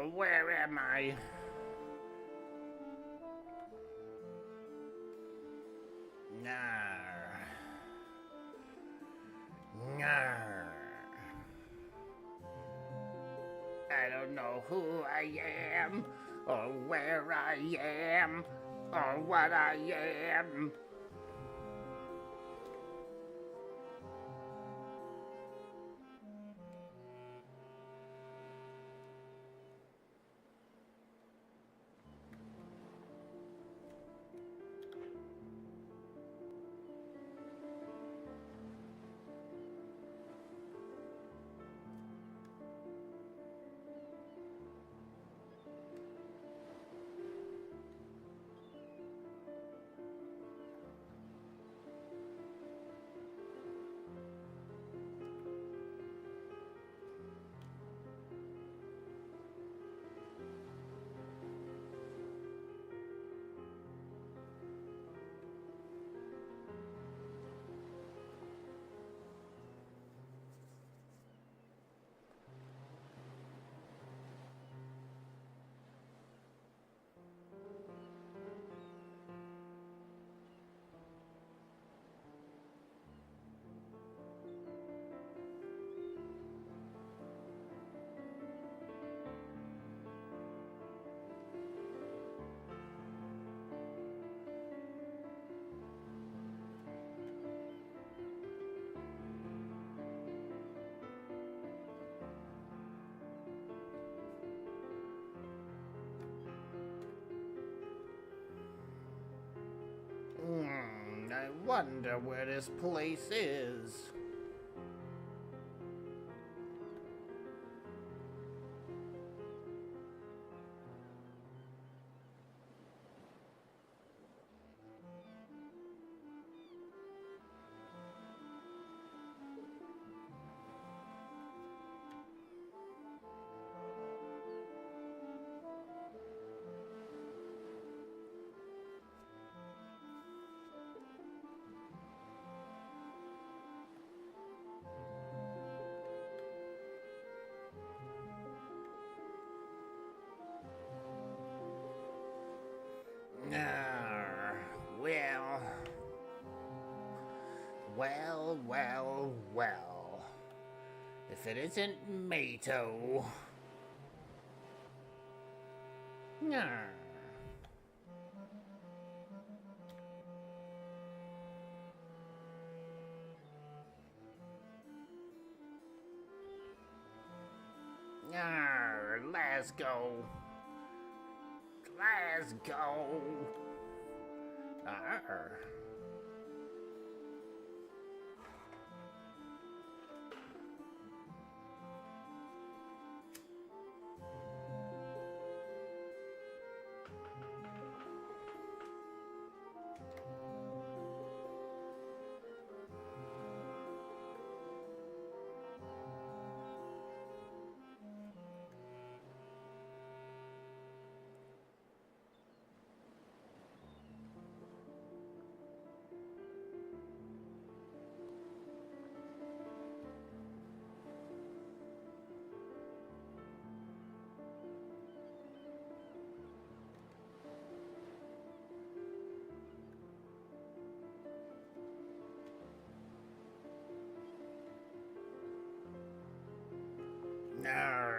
Oh, where am I? Nar. Nar. I don't know who I am, or where I am, or what I am. I wonder where this place is. Ah, well, well. If it isn't Mato. Ah. Let's go. Let's go. Arr.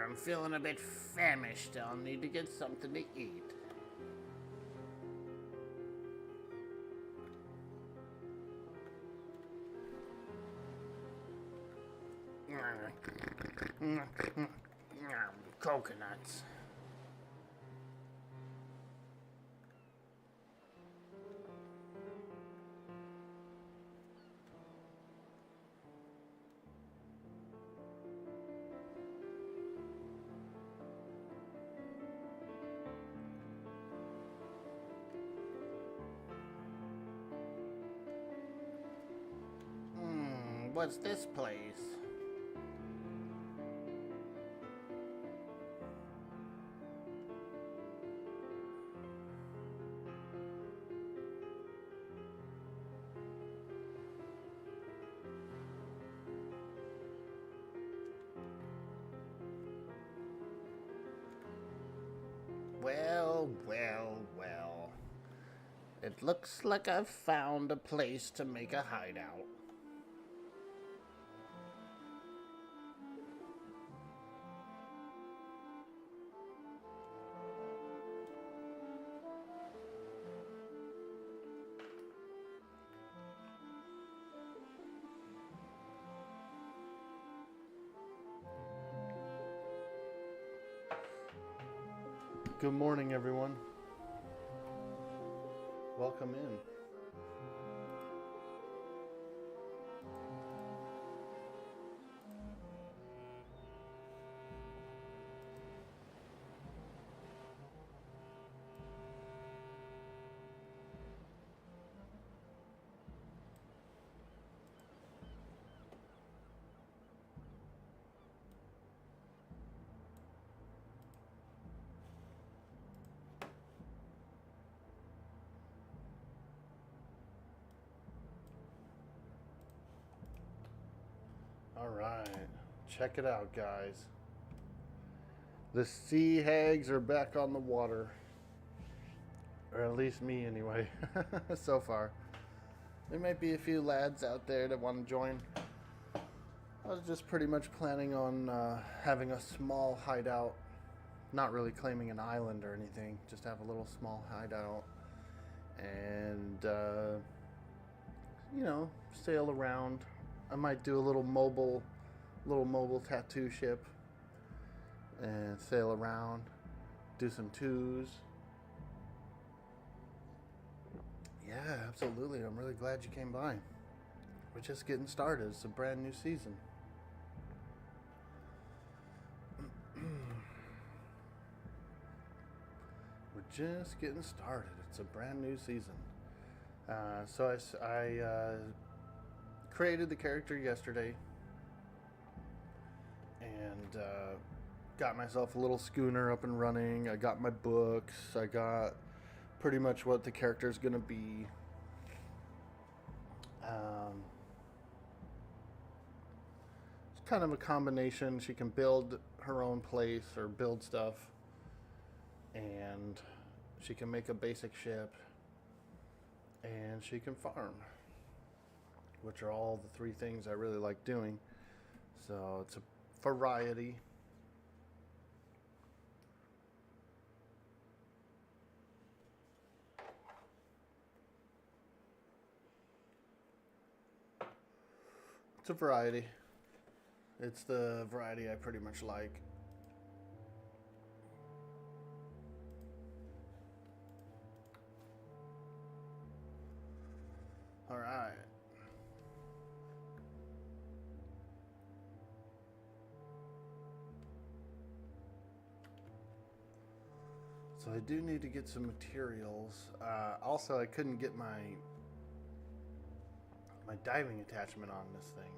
I'm feeling a bit famished. I'll need to get something to eat. Coconuts. What's this place? It looks like I've found a place to make a hideout. Good morning, everyone. Welcome in. All right, check it out, guys. The sea hags are back on the water, or at least me anyway, so far. There might be a few lads out there that want to join. I was just pretty much planning on having a small hideout, not really claiming an island or anything, just have a little small hideout and, you know, sail around. I might do a little mobile tattoo ship and sail around, do some twos. Yeah, absolutely. I'm really glad you came by. We're just getting started. It's a brand new season. We're just getting started. It's a brand new season. So I created the character yesterday and got myself a little schooner up and running. I got my books. I got pretty much what the character is going to be. It's kind of a combination. She can build her own place or build stuff, and she can make a basic ship, and she can farm, which are all the three things I really like doing. So it's a variety. It's a variety. It's the variety I pretty much like. All right. So I do need to get some materials. Also, I couldn't get my diving attachment on this thing.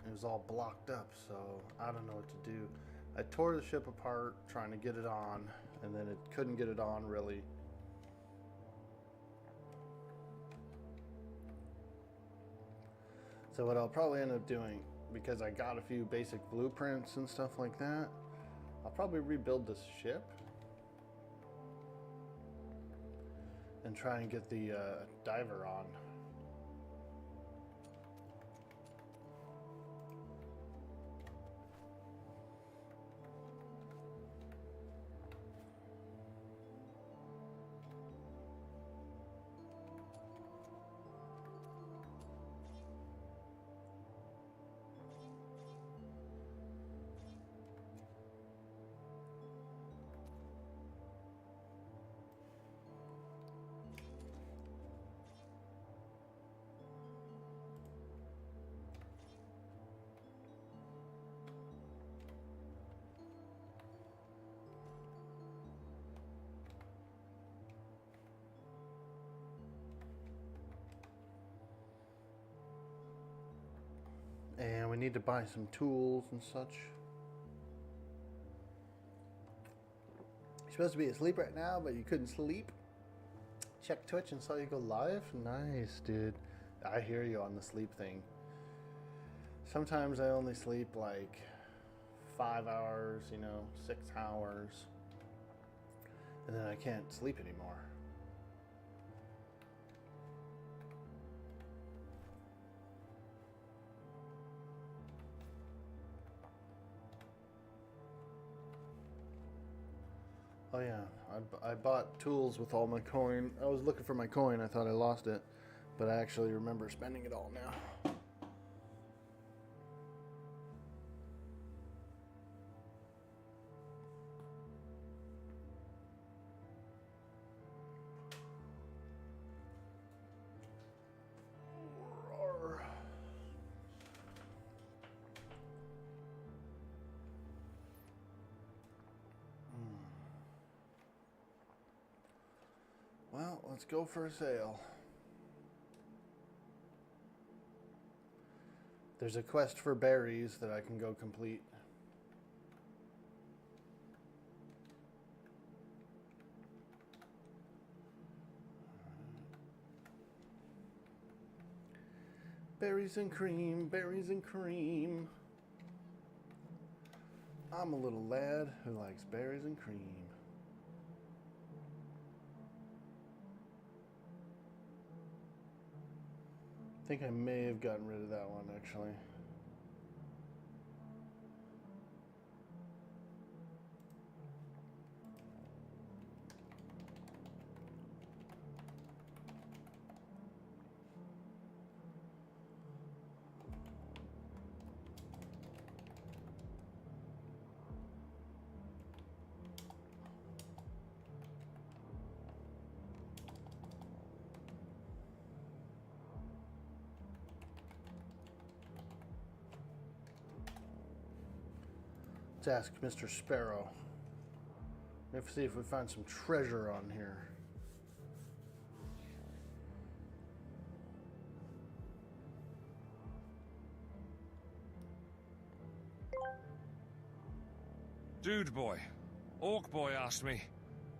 It was all blocked up, so I don't know what to do. I tore the ship apart trying to get it on, and then it couldn't get it on really. So what I'll probably end up doing, because I got a few basic blueprints and stuff like that, I'll probably rebuild this ship and try and get the diver on. And we need to buy some tools and such. You're supposed to be asleep right now, but you couldn't sleep. Check Twitch and saw you go live. Nice, dude. I hear you on the sleep thing. Sometimes I only sleep like 5 hours, 6 hours. And then I can't sleep anymore. Oh yeah, I bought tools with all my coin. I was looking for my coin. I thought I lost it, but I actually remember spending it all now. Well, let's go for a sail. There's a quest for berries that I can go complete. Berries and cream, berries and cream. I'm a little lad who likes berries and cream. I think I may have gotten rid of that one, actually. Let's ask Mr. Sparrow. Let's see if we find some treasure on here. Dude boy, Orc boy asked me,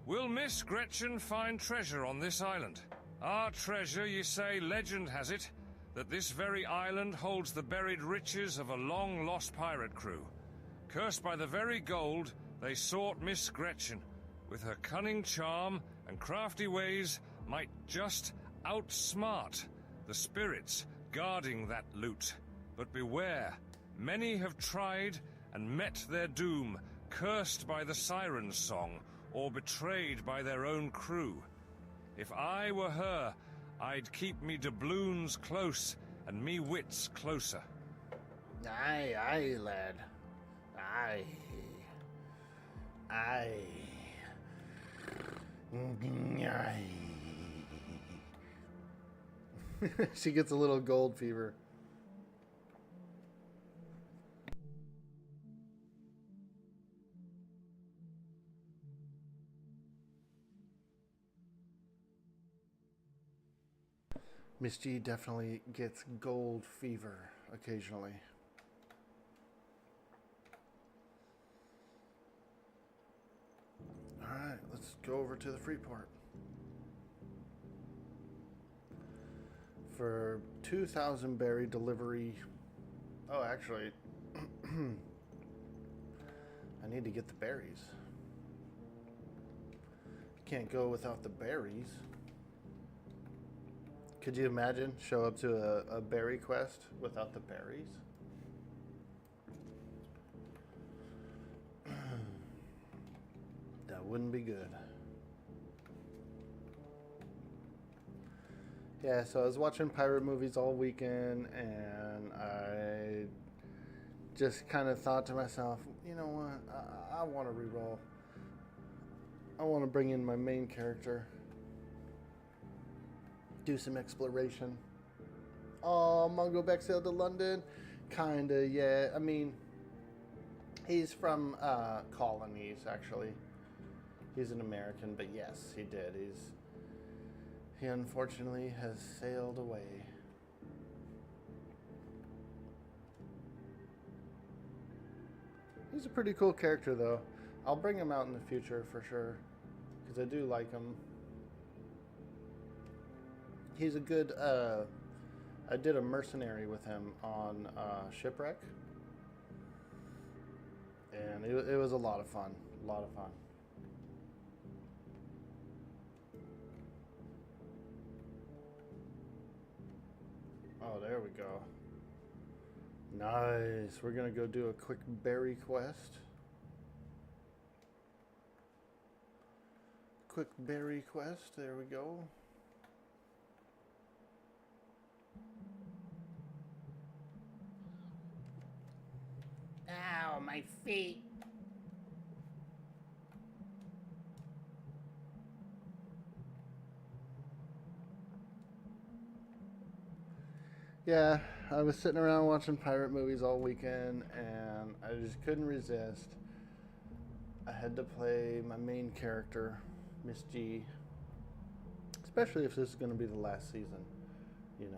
will Miss Gretchen find treasure on this island? Our treasure, you say, legend has it, that this very island holds the buried riches of a long-lost pirate crew. Cursed by the very gold, they sought Miss Gretchen. With her cunning charm and crafty ways, might just outsmart the spirits guarding that loot. But beware, many have tried and met their doom, cursed by the siren's song, or betrayed by their own crew. If I were her, I'd keep me doubloons close and me wits closer. Aye, aye, lad. Aye. Aye. Aye. She gets a little gold fever. Miss G definitely gets gold fever occasionally. Alright, let's go over to the Freeport. For 2,000 berry delivery. Oh, actually, I need to get the berries. Can't go without the berries. Could you imagine show up to a berry quest without the berries? That wouldn't be good. Yeah, so I was watching pirate movies all weekend, and I just kind of thought to myself, you know what, I want to reroll. I want to bring in my main character. Do some exploration. Oh, Mungo Beck sailed to London? Kinda, yeah. I mean, he's from colonies, actually. He's an American, but yes, he did. He unfortunately has sailed away. He's a pretty cool character, though. I'll bring him out in the future for sure, because I do like him. He's a good, I did a mercenary with him on Shipwreck, and it was a lot of fun, Oh, there we go. Nice. We're gonna go do a quick berry quest. quick berry quest. There we go. Ow, my feet. Yeah, I was sitting around watching pirate movies all weekend, and I just couldn't resist. I had to play my main character, Miss G. Especially if this is going to be the last season, you know.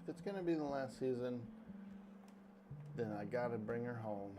If it's going to be the last season, then I got to bring her home.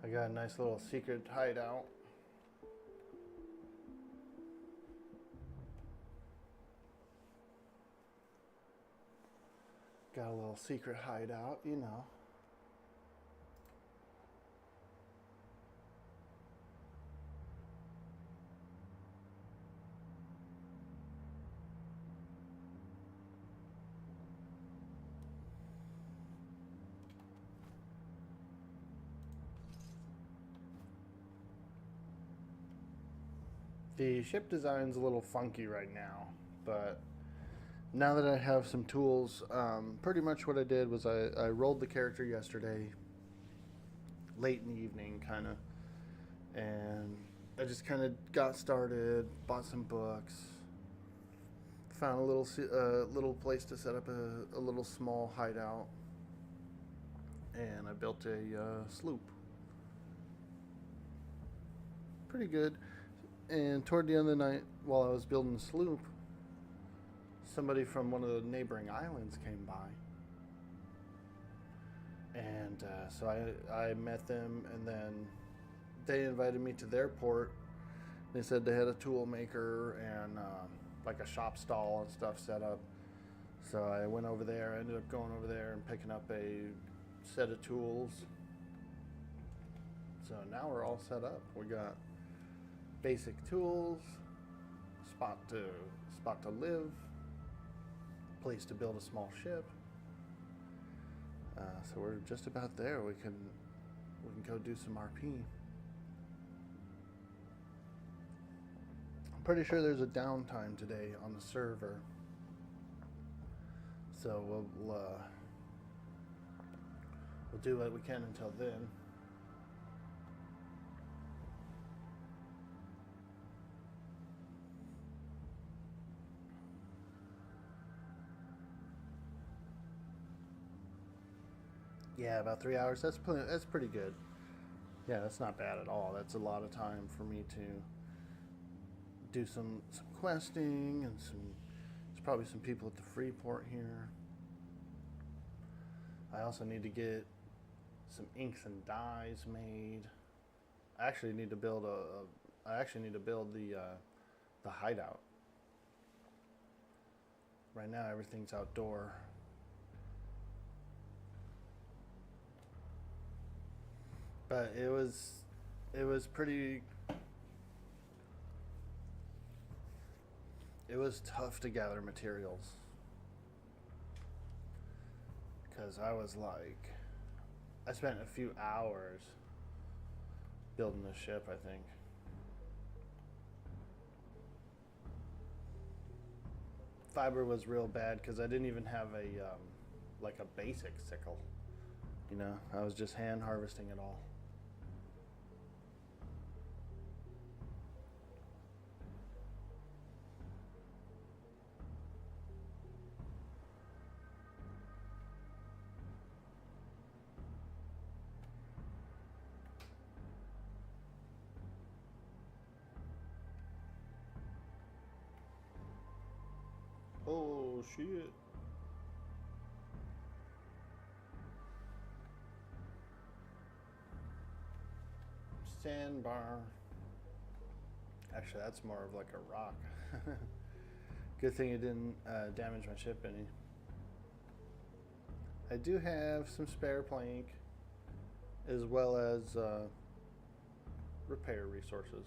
I got a nice little secret hideout. Got a little secret hideout, you know. The ship design's a little funky right now, but now that I have some tools, pretty much what I did was I rolled the character yesterday, late in the evening, kind of, and I just kind of got started, bought some books, found a little place to set up a little small hideout, and I built a sloop. Pretty good. And toward the end of the night, while I was building the sloop, somebody from one of the neighboring islands came by. And so I met them, and then they invited me to their port. They said they had a tool maker and like a shop stall and stuff set up. So I went over there. I ended up going over there and picking up a set of tools. So now we're all set up. We got basic tools, spot to live, place to build a small ship. So we're just about there. We can go do some RP. I'm pretty sure there's a downtime today on the server, so we'll do what we can until then. Yeah, about 3 hours. That's pretty good. Yeah, that's not bad at all. That's a lot of time for me to do some questing and there's probably some people at the free port here. I also need to get some inks and dyes made. I actually need to build the hideout. Right now everything's outdoor. But it was pretty. It was tough to gather materials because I spent a few hours building the ship, I think. Fiber was real bad because I didn't even have a basic sickle. You know, I was just hand harvesting it all. Oh shit. sandbar. Actually, that's more of like a rock. Good thing it didn't damage my ship any. I do have some spare plank as well as repair resources.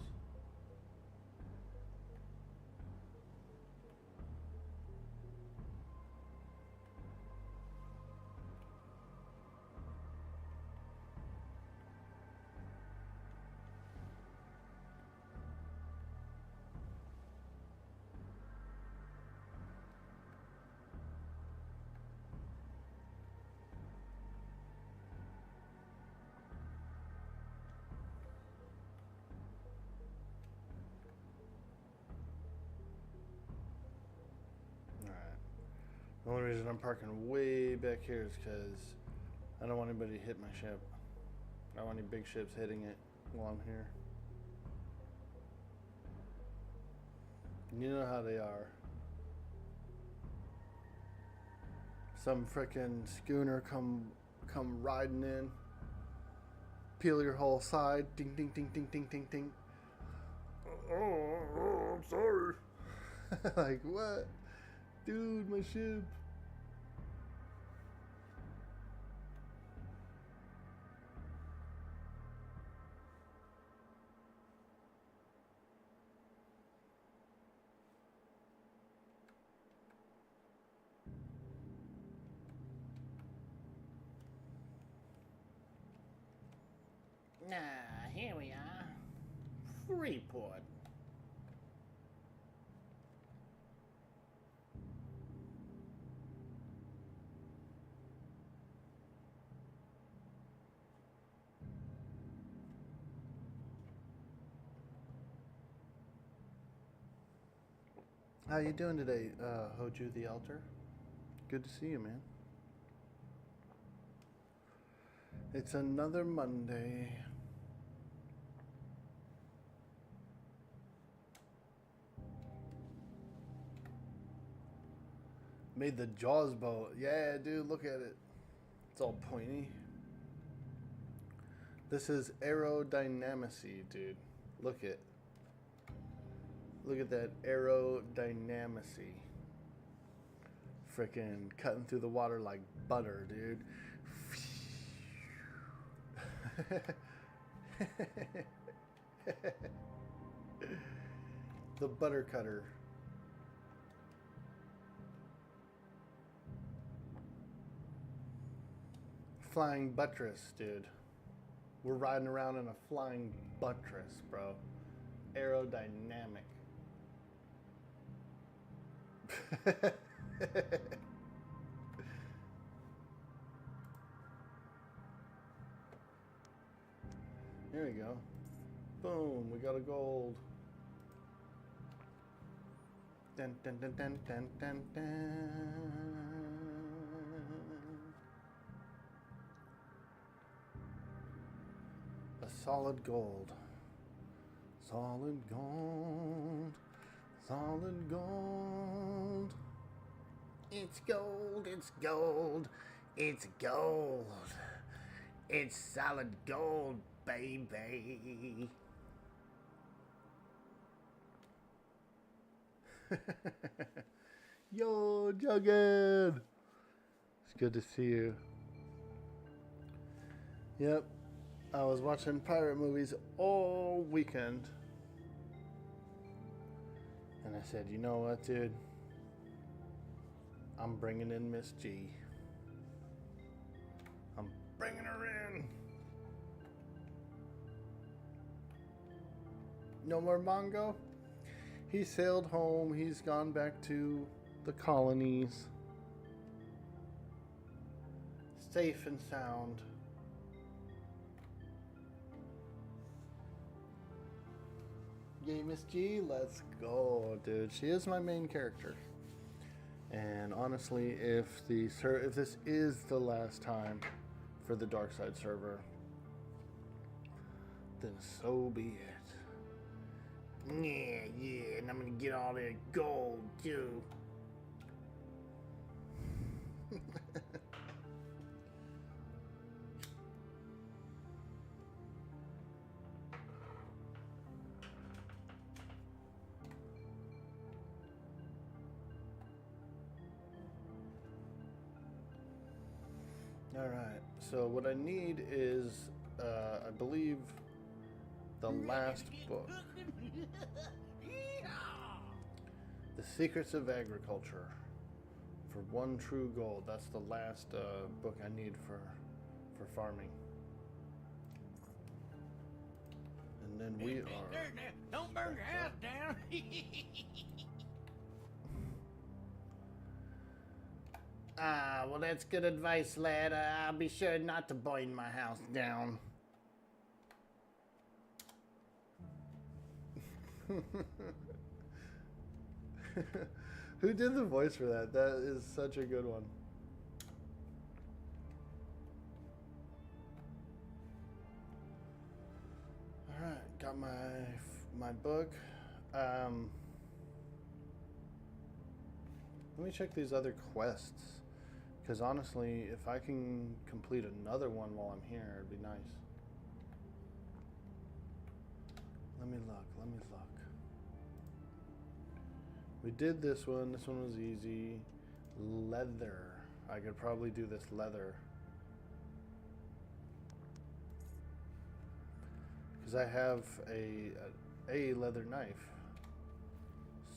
The only reason I'm parking way back here is because I don't want anybody to hit my ship. I don't want any big ships hitting it while I'm here. You know how they are. Some frickin' schooner come riding in, peel your whole side, ding ding ding ding ding ding ding. Oh, I'm sorry. Like what? Dude, my ship. Here we are. Freeport. How you doing today, Hoju the Elder? Good to see you, man. It's another Monday. Made the Jaws boat. Yeah, dude, look at it. It's all pointy. This is aerodynamicy, dude. Look at that aerodynamicy. Frickin' cutting through the water like butter, dude. The butter cutter. Flying buttress, dude. We're riding around in a flying buttress, bro. Aerodynamic. Here we go. Boom, we got a gold. Dun dun dun dun dun dun dun. A solid gold. Solid gold. Solid gold. It's gold, it's gold, it's gold. It's solid gold, baby. Yo, Jughead. It's good to see you. Yep. I was watching pirate movies all weekend. And I said, you know what, dude? I'm bringing in Miss G. I'm bringing her in. No more Mongo? He sailed home. He's gone back to the colonies. Safe and sound. Yay, Miss G, let's go, dude. She is my main character. And honestly, if this is the last time for the Dark Side server, then so be it. Yeah, and I'm gonna get all that gold too. Alright, so what I need is, I believe, the last book. The Secrets of Agriculture. For one true gold. That's the last book I need for farming. And then we are... Don't burn your house down. Ah, well, that's good advice, lad. I'll be sure not to burn my house down. Who did the voice for that? That is such a good one. All right, got my book. Let me check these other quests, because honestly, if I can complete another one while I'm here, it'd be nice. Let me look. We did this one. This one was easy. Leather. I could probably do this leather. Because I have a leather knife.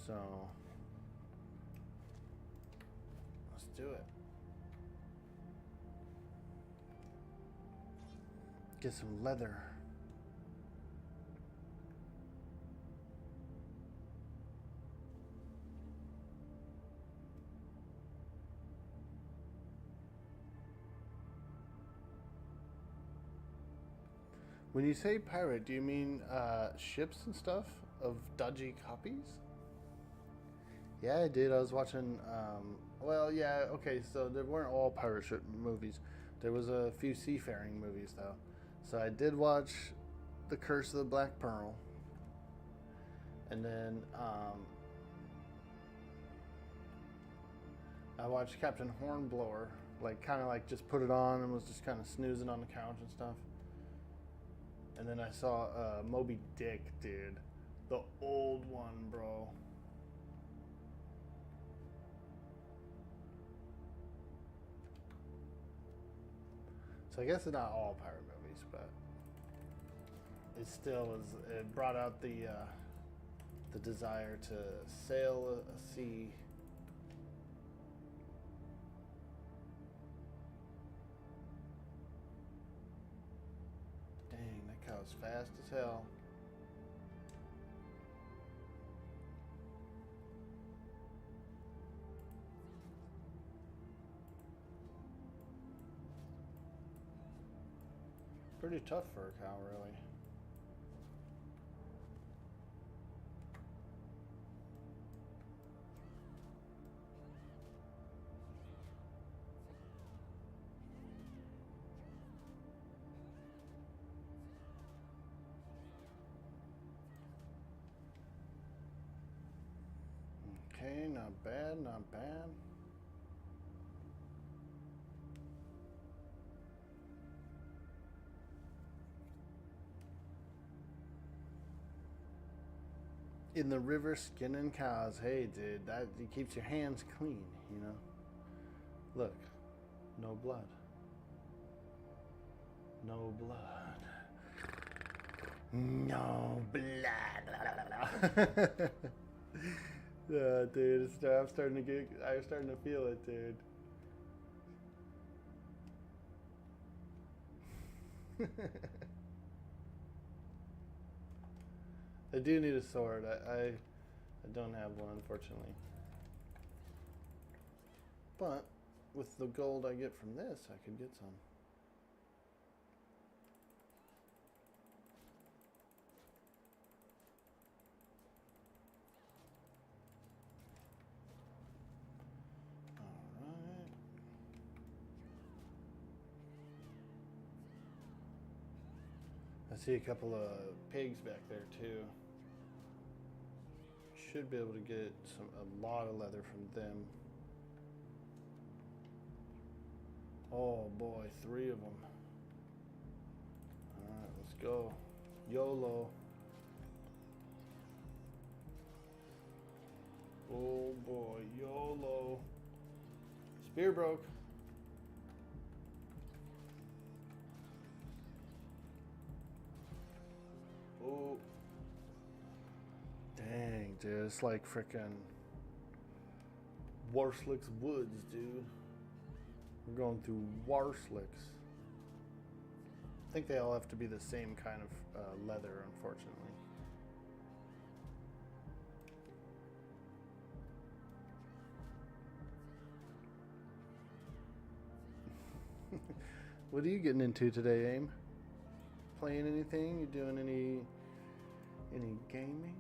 So, let's do it. Get some leather. When you say pirate, do you mean ships and stuff of dodgy copies? Yeah, I did. I was watching, well, yeah, okay, so there weren't all pirate ship movies. There was a few seafaring movies, though. So I did watch The Curse of the Black Pearl. And then I watched Captain Hornblower, like, kind of like just put it on and was just kind of snoozing on the couch and stuff. And then I saw Moby Dick, dude. The old one, bro. So I guess it's not all pirate movies, but it still is. It brought out the desire to sail a sea. Cow's fast as hell. Pretty tough for a cow, really. Okay, not bad, not bad. In the river skinning cows. Hey, dude, that it keeps your hands clean, you know? Look, no blood. No blood. No blood. Yeah, dude, I'm starting to feel it, dude. I do need a sword. I don't have one, unfortunately. But with the gold I get from this, I could get some. I see a couple of pigs back there too. Should be able to get a lot of leather from them. Oh boy, 3 of them. Alright, let's go. YOLO. Oh boy, YOLO. Spear broke. dude. It's like frickin' Warslick's Woods, dude. We're going through Warslicks. I think they all have to be the same kind of leather, unfortunately. What are you getting into today, Aim? Playing anything? You doing any gaming?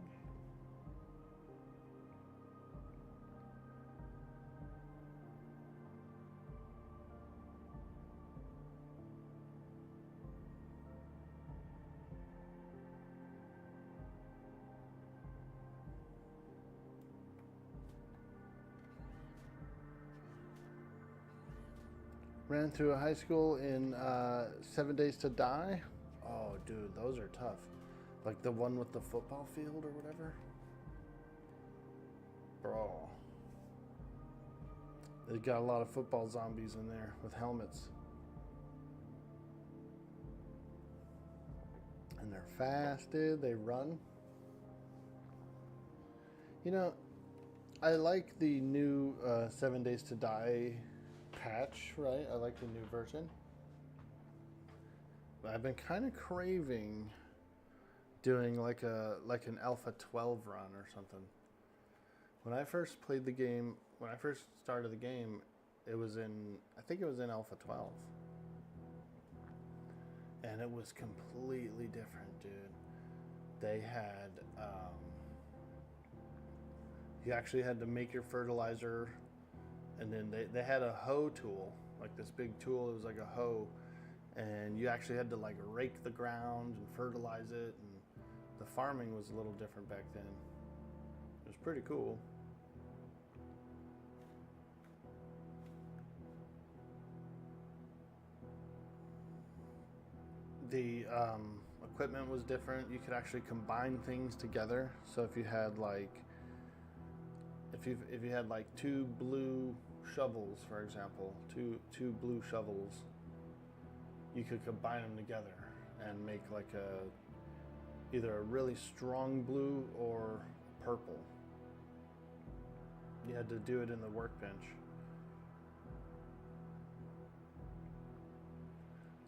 Ran through a high school in 7 Days to Die. Oh, dude, those are tough. Like the one with the football field or whatever. Bro. They got a lot of football zombies in there with helmets. And they're fast, dude. They run. You know, I like the new 7 Days to Die patch, right? I like the new version. But I've been kind of craving doing like an alpha 12 run or something. When I first played the game, when I first started the game, it was in, I think it was in alpha 12. And it was completely different, dude. They had, you actually had to make your fertilizer, and then they had a hoe tool, like this big tool. It was like a hoe, and you actually had to like rake the ground and fertilize it, and the farming was a little different back then. It was pretty cool. The equipment was different. You could actually combine things together. So if you had like, if you had like two blue shovels, for example, two blue shovels, you could combine them together and make like either a really strong blue or purple. You had to do it in the workbench.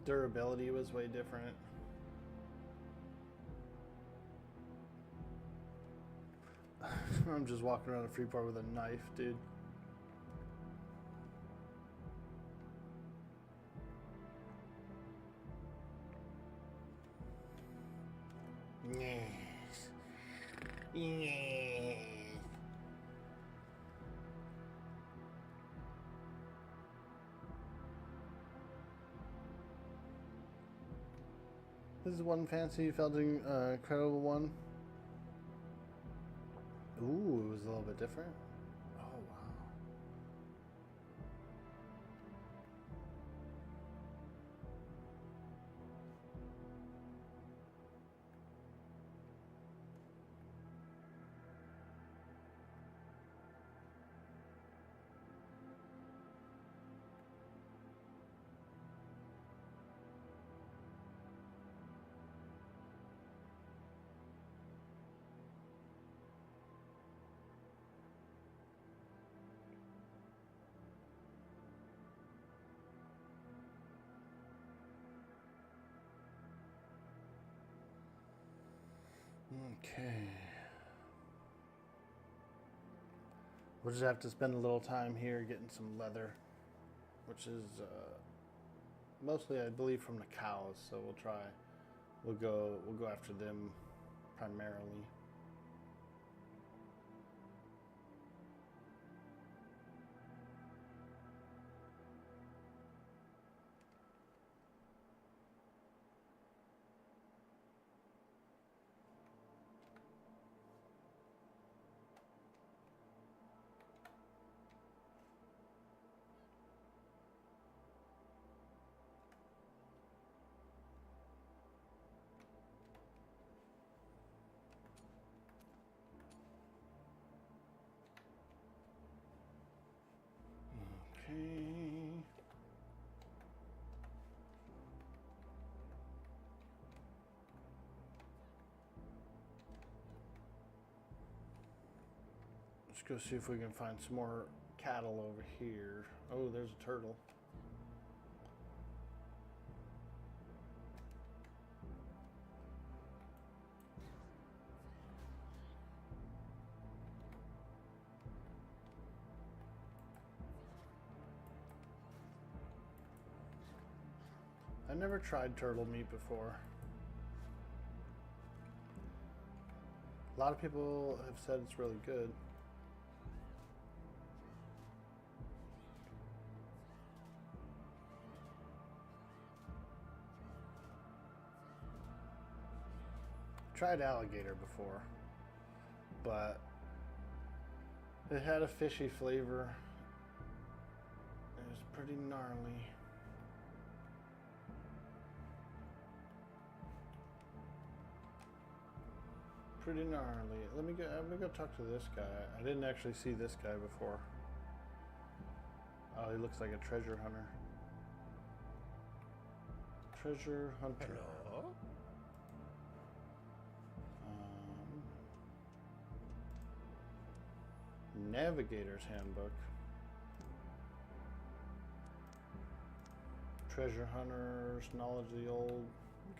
Durability was way different. I'm just walking around a free part with a knife, dude. Yes. Yes. This is one fancy Felding credible one. Ooh, it was a little bit different. Oh, wow. Okay. We'll just have to spend a little time here getting some leather, which is mostly, I believe, from the cows. So we'll go after them primarily. Let's go see if we can find some more cattle over here. Oh, there's a turtle. I never tried turtle meat before. A lot of people have said it's really good. Tried alligator before, but it had a fishy flavor. It was pretty gnarly. Pretty gnarly. Let me go talk to this guy. I didn't actually see this guy before. Oh, he looks like a treasure hunter. Treasure hunter. Hello? Navigator's handbook. Treasure hunters, knowledge of the old.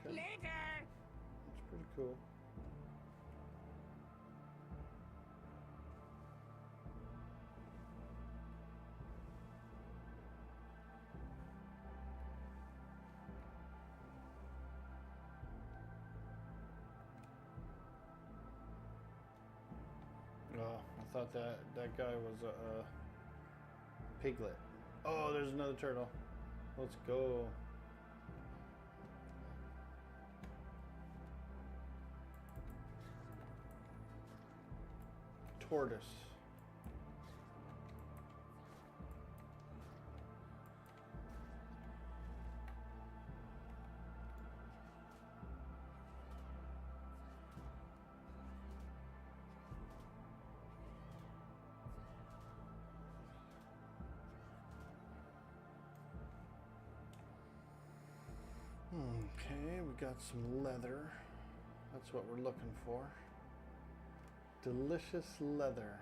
Okay. Later. That's pretty cool. Oh, I thought that guy was a piglet. Oh, there's another turtle. Let's go. Tortoise. Okay, we got some leather. That's what we're looking for. Delicious leather.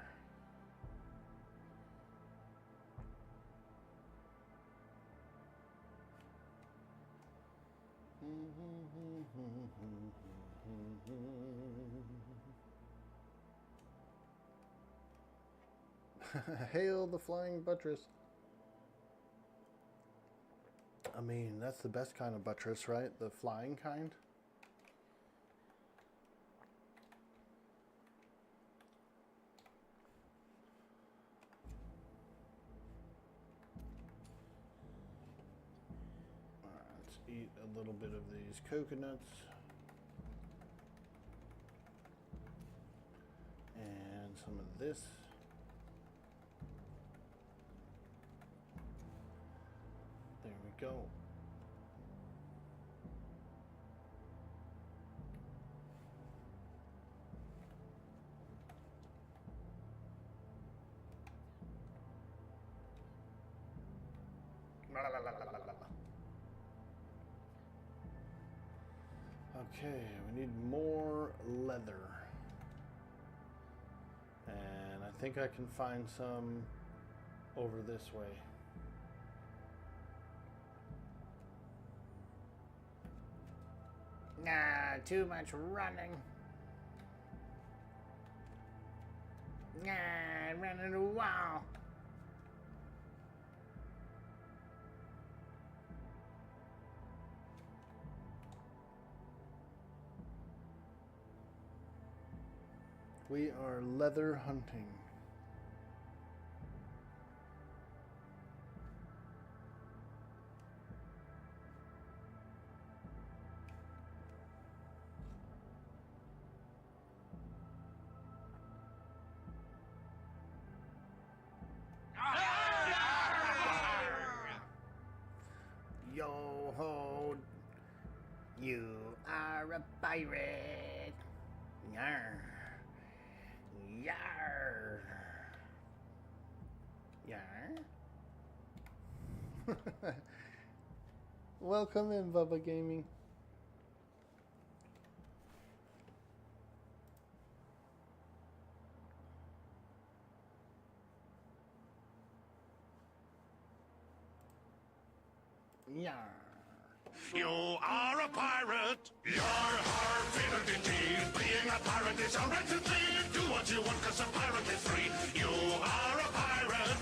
Hail the flying buttress. I mean, that's the best kind of buttress, right? The flying kind. All right, let's eat a little bit of these coconuts. And some of this. There we go. Okay, we need more leather. And I think I can find some over this way. Nah, too much running. Nah, running a while. We are leather hunting. Yo ho, you are a pirate. Yarr. Yarr. Yarr. Welcome in, Bubba Gaming. Yar. You are a pirate. Yar, har, favorite indeed. Being a pirate is a right to thee. Do what you want, 'cause a pirate is free. You are a pirate.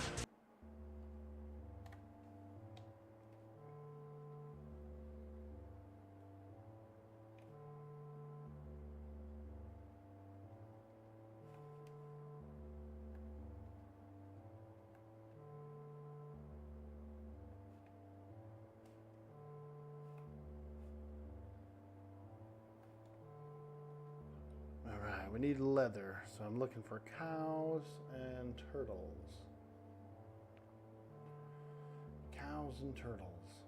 Alright, we need leather, so I'm looking for cows and turtles. Cows and turtles.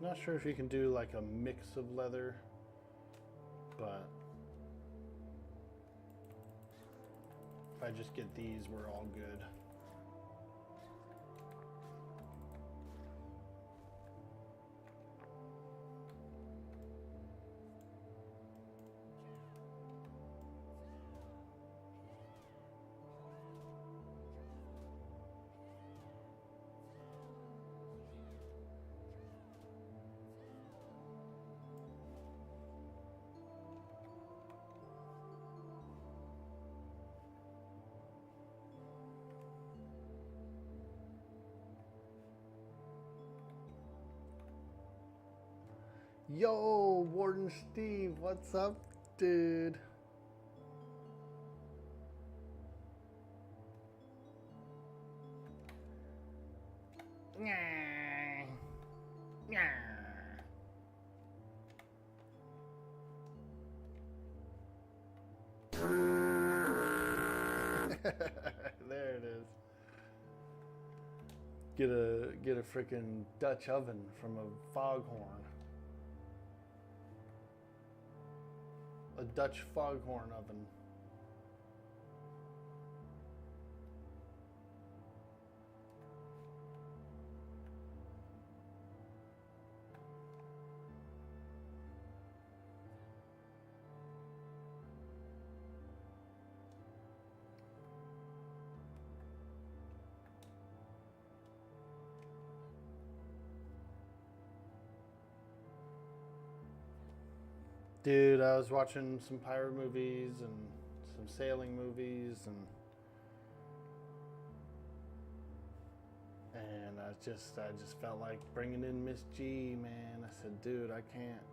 Not sure if you can do like a mix of leather, but if I just get these, we're all good. Yo, Warden Steve, what's up, dude? Nyah. Nyah. There it is. Get a freaking Dutch oven from a foghorn. A Dutch foghorn oven. Dude, I was watching some pirate movies and some sailing movies and I just felt like bringing in Miss G, man. I said, dude, I can't.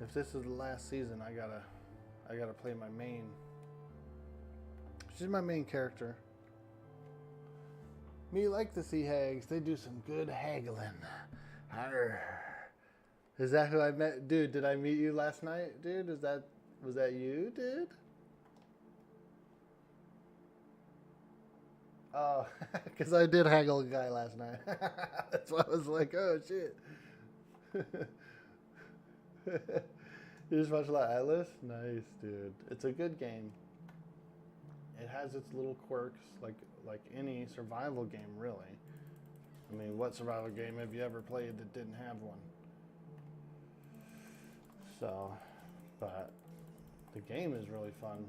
If this is the last season, I gotta play my main. She's my main character. Me like to see hags. They do some good haggling. Arr. Is that who I met? Dude, did I meet you last night, dude? Was that you, dude? Oh, because I did haggle a guy last night. That's why I was like, oh, shit. You just watched a lot of Atlas? Nice, dude. It's a good game. It has its little quirks, like any survival game, really. I mean, what survival game have you ever played that didn't have one? So, but the game is really fun.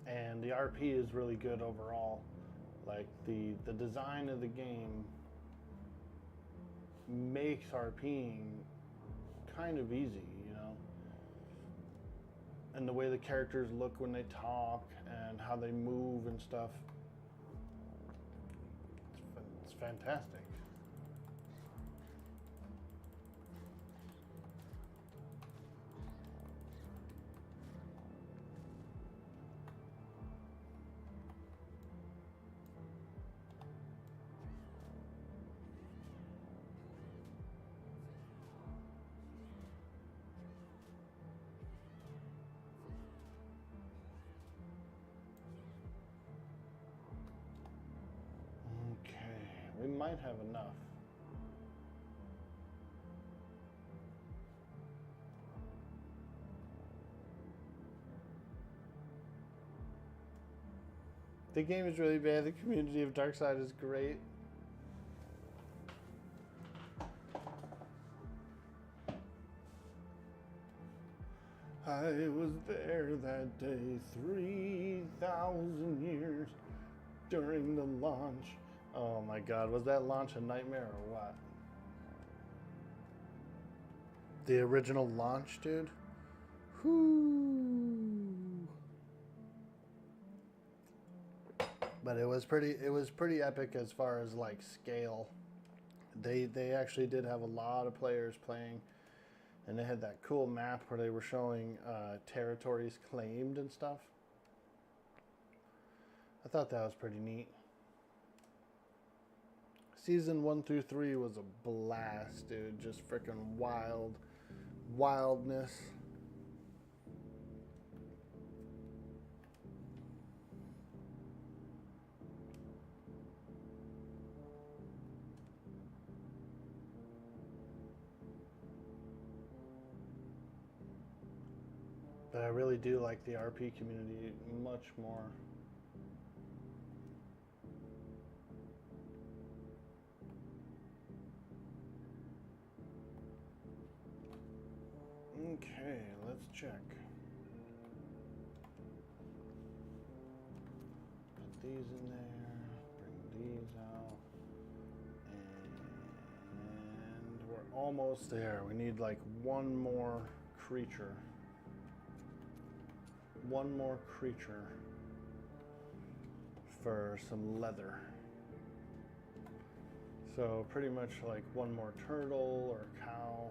And the RP is really good overall. Like the design of the game makes RPing kind of easy, you know, and the way the characters look when they talk and how they move and stuff, it's fantastic. We might have enough. The game is really bad. The community of Darkside is great. I was there that day 3,000 years during the launch. Oh my God, was that launch a nightmare or what? The original launch, dude? Whoo! But it was pretty epic as far as like scale. They actually did have a lot of players playing, and they had that cool map where they were showing territories claimed and stuff. I thought that was pretty neat. Season 1 through 3 was a blast, dude. Just freaking wildness. But I really do like the RP community much more. Okay, let's check. Put these in there, bring these out, and we're almost there. We need like one more creature. One more creature for some leather. So pretty much like one more turtle or cow.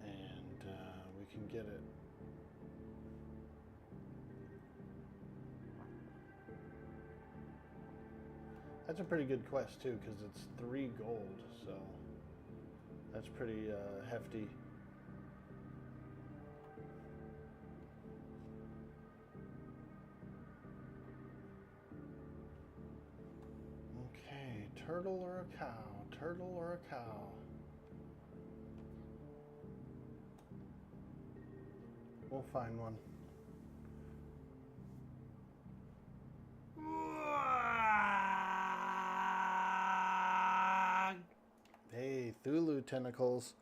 And we can get it. That's a pretty good quest too, because it's 3 gold, so that's pretty hefty. Turtle or a cow? Turtle or a cow? We'll find one. Hey, Thulu Tentacles.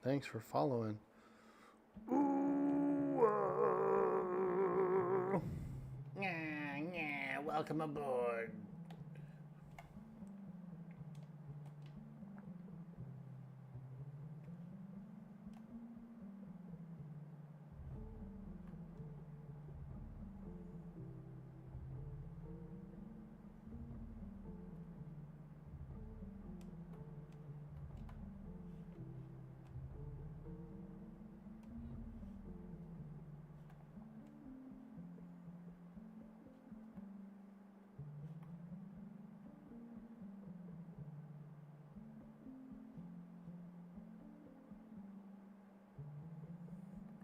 Thanks for following. Yeah, welcome aboard.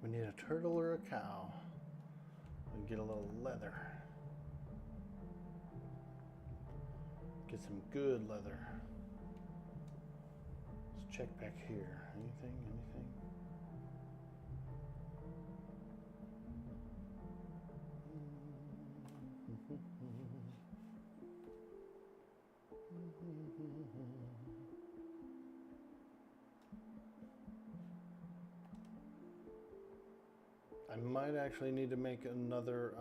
We need a turtle or a cow. And get a little leather. Get some good leather. Let's check back here. Anything? I might actually need to make another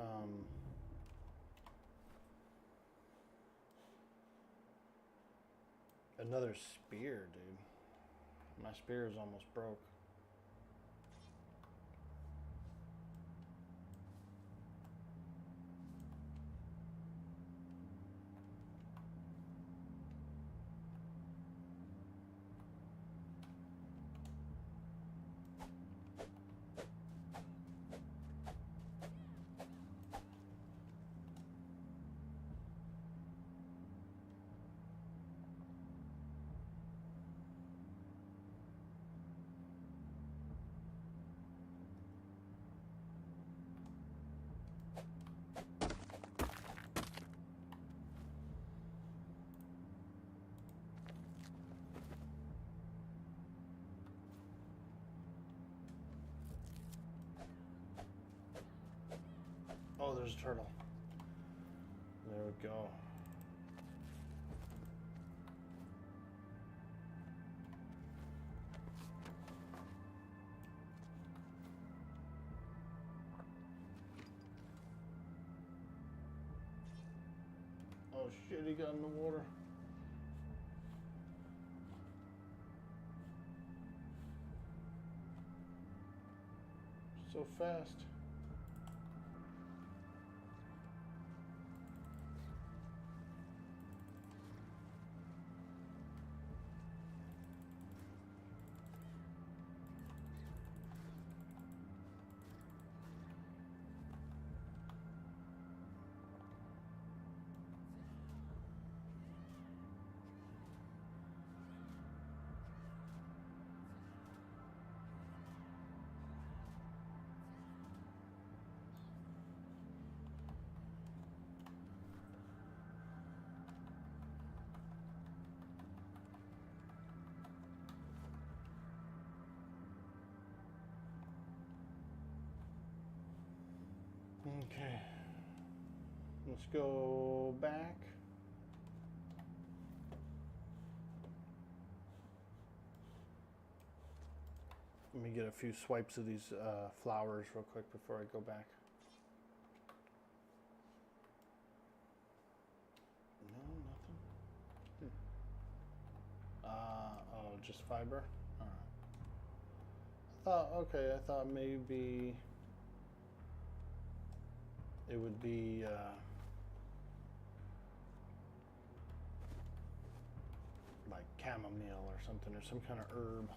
another spear, dude. My spear is almost broke. Oh, there's a turtle. There we go. shit, he got in the water. So fast. Okay, let's go back. Let me get a few swipes of these flowers real quick before I go back. No, nothing. Oh, just fiber? Alright. I thought maybe it would be like chamomile or something, or some kind of herb.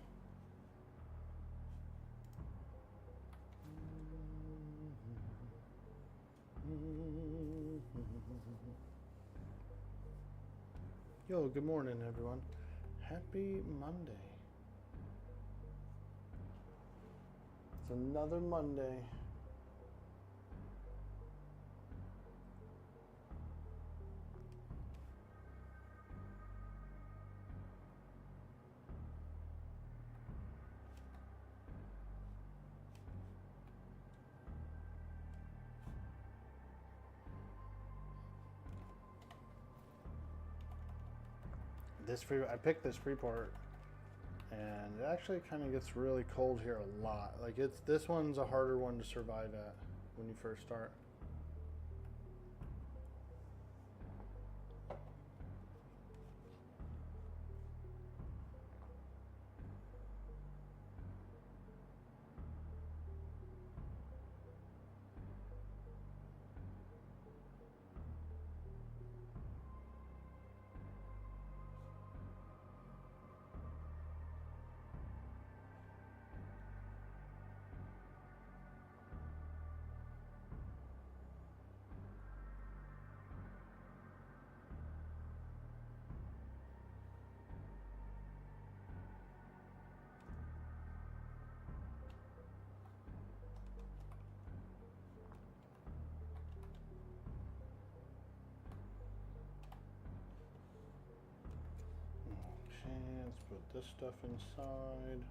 Yo, good morning, everyone. Happy Monday. It's another Monday. I picked this Freeport, and it actually kind of gets really cold here a lot. Like this one's a harder one to survive at when you first start. Let's put this stuff inside.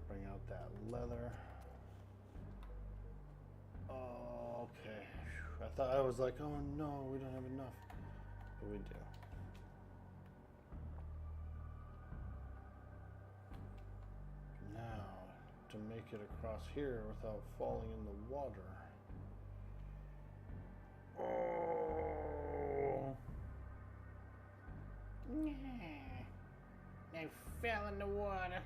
Bring out that leather. Okay. I was like, oh no, we don't have enough. But we do. Now, to make it across here without falling in the water. Oh. I fell in the water.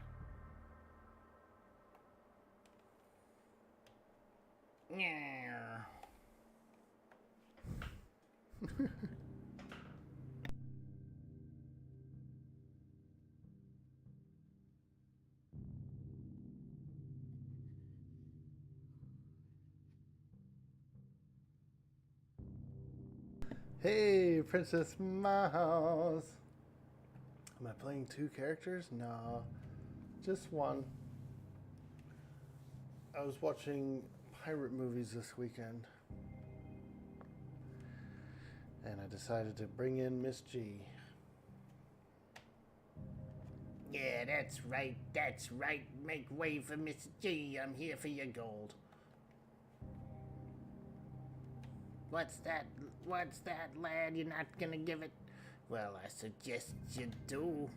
Hey, Princess Mouse. Am I playing two characters? No, just one. I was watching pirate movies this weekend, and I decided to bring in Miss G. Yeah, that's right, that's right. Make way for Miss G. I'm here for your gold. What's that, lad? You're not gonna give it? Well, I suggest you do.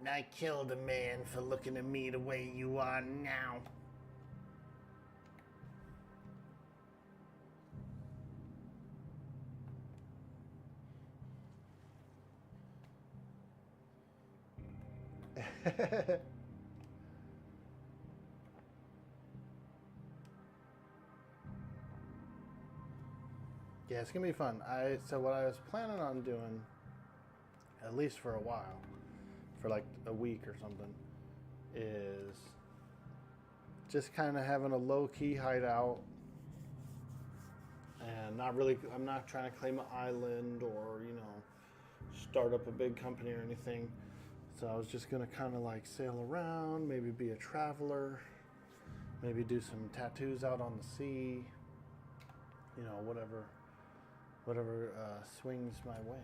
I killed a man for looking at me the way you are now. Yeah, it's gonna be fun. So what I was planning on doing, at least for a while, for like a week or something, is just kind of having a low-key hideout, and I'm not trying to claim an island or, you know, start up a big company or anything. So I was just gonna kind of like sail around, maybe be a traveler, maybe do some tattoos out on the sea, you know, whatever swings my way.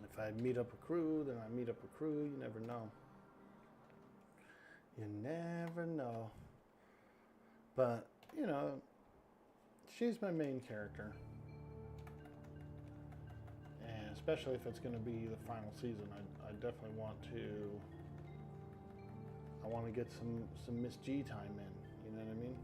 If I meet up a crew, then I meet up a crew. You never know. You never know. But, you know, she's my main character. And especially if it's going to be the final season, I definitely want to get some Miss G time in. You know what I mean?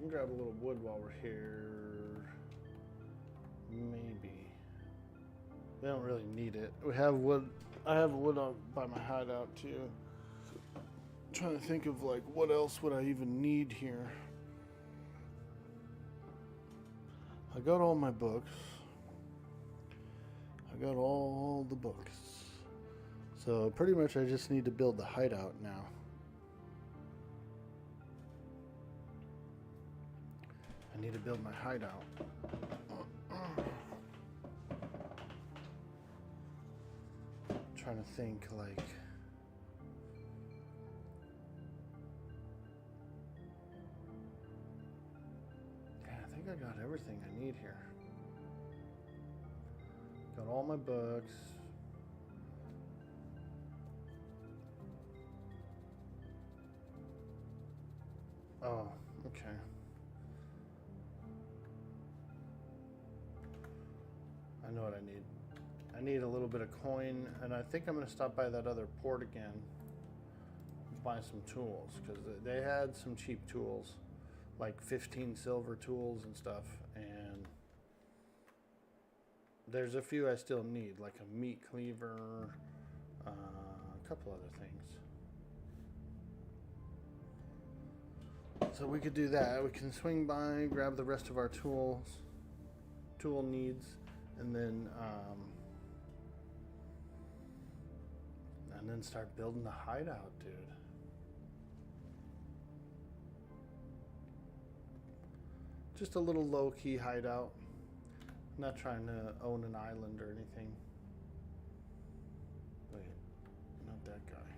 Grab a little wood while we're here. Maybe. We don't really need it. We have wood. I have wood by my hideout too. I'm trying to think of like what else would I even need here. I got all my books. I got all the books. So pretty much I just need to build the hideout now. I need to build my hideout. Trying to think like yeah, I think I got everything I need here. Got all my books. Oh, okay. I know what I need. I need a little bit of coin, and I think I'm going to stop by that other port again, buy some tools, because they had some cheap tools, like 15 silver tools and stuff, and there's a few I still need, like a meat cleaver, a couple other things. So we could do that. We can swing by, grab the rest of our tool needs, and then start building the hideout, dude. Just a little low-key hideout. I'm not trying to own an island or anything. Wait, not that guy.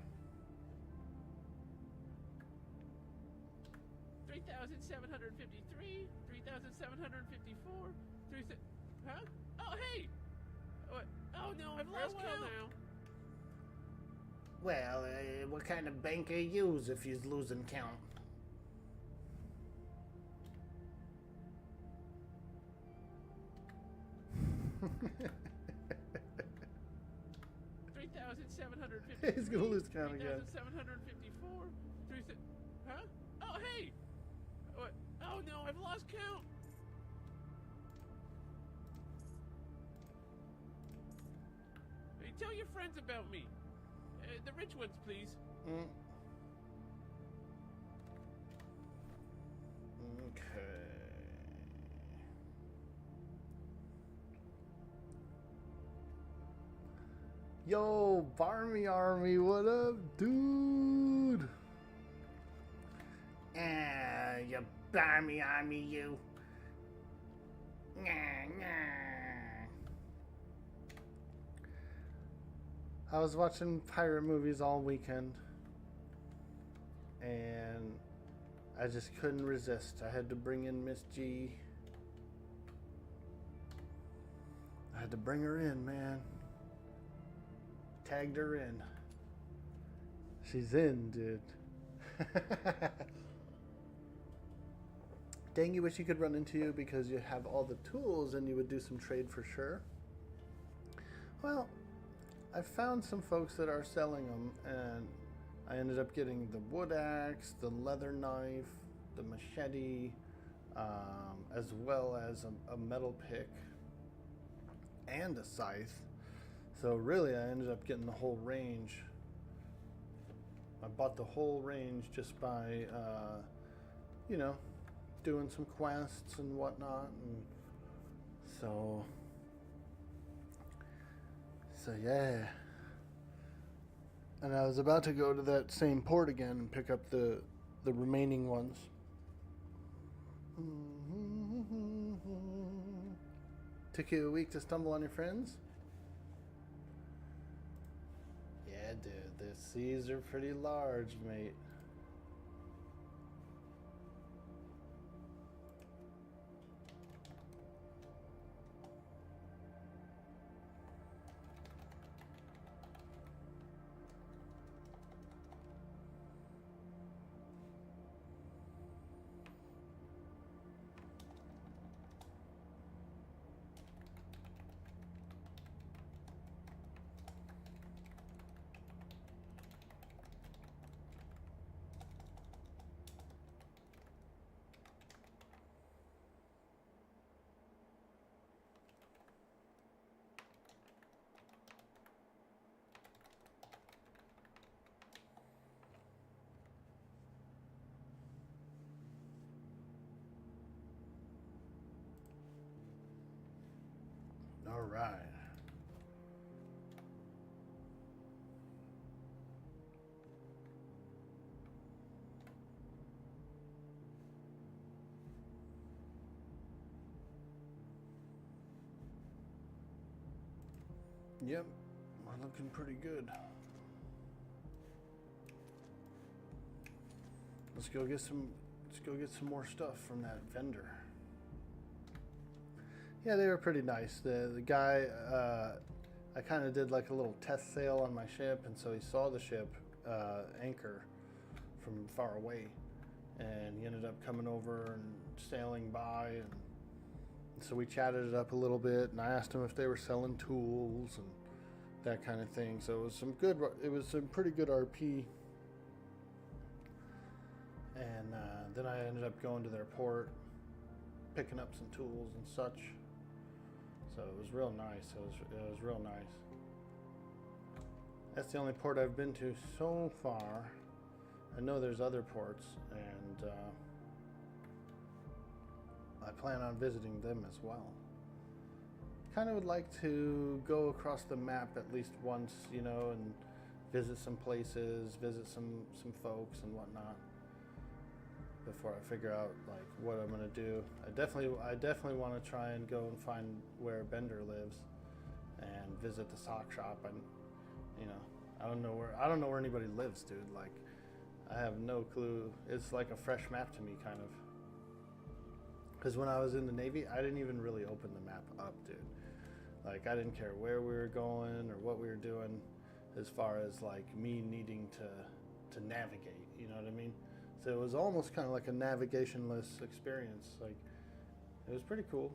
3,753, 3,754, huh? Oh, hey! What? Oh, no, I've lost count now. Well, what kind of banker you use if you're losing count? He's gonna lose count again. 3,754, huh? Oh, hey! What? Oh, no, I've lost count. Hey, tell your friends about me. The rich ones, please. Okay. Yo, Barmy Army, what up, dude? You barmy army, you. Nah, nah. I was watching pirate movies all weekend, and I just couldn't resist. I had to bring in Miss G. I had to bring her in, man. tagged her in. She's in, dude. Dang, you wish you could run into you because you have all the tools and you would do some trade for sure. Well, I found some folks that are selling them, and I ended up getting the wood axe, the leather knife, the machete, as well as a metal pick and a scythe. So really I ended up getting the whole range. I bought the whole range just by, you know, doing some quests and whatnot. And so yeah. And I was about to go to that same port again and pick up the remaining ones. Took you a week to stumble on your friends? Yeah, dude, the seas are pretty large, mate. All right. Yep, we're looking pretty good. Let's go get some more stuff from that vendor. Yeah, they were pretty nice. The guy, I kind of did like a little test sail on my ship, and so he saw the ship anchor from far away, and he ended up coming over and sailing by, and so we chatted it up a little bit, and I asked him if they were selling tools and that kind of thing. So it was some pretty good RP. And then I ended up going to their port, picking up some tools and such. So it was real nice. It was real nice. That's the only port I've been to so far. I know there's other ports, and I plan on visiting them as well. Kind of would like to go across the map at least once, you know, and visit some places, visit some folks and whatnot before I figure out like what I'm gonna do. I definitely want to try and go and find where Bender lives and visit the sock shop. And you know, I don't know where anybody lives, dude. Like, I have no clue. It's like a fresh map to me, kind of. Because when I was in the Navy, I didn't even really open the map up, dude. Like, I didn't care where we were going or what we were doing, as far as like me needing to navigate. You know what I mean? So it was almost kind of like a navigationless experience. Like, it was pretty cool.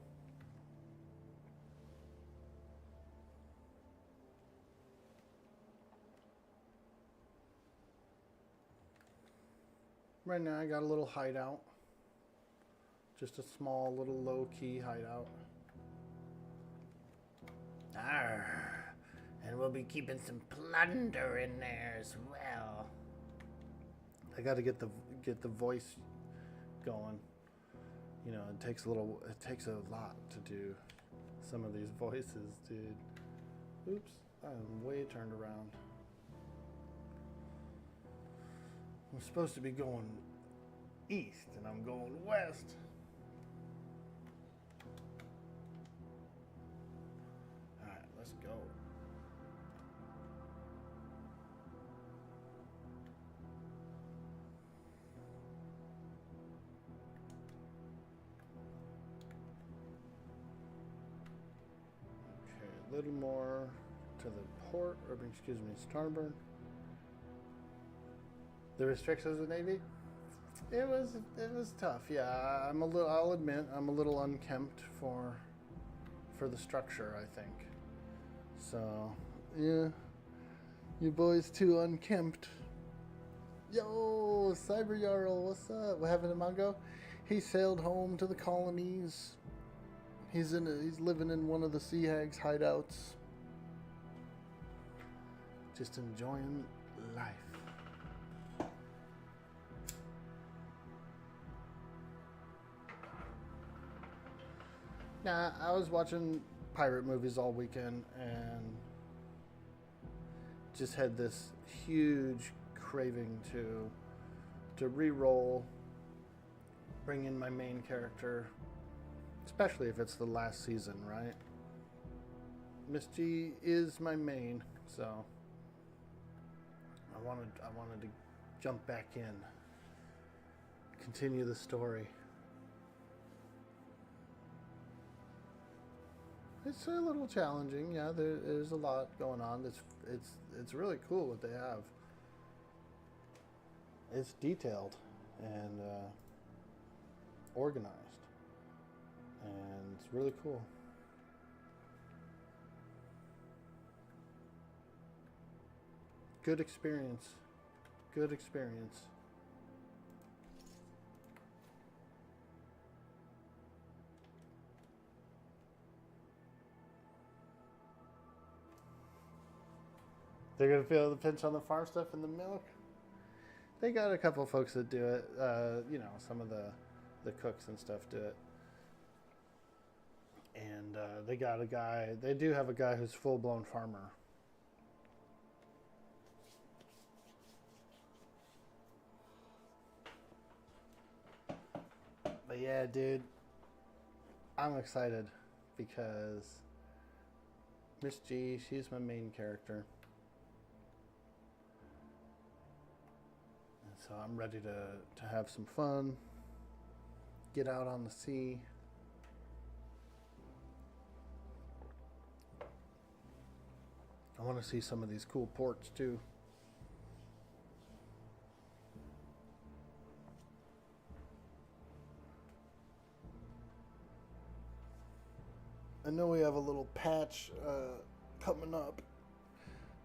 Right now I got a little hideout. Just a small little low-key hideout. Arr, and we'll be keeping some plunder in there as well. I got to get the voice going. You know, it takes a lot to do some of these voices, dude. Oops, I'm way turned around. I'm supposed to be going east, and I'm going west. All right, let's go. Okay, a little more to the starport, or excuse me, starboard. The restrictions of the Navy. It was tough. Yeah, I'll admit I'm a little unkempt for the structure, I think. So, yeah. You boys too unkempt. Yo, Cyber Jarl, what's up? What happened to Mongo? He sailed home to the colonies. He's living in one of the Sea Hags hideouts. Just enjoying life. Nah, I was watching pirate movies all weekend and just had this huge craving to re-roll, bring in my main character, especially if it's the last season, right? Miss G is my main, so I wanted to jump back in, continue the story. It's a little challenging, yeah. There's a lot going on. It's really cool what they have. It's detailed and organized, and it's really cool. Good experience. Good experience. They're gonna feel the pinch on the farm stuff and the milk. They got a couple folks that do it. You know, some of the cooks and stuff do it. And they got a guy. They do have a guy who's full blown farmer. But yeah, dude, I'm excited because Miss G, she's my main character. So I'm ready to have some fun, get out on the sea. I want to see some of these cool ports too. I know we have a little patch coming up.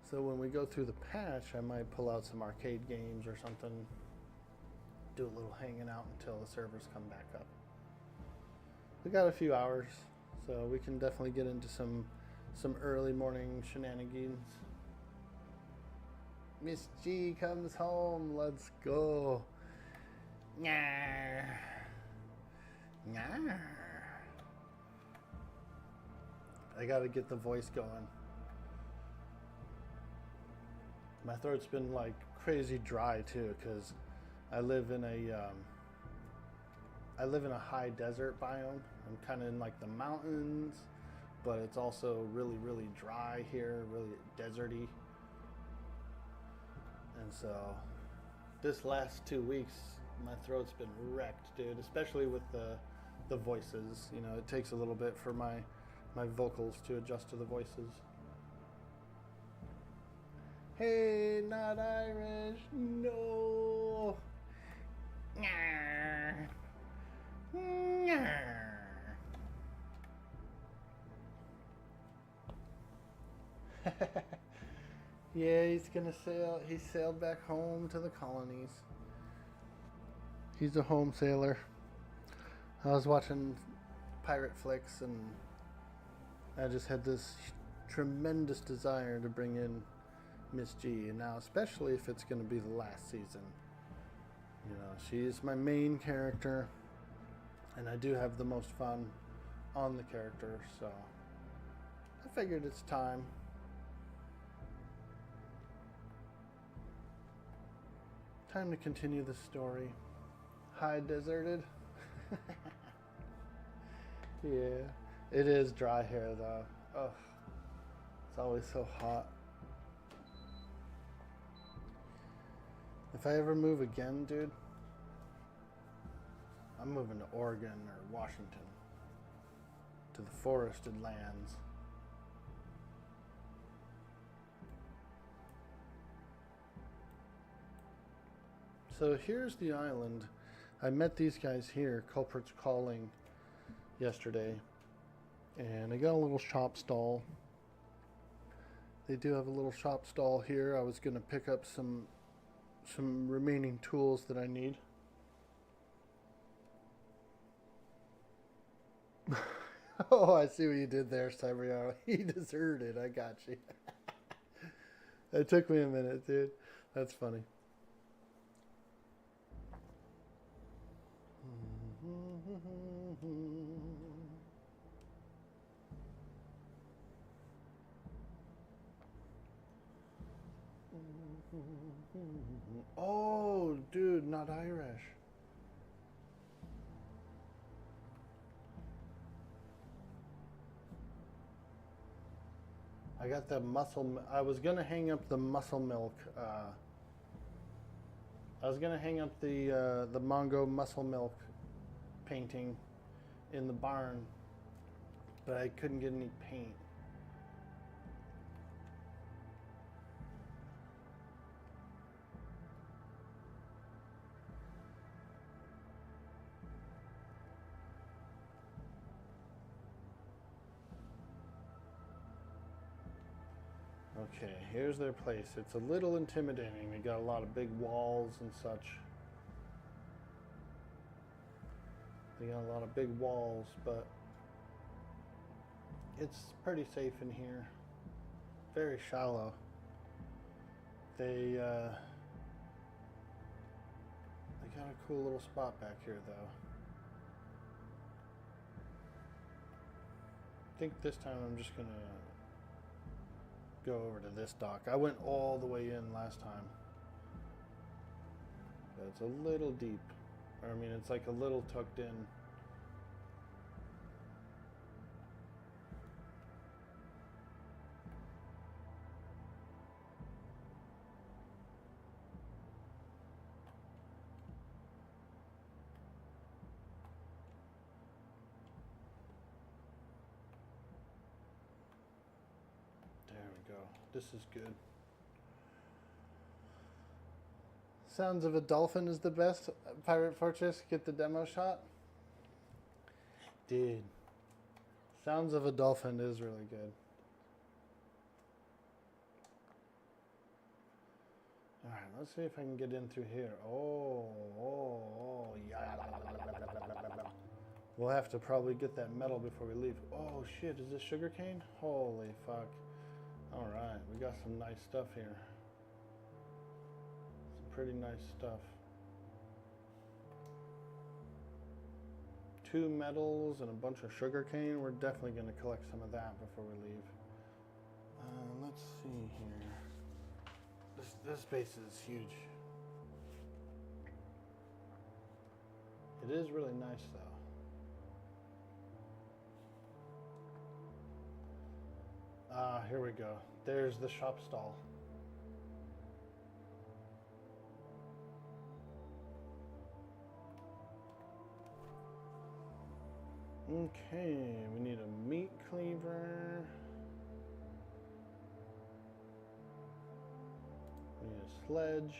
So when we go through the patch, I might pull out some arcade games or something. Do a little hanging out until the servers come back up. We got a few hours, so we can definitely get into some early morning shenanigans. Miss G comes home. Let's go. Nyah. Nyah. I gotta get the voice going. My throat's been like crazy dry too, because I live in a high desert biome. I'm kind of in like the mountains, but it's also really, really dry here, really deserty. And so this last 2 weeks, my throat's been wrecked, dude, especially with the voices. You know, it takes a little bit for my vocals to adjust to the voices. Hey, not Irish, no. Nyah. Nyah. Yeah, he's gonna sail. He sailed back home to the colonies. He's a home sailor. I was watching pirate flicks and I just had this tremendous desire to bring in Miss G, and now especially if it's going to be the last season. You know, she's my main character, and I do have the most fun on the character, so I figured it's time. Time to continue the story. High deserted. Yeah, it is dry here though. Ugh, it's always so hot. If I ever move again, dude, I'm moving to Oregon or Washington, to the forested lands. So here's the island. I met these guys here, Culprits Calling, yesterday. And I got a little shop stall. They do have a little shop stall here. I was going to pick up some remaining tools that I need. Oh, I see what you did there, Cybriano. He deserted. I got you. It took me a minute, dude. That's funny. Oh, dude, not Irish. I got the muscle. I was gonna hang up the muscle milk. I was gonna hang up the Mongo muscle milk painting in the barn, but I couldn't get any paint. Okay, here's their place. It's a little intimidating. They got a lot of big walls and such. They got a lot of big walls, but it's pretty safe in here. Very shallow. They got a cool little spot back here, though. I think this time I'm just gonna go over to this dock. I went all the way in last time. But it's a little deep. I mean, it's like a little tucked in. This is good. Sounds of a Dolphin is the best. Pirate Fortress, get the demo shot. Dude, Sounds of a Dolphin is really good. Alright, let's see if I can get in through here. Oh, yeah. We'll have to probably get that metal before we leave. Oh shit, is this sugarcane? Holy fuck. Alright, we got some nice stuff here. Some pretty nice stuff. 2 metals and a bunch of sugarcane. We're definitely going to collect some of that before we leave. Let's see here. This space is huge. It is really nice though. Here we go. There's the shop stall. Okay, we need a meat cleaver. We need a sledge.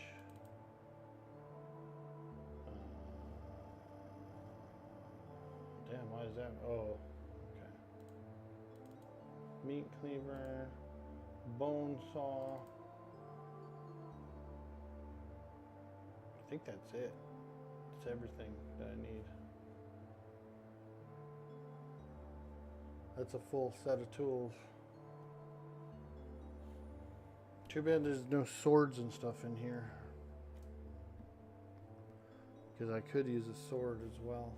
Damn, why is that? Oh, okay. Meat cleaver, bone saw. I think that's it. It's everything that I need. That's a full set of tools. Too bad there's no swords and stuff in here. Because I could use a sword as well.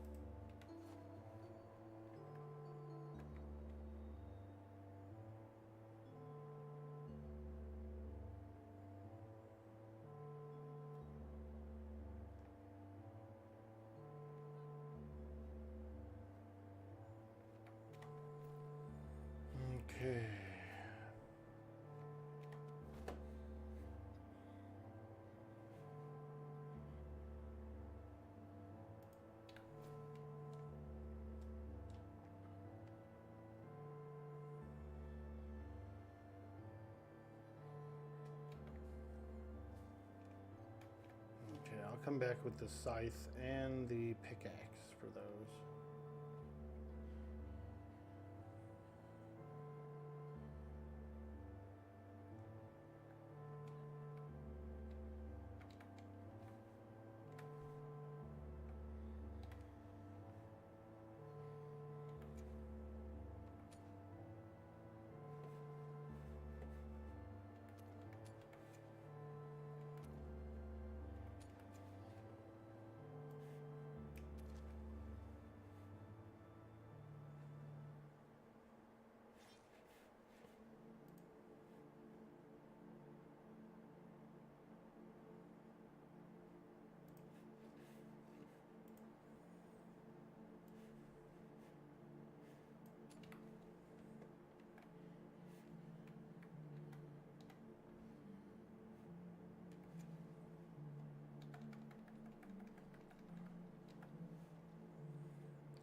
Okay. Okay, I'll come back with the scythe and the pickaxe for those.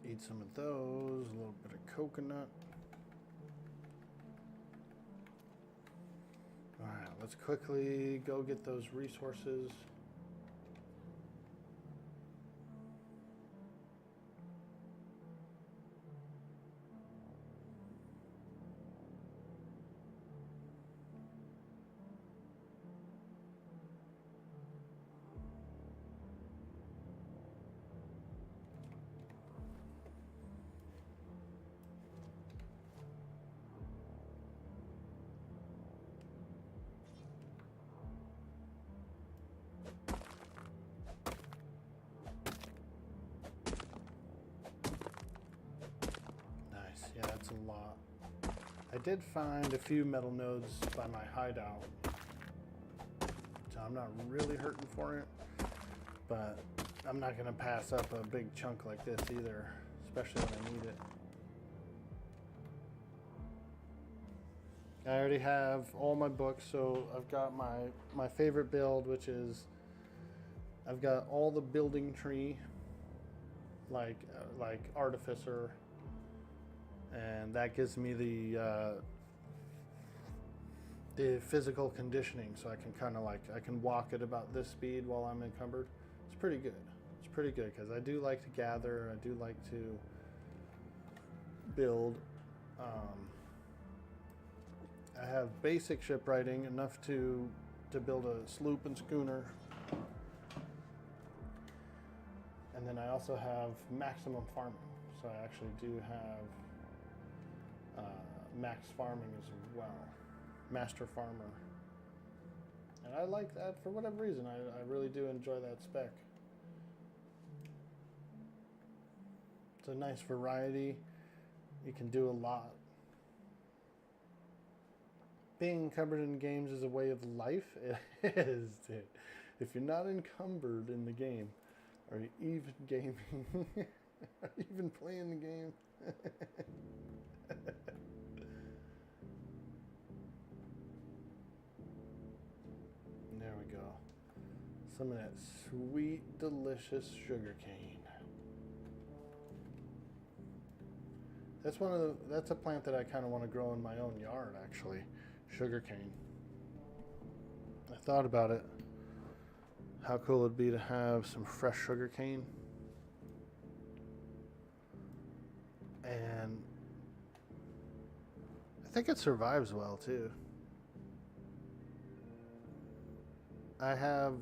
Eat some of those, a little bit of coconut. All right, let's quickly go get those resources. Yeah, that's a lot. I did find a few metal nodes by my hideout, so I'm not really hurting for it, but I'm not going to pass up a big chunk like this either, especially when I need it. I already have all my books, so I've got my favorite build, which is I've got all the building tree, like Artificer, and that gives me the physical conditioning, so I can kind of I can walk at about this speed while I'm encumbered. It's pretty good. It's pretty good because I do like to gather. I do like to build. I have basic shipwrighting, enough to build a sloop and schooner. And then I also have maximum farming. So I actually do have max farming as well. Master farmer. And I like that for whatever reason. I really do enjoy that spec. It's a nice variety. You can do a lot. Being encumbered in games is a way of life. It is, dude. If you're not encumbered in the game, are you even gaming? Are you even playing the game? There we go. Some of that sweet, delicious sugar cane. That's a plant that I kind of want to grow in my own yard, actually. Sugarcane. I thought about it. How cool it'd be to have some fresh sugarcane. And I think it survives well too. I have,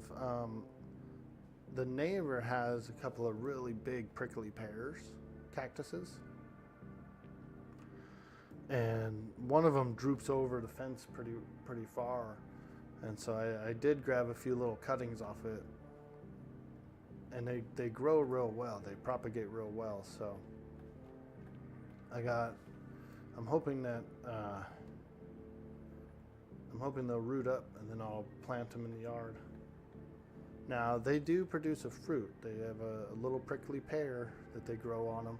the neighbor has a couple of really big prickly pears, cactuses. And one of them droops over the fence pretty far, and so I did grab a few little cuttings off it, and they grow real well. They propagate real well. So I'm hoping that they'll root up, and then I'll plant them in the yard. Now they do produce a fruit. They have a little prickly pear that they grow on them,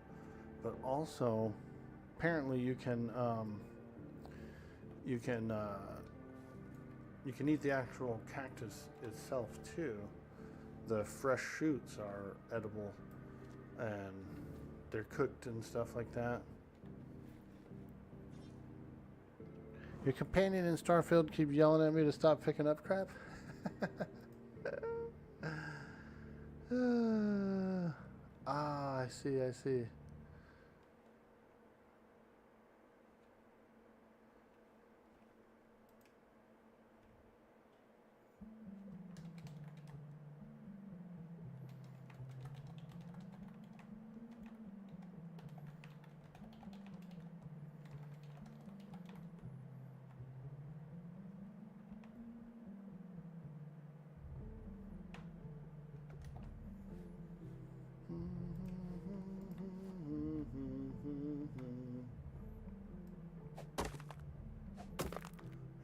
but also apparently you can eat the actual cactus itself too. The fresh shoots are edible, and they're cooked and stuff like that. Your companion in Starfield keep yelling at me to stop picking up crap. Ah, I see, I see.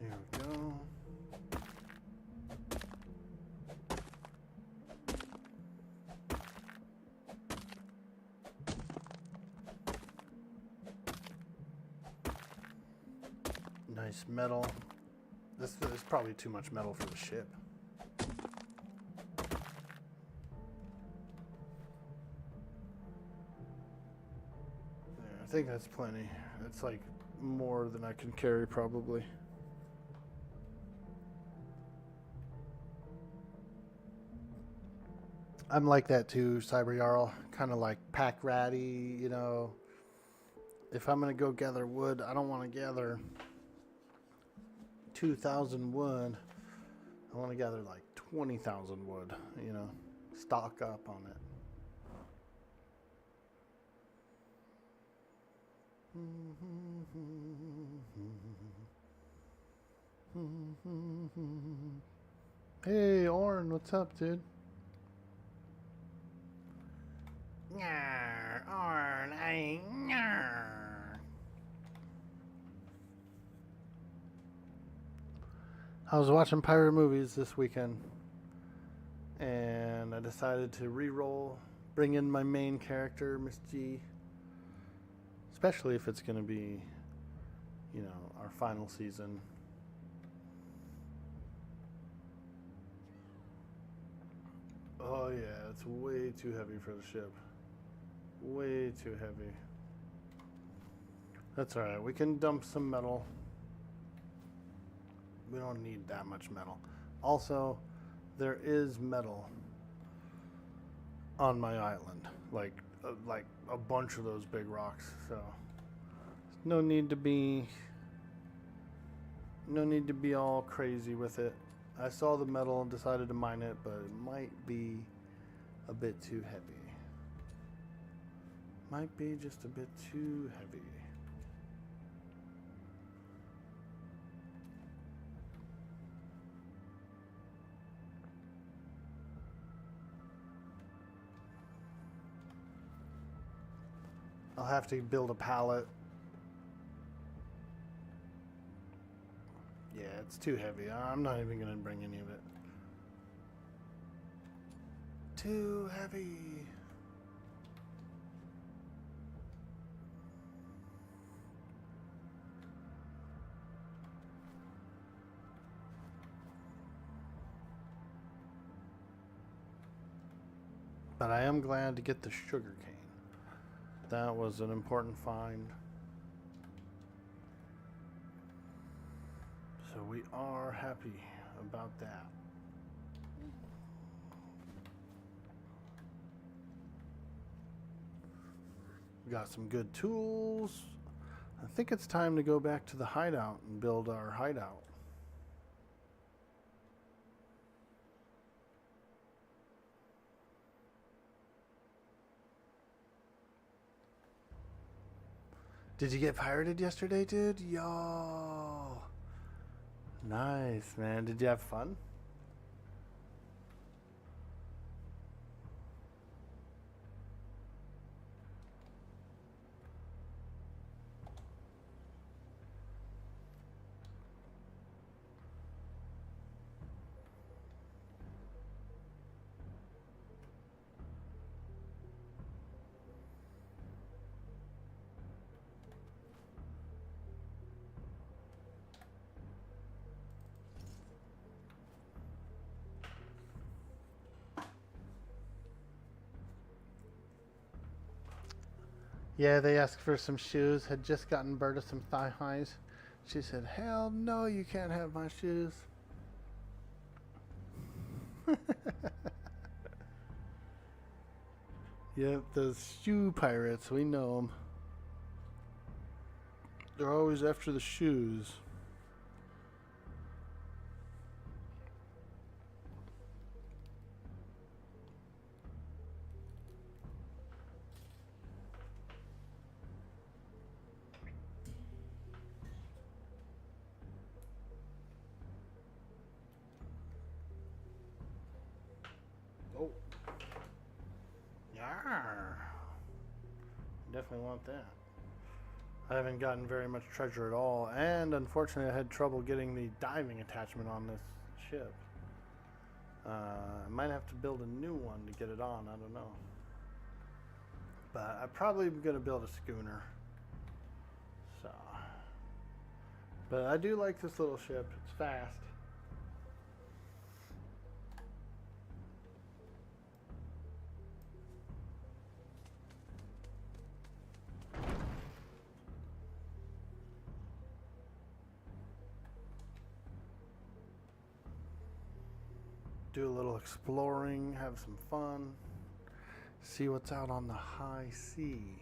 There we go. Nice metal. This is probably too much metal for the ship. I think that's plenty. It's like more than I can carry probably. I'm like that too, Cyber Jarl. Kind of like pack ratty, you know. If I'm gonna go gather wood, I don't want to gather 2,000 wood. I want to gather like 20,000 wood, you know. Stock up on it. Hey, Orin, what's up, dude? Nyar, Arn, I nyar. I was watching pirate movies this weekend, and I decided to re-roll, bring in my main character, Miss G. Especially if it's going to be, you know, our final season. Oh yeah, it's way too heavy for the ship. Way too heavy. That's alright, we can dump some metal. We don't need that much metal. Also, there is metal on my island. Like a bunch of those big rocks, so no need to be all crazy with it. I saw the metal and decided to mine it, but it might be a bit too heavy. Might be just a bit too heavy. I'll have to build a pallet. Yeah, it's too heavy. I'm not even going to bring any of it. Too heavy. But I am glad to get the sugar cane. That was an important find. So we are happy about that. We got some good tools. I think it's time to go back to the hideout and build our hideout. Did you get pirated yesterday, dude? Yo. Nice, man. Did you have fun? Yeah, they asked for some shoes. Had just gotten Berta some thigh highs. She said, hell no, you can't have my shoes. Yep, those shoe pirates, we know them. They're always after the shoes. Oh. Yarr. Definitely want that. I haven't gotten very much treasure at all, and unfortunately I had trouble getting the diving attachment on this ship. I might have to build a new one to get it on, I don't know. But I'm probably going to build a schooner. So. But I do like this little ship, it's fast. Do a little exploring, have some fun, see what's out on the high sea.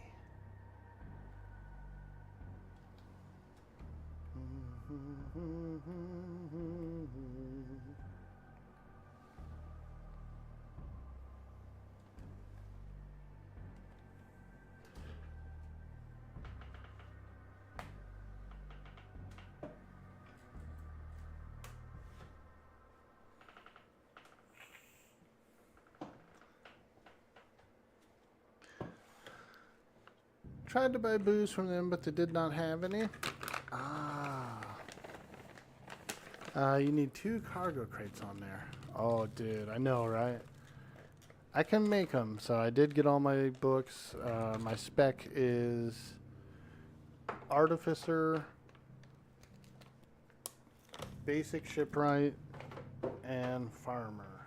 Tried to buy booze from them, but they did not have any. You need 2 cargo crates on there. Oh, dude, I know, right? I can make them, so I did get all my books. My spec is Artificer, Basic Shipwright, and Farmer,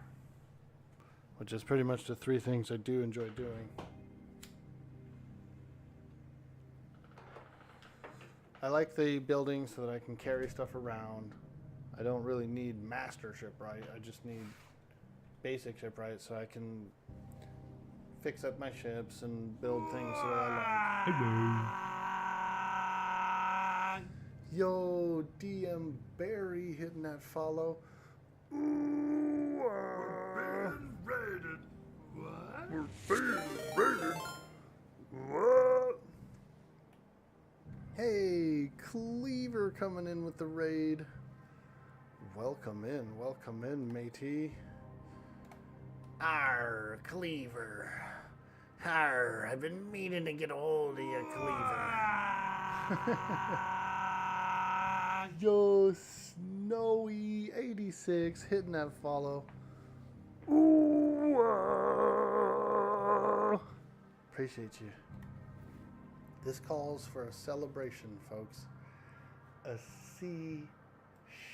which is pretty much the 3 things I do enjoy doing. I like the building so that I can carry stuff around. I don't really need master shipwright. I just need basic shipwright so I can fix up my ships and build things that I like. Yo, DM Barry hitting that follow. Ooh, we're being raided. What? We're being raided. What? Hey, Cleaver coming in with the raid. Welcome in, matey. Arr, Cleaver. Arr, I've been meaning to get a hold of you, Cleaver. Yo, Snowy86 hitting that follow. Ooh, appreciate you. This calls for a celebration, folks. A sea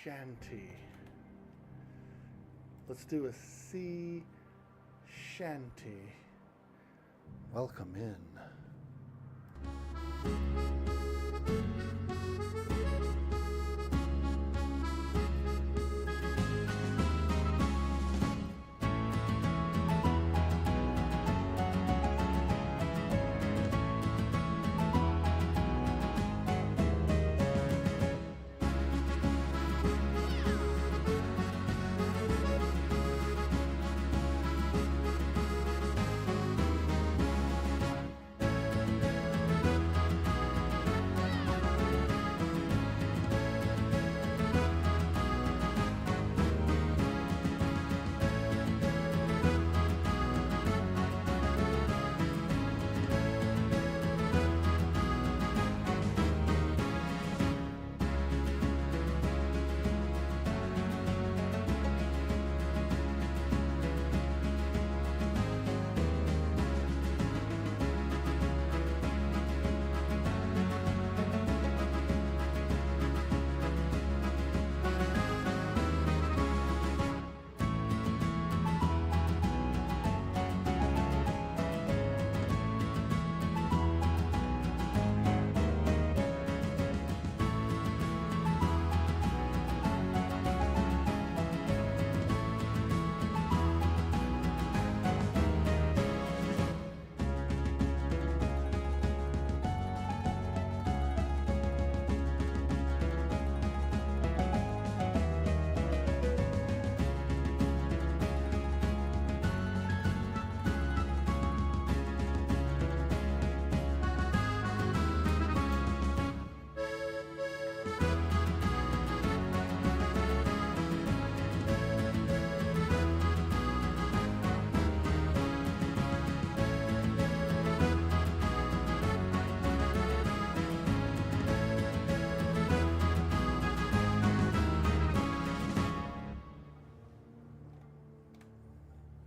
shanty. Let's do a sea shanty. Welcome in.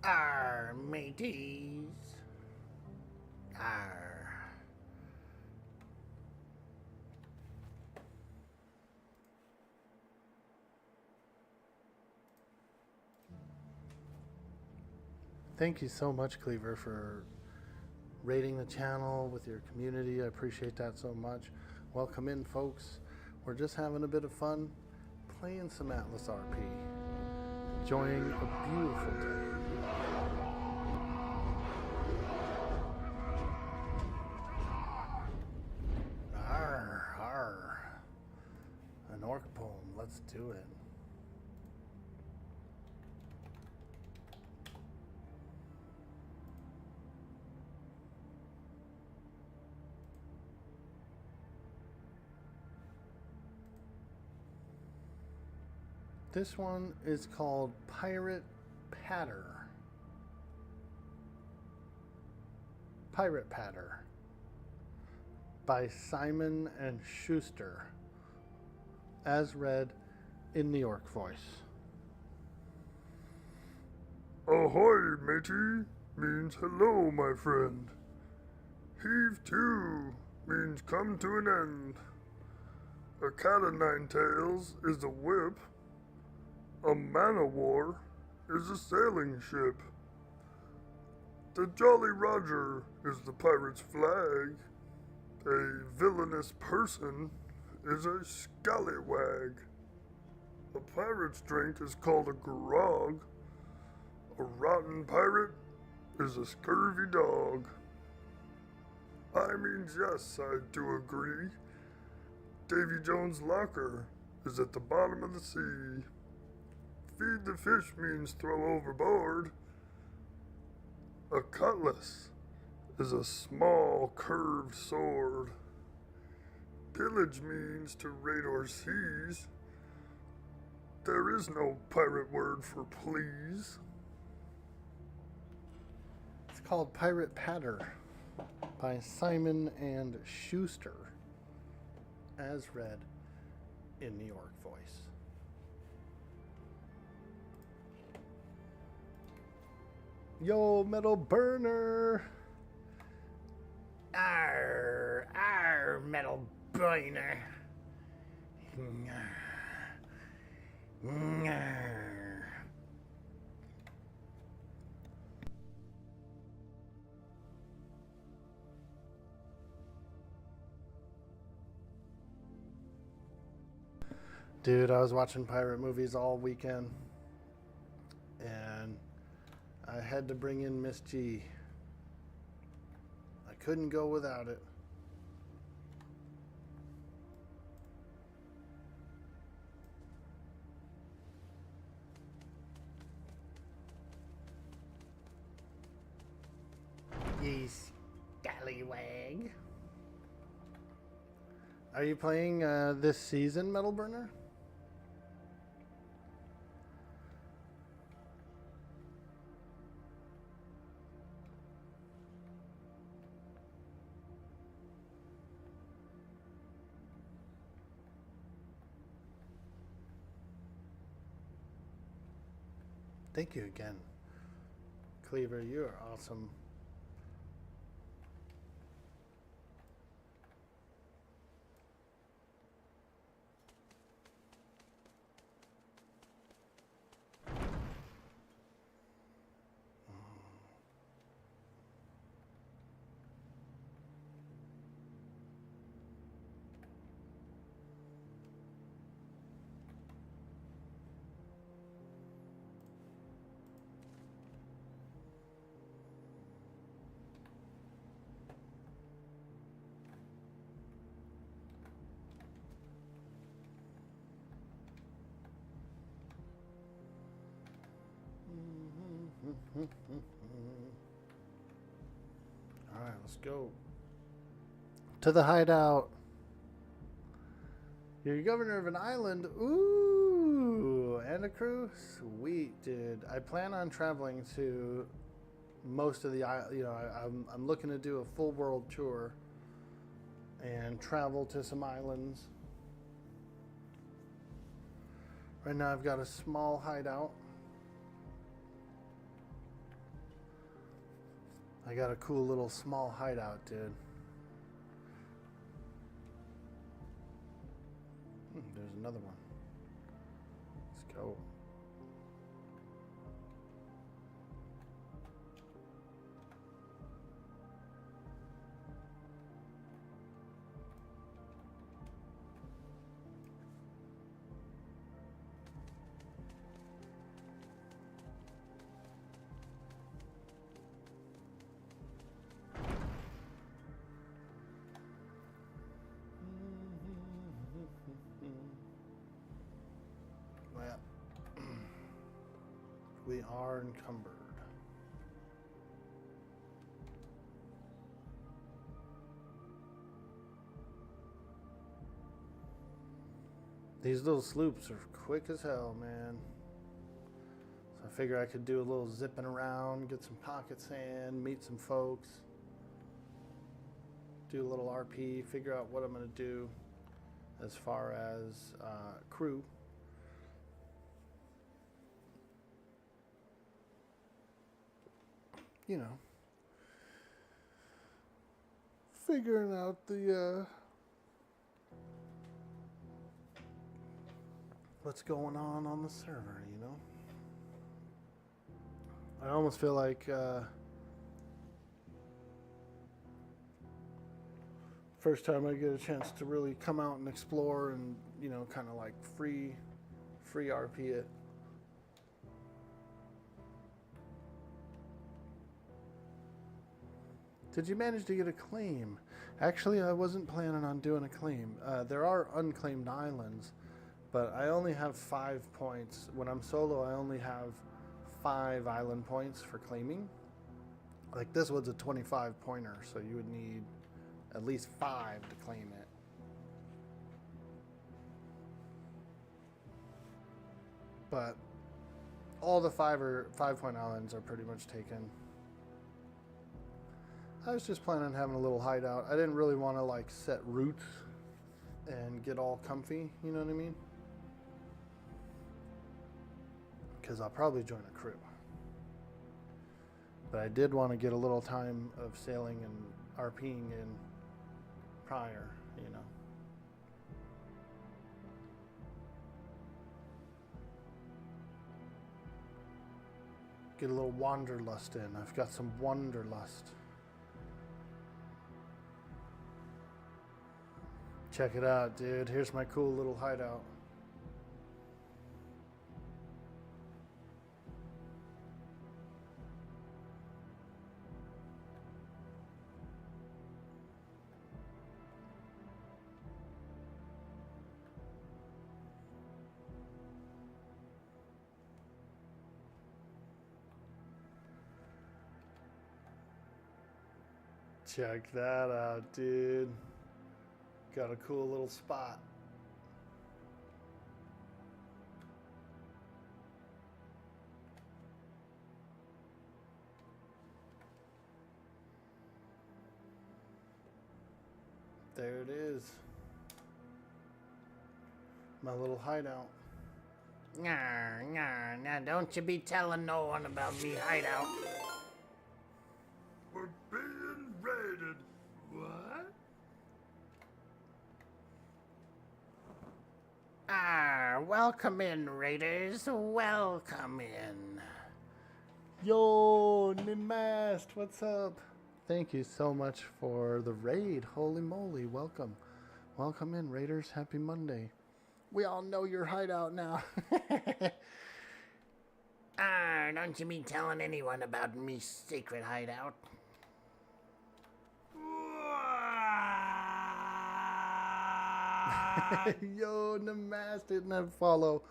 Arr, mateys. Arr. Thank you so much, Cleaver, for rating the channel with your community. I appreciate that so much. Welcome in, folks. We're just having a bit of fun playing some Atlas RP, enjoying a beautiful day. Arr, arr. An orc poem. Let's do it. This one is called Pirate Patter. Pirate Patter by Simon and Schuster, as read in New York voice. Ahoy, matey, means hello, my friend. Heave to means come to an end. A cat o' nine tails is a whip. A man-o'-war is a sailing ship. The Jolly Roger is the pirate's flag. A villainous person is a scallywag. A pirate's drink is called a grog. A rotten pirate is a scurvy dog. I mean, yes, I do agree. Davy Jones' locker is at the bottom of the sea. Feed the fish means throw overboard. A cutlass is a small curved sword. Pillage means to raid or seize. There is no pirate word for please. It's called Pirate Patter by Simon and Schuster, as read in New York voice. Yo, Metal Burner! Arr, arr, metal burner. Dude, I was watching pirate movies all weekend, and I had to bring in Miss G. I couldn't go without it. Ye scallywag. Are you playing this season, Metal Burner? Thank you again. Cleaver, you are awesome. Alright, let's go. To the hideout. You're governor of an island. Ooh, and a crew? Sweet, dude. I plan on traveling to most of the island. You know, I'm looking to do a full world tour and travel to some islands. Right now I've got a small hideout. I got a cool little small hideout, dude. There's another one. Let's go. Well, we are encumbered. These little sloops are quick as hell, man. So I figure I could do a little zipping around, get some pocket sand, meet some folks, do a little RP, figure out what I'm going to do as far as crew. You know, figuring out the what's going on the server, you know. I almost feel like first time I get a chance to really come out and explore and, you know, kind of like free RP it. Did you manage to get a claim? Actually, I wasn't planning on doing a claim. There are unclaimed islands, but I only have 5 points. When I'm solo, I only have 5 island points for claiming. Like this was a 25 pointer, so you would need at least 5 to claim it. But all the 5-point islands are pretty much taken. I was just planning on having a little hideout. I didn't really want to like set roots and get all comfy, you know what I mean? Because I'll probably join a crew. But I did want to get a little time of sailing and RPing in prior, you know. Get a little wanderlust in. I've got some wanderlust. Check it out, dude. Here's my cool little hideout. Check that out, dude. Got a cool little spot. There it is. My little hideout. Nah, now don't you be telling no one about me hideout. We're being raided. What? Welcome in, raiders. Welcome in. Yo, Nimast, what's up? Thank you so much for the raid. Holy moly, welcome. Welcome in, raiders. Happy Monday. We all know your hideout now. Don't you be telling anyone about me secret hideout. Yo, Namas didn't have follow.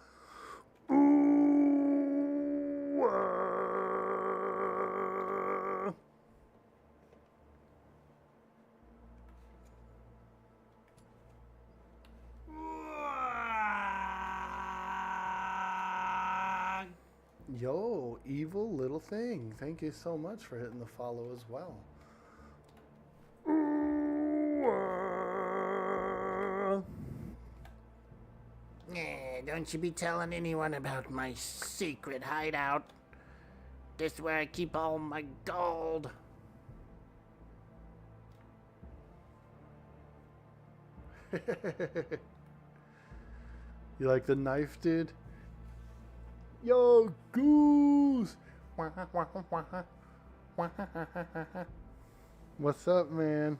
Yo, evil little thing. Thank you so much for hitting the follow as well. Don't you be telling anyone about my secret hideout. This is where I keep all my gold. You like the knife, dude? Yo, Goose! What's up, man?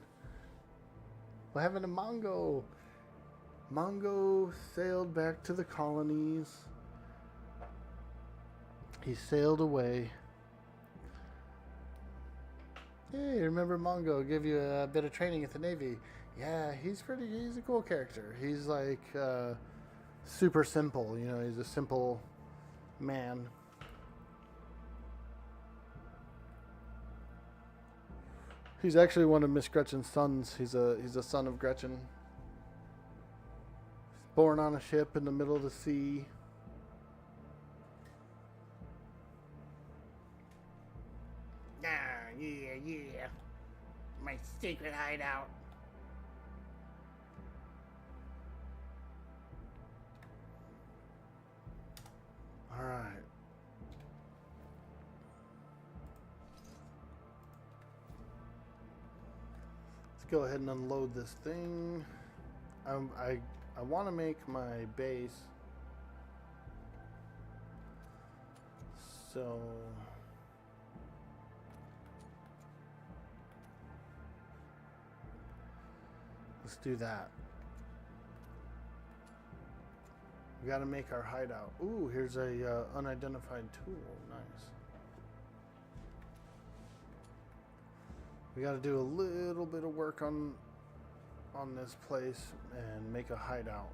What happened to Mongo? Mongo sailed back to the colonies. He sailed away. Hey, remember Mongo gave you a bit of training at the Navy? Yeah, he's a cool character. He's like super simple, you know, he's a simple man. He's actually one of Miss Gretchen's sons. He's a son of Gretchen. He's born on a ship in the middle of the sea. Ah, yeah. My secret hideout. All right. Let's go ahead and unload this thing. I want to make my base. So let's do that. We got to make our hideout. Ooh, here's a unidentified tool. Nice. We got to do a little bit of work on this place and make a hideout.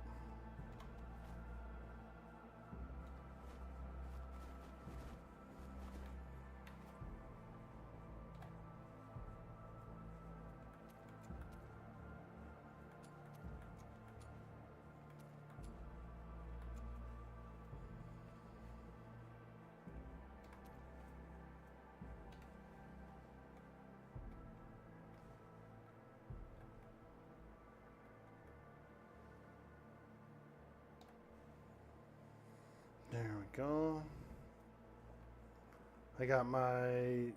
There we go. I got my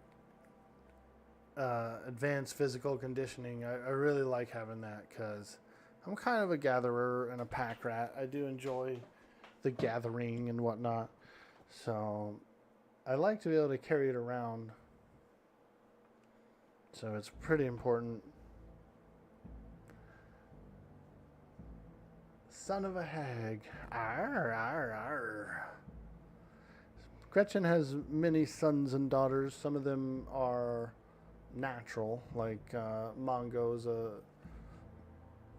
advanced physical conditioning. I really like having that because I'm kind of a gatherer and a pack rat. I do enjoy the gathering and whatnot. So I like to be able to carry it around. So it's pretty important. Son of a hag. Arr, arr, arr. Gretchen has many sons and daughters. Some of them are natural, like Mongo's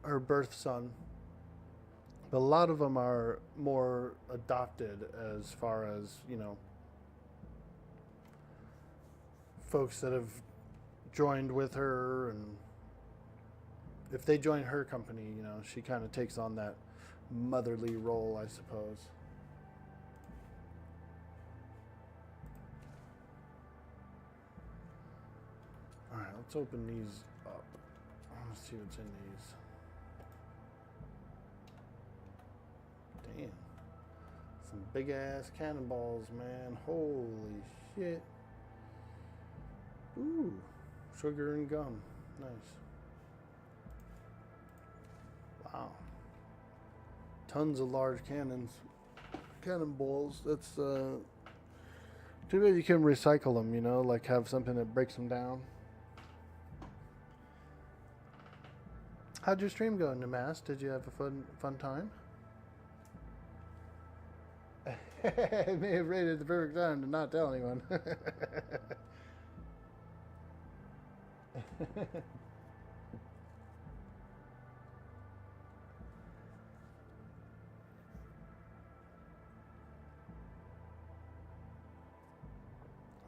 her birth son. But a lot of them are more adopted as far as, you know, folks that have joined with her, and if they join her company, you know, she kind of takes on that motherly role, I suppose. All right, let's open these up. I want to see what's in these. Damn. Some big ass cannonballs, man. Holy shit. Ooh, sugar and gum. Nice. Wow. Tons of large cannonballs. That's too bad you can recycle them, you know, like have something that breaks them down. How'd your stream go, Namas? Did you have a fun time? It may have rated the perfect time to not tell anyone.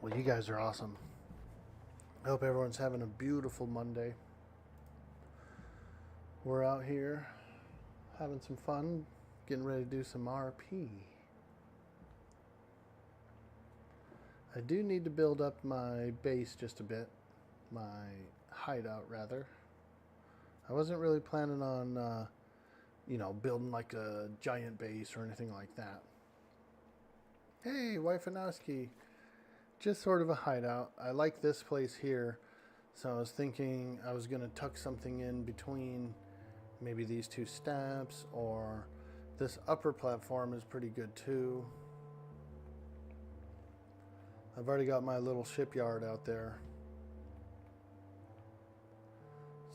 Well, you guys are awesome. I hope everyone's having a beautiful Monday. We're out here having some fun, getting ready to do some RP. I do need to build up my base just a bit, my hideout rather. I wasn't really planning on, you know, building like a giant base or anything like that. Hey, Wifanowski. Just sort of a hideout. I like this place here, so I was thinking I was going to tuck something in between maybe these 2 steps, or this upper platform is pretty good too. I've already got my little shipyard out there.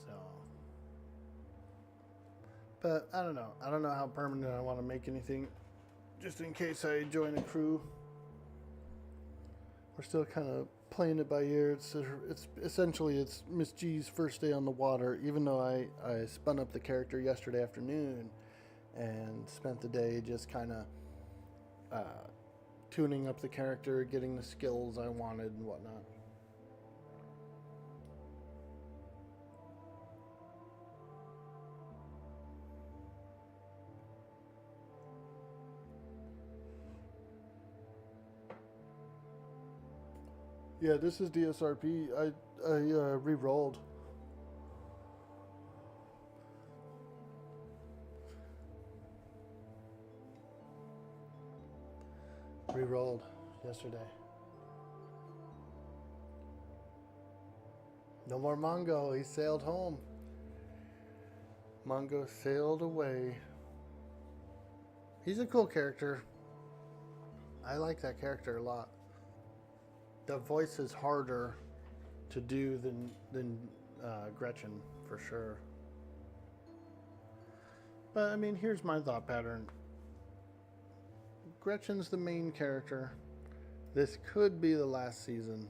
So, but I don't know. I don't know how permanent I want to make anything, just in case I join a crew. We're still kind of playing it by ear. It's essentially it's Miss G's first day on the water, even though I spun up the character yesterday afternoon and spent the day just kind of tuning up the character, getting the skills I wanted and whatnot. Yeah, this is DSRP. I re-rolled. Re-rolled yesterday. No more Mongo. He sailed home. Mongo sailed away. He's a cool character. I like that character a lot. The voice is harder to do than Gretchen, for sure. But I mean, here's my thought pattern. Gretchen's the main character. This could be the last season.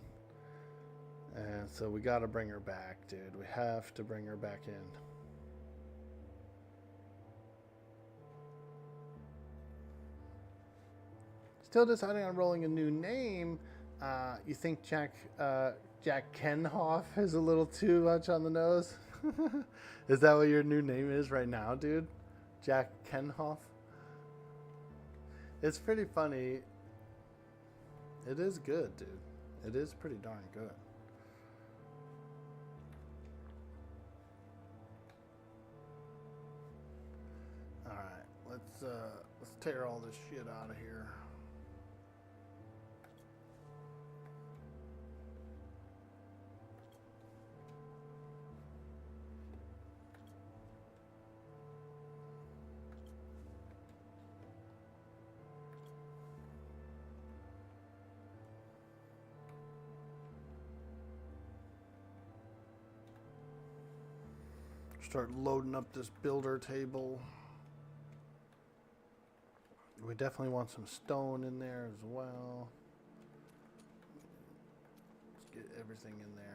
And so we got to bring her back, dude. We have to bring her back in. Still deciding on rolling a new name. You think Jack Kenhoff is a little too much on the nose? Is that what your new name is right now, dude? Jack Kenhoff? It's pretty funny. It is good, dude. It is pretty darn good. All right, let's tear all this shit out of here. Start loading up this builder table. We definitely want some stone in there as well. Let's get everything in there.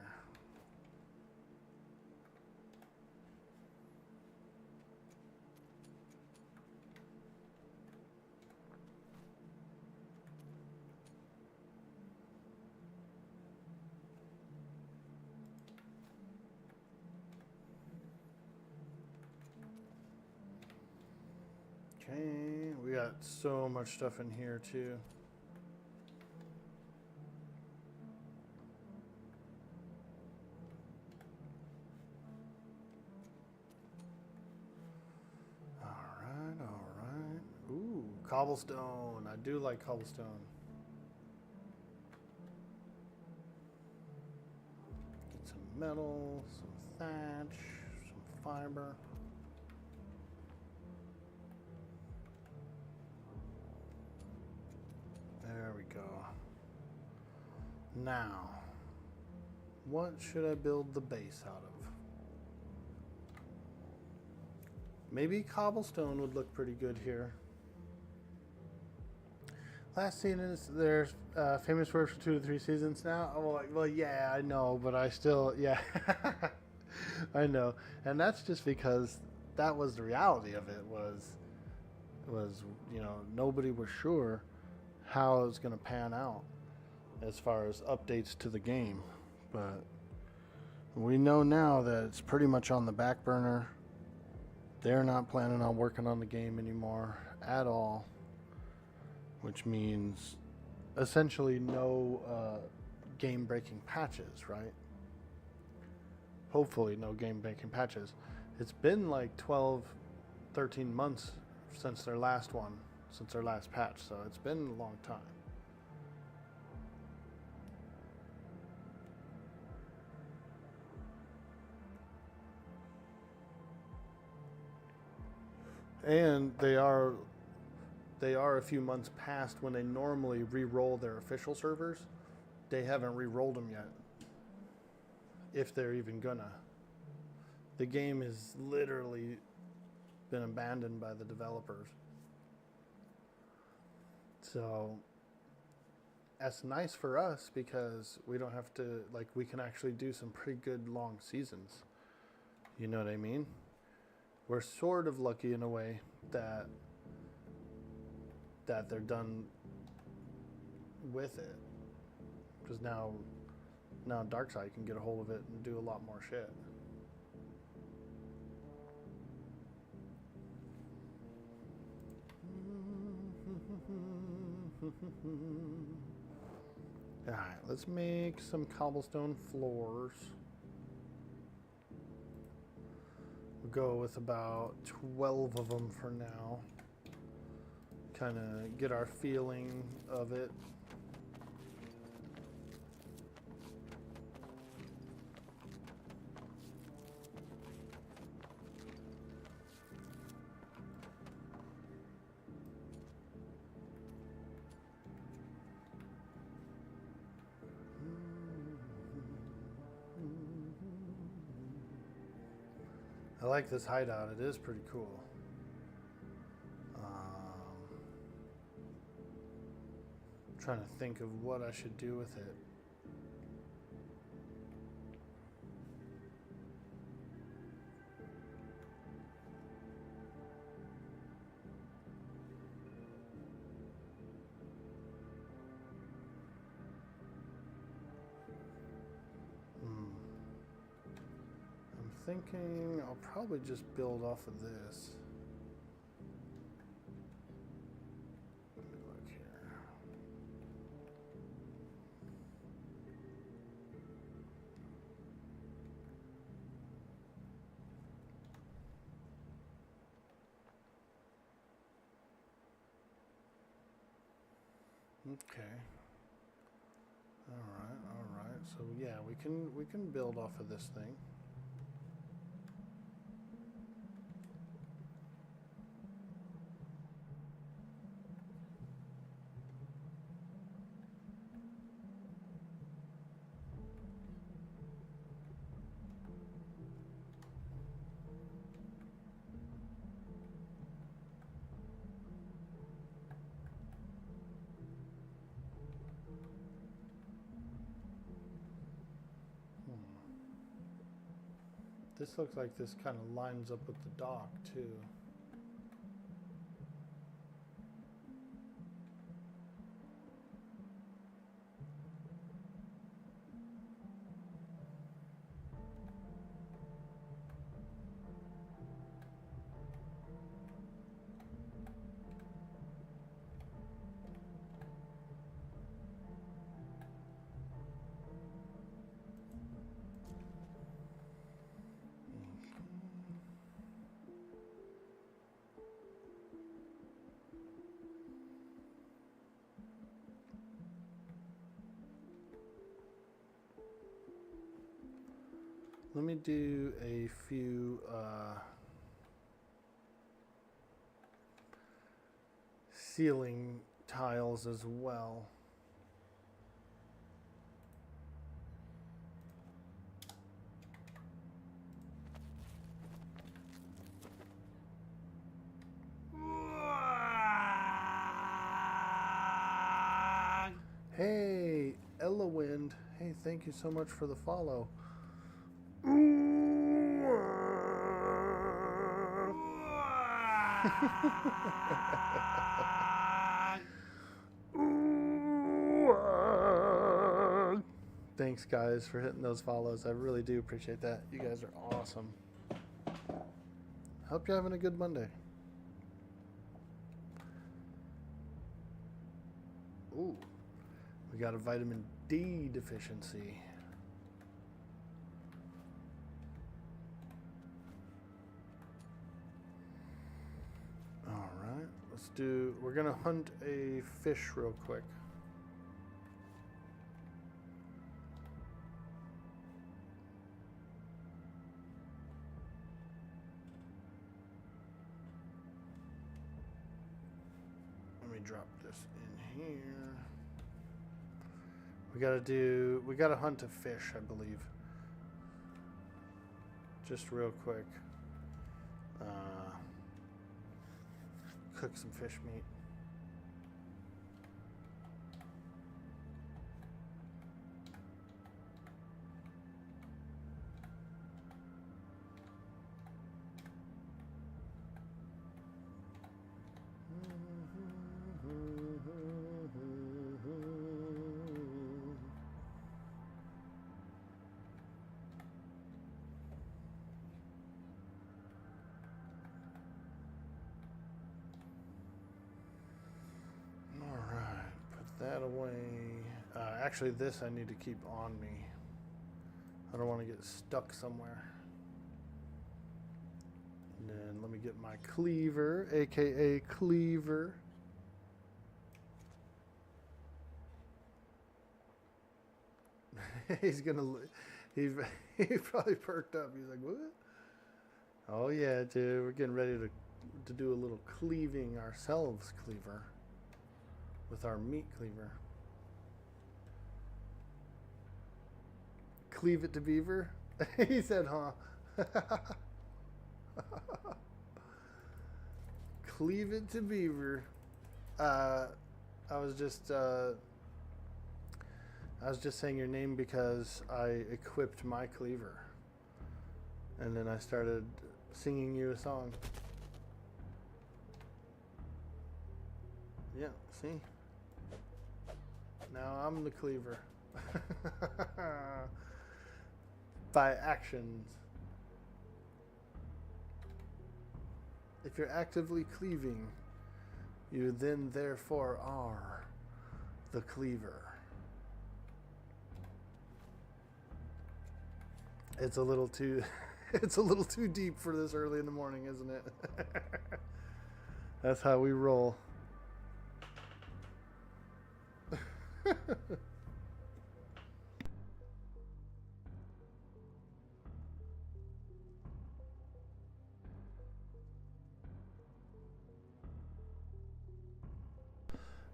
Okay, we got so much stuff in here too. All right. Ooh, cobblestone. I do like cobblestone. Get some metal, some thatch, some fiber. There we go. Now, what should I build the base out of? Maybe cobblestone would look pretty good here. Last season, they're famous for 2 to 3 seasons now. Oh, well, yeah, I know, but I still, yeah, I know, and that's just because that was the reality of it. Was you know, nobody was sure how it was going to pan out as far as updates to the game, but we know now that it's pretty much on the back burner. They're not planning on working on the game anymore at all, which means essentially no game-breaking patches, right? Hopefully no game-breaking patches. It's been like 12, 13 months since their last one. Since our last patch, so it's been a long time. And they are a few months past when they normally re-roll their official servers. They haven't re-rolled them yet, if they're even gonna. The game has literally been abandoned by the developers. So that's nice for us because we don't have to, like, we can actually do some pretty good long seasons. You know what I mean? We're sort of lucky in a way that they're done with it. Because now Darkside can get a hold of it and do a lot more shit. Alright, let's make some cobblestone floors. We'll go with about 12 of them for now. Kind of get our feeling of it. I like this hideout. It is pretty cool. Trying to think of what I should do with it. I'm thinking I'll probably just build off of this. Okay. All right. So yeah, we can build off of this thing. This looks like this kind of lines up with the dock too. Let me do a few ceiling tiles as well. Hey, Ella Wind. Hey, thank you so much for the follow. Thanks, guys, for hitting those follows. I really do appreciate that. You guys are awesome. Hope you're having a good Monday. Ooh, we got a vitamin D deficiency. Alright, we're gonna hunt a fish real quick. drop this in here. We gotta hunt a fish, I believe. Just real quick. Cook some fish meat. That away. Actually, this I need to keep on me. I don't want to get stuck somewhere. And then let me get my cleaver, aka cleaver. He's probably perked up. He's like, what? Oh yeah, dude, we're getting ready to do a little cleaving ourselves, cleaver. With our meat cleaver. Cleave it to beaver? He said, huh? Cleave it to beaver. I was just saying your name because I equipped my cleaver. And then I started singing you a song. Yeah, see? Now I'm the cleaver. By actions. If you're actively cleaving, you then therefore are the cleaver. It's a little too deep for this early in the morning, isn't it? That's how we roll.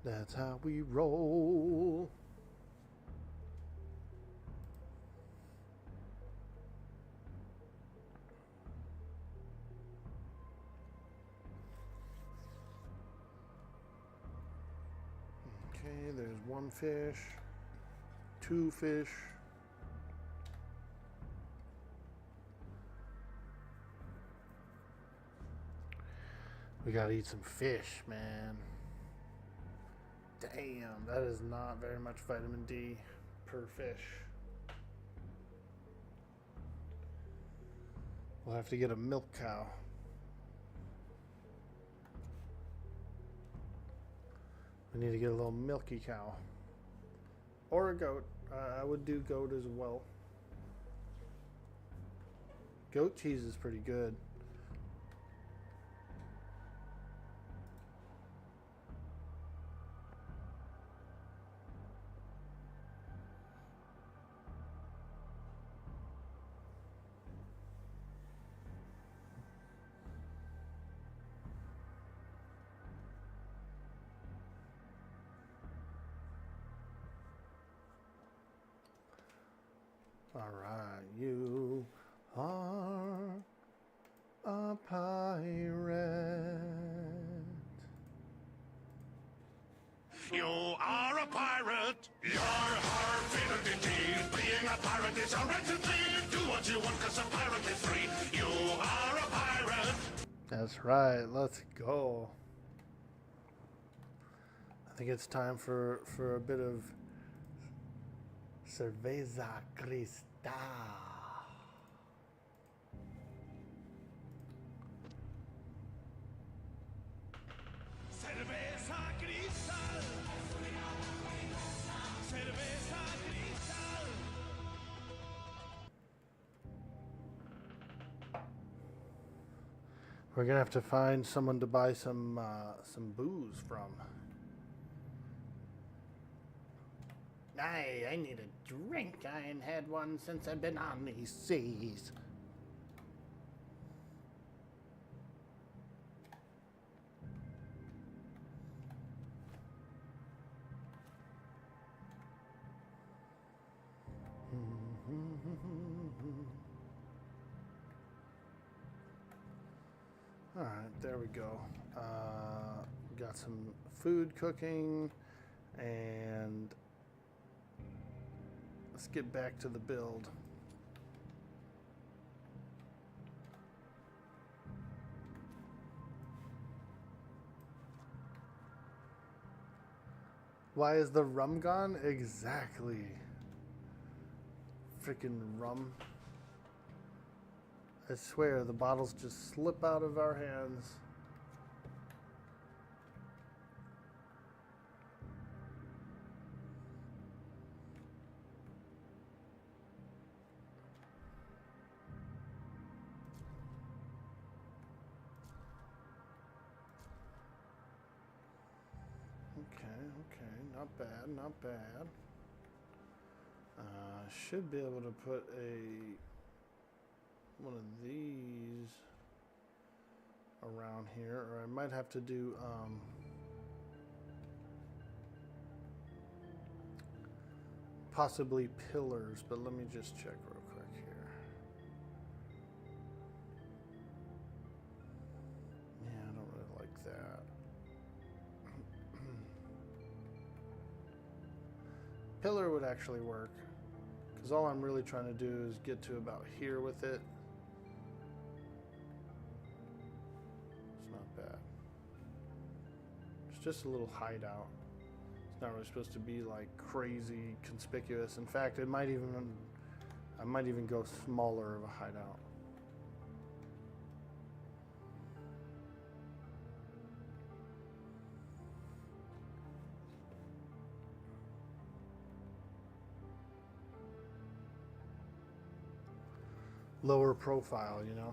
That's how we roll. Okay, there's one fish, two fish. We gotta eat some fish, man. Damn, that is not very much vitamin D per fish. We'll have to get a milk cow. We need to get a little milky cow. Or a goat. I would do goat as well. Goat cheese is pretty good. Alright, you are a pirate. You are a pirate. Yar, har, fiddle indeed. Being a pirate is a wretched deed. Do what you want, 'cause a pirate is free. You are a pirate. That's right, let's go. I think it's time for a bit of cerveza cristal. Cerveza cristal. Cerveza cristal. We're gonna have to find someone to buy some booze from. I need a drink. I ain't had one since I've been on these seas. All right, there we go. Got some food cooking, and let's get back to the build. Why is the rum gone? Exactly. Freaking rum. I swear, the bottles just slip out of our hands. Okay, not bad, not bad. Should be able to put one of these around here, or I might have to do possibly pillars, but let me just check real quick here. Yeah, I don't really like that. Pillar would actually work, because all I'm really trying to do is get to about here with it. It's not bad. It's just a little hideout. It's not really supposed to be like crazy conspicuous. In fact, I might even go smaller of a hideout. Lower profile, you know.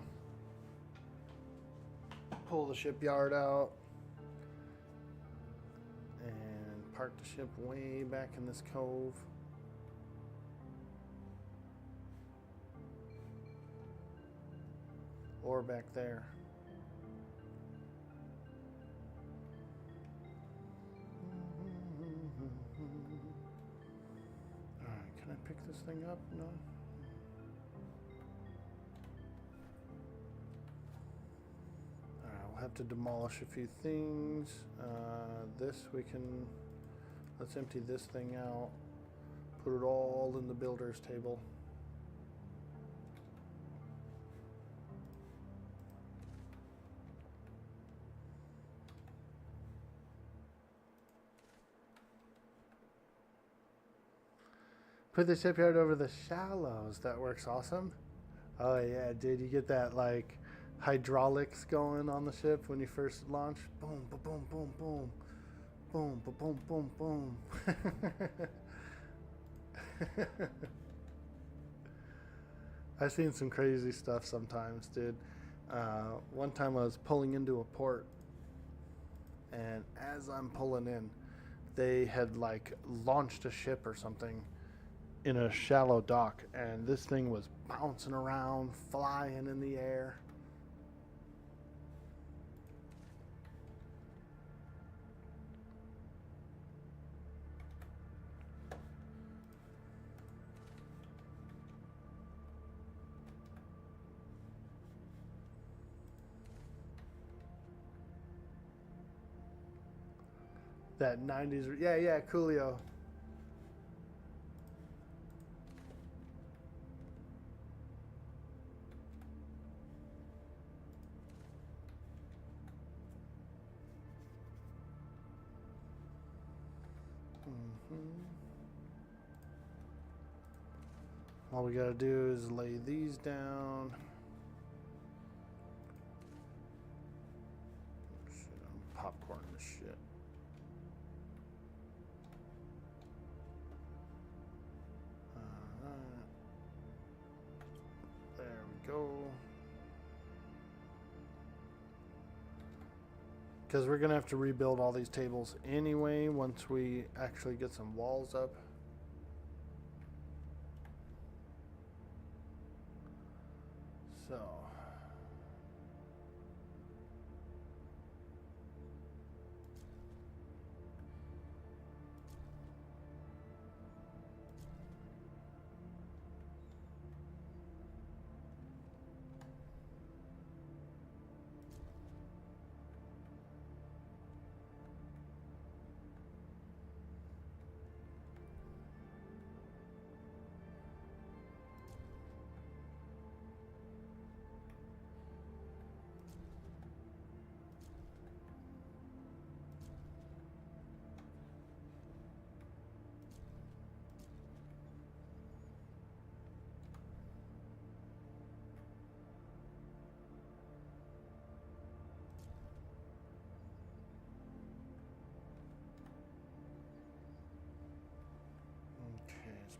Pull the shipyard out and park the ship way back in this cove. Or back there. Alright, can I pick this thing up? No? Have to demolish a few things. Let's empty this thing out, put it all in the builder's table. Put the shipyard over the shallows. That works awesome. Oh yeah, dude, you get that like hydraulics going on the ship when you first launch. Boom, boom, boom, boom, boom, boom, boom, boom, boom. I've seen some crazy stuff sometimes, dude. One time I was pulling into a port, and as I'm pulling in, they had like launched a ship or something in a shallow dock, and this thing was bouncing around, flying in the air. That 90s, yeah, Coolio. All we gotta do is lay these down. Shit, I'm popcorn this shit. There we go. Because we're gonna have to rebuild all these tables anyway once we actually get some walls up. So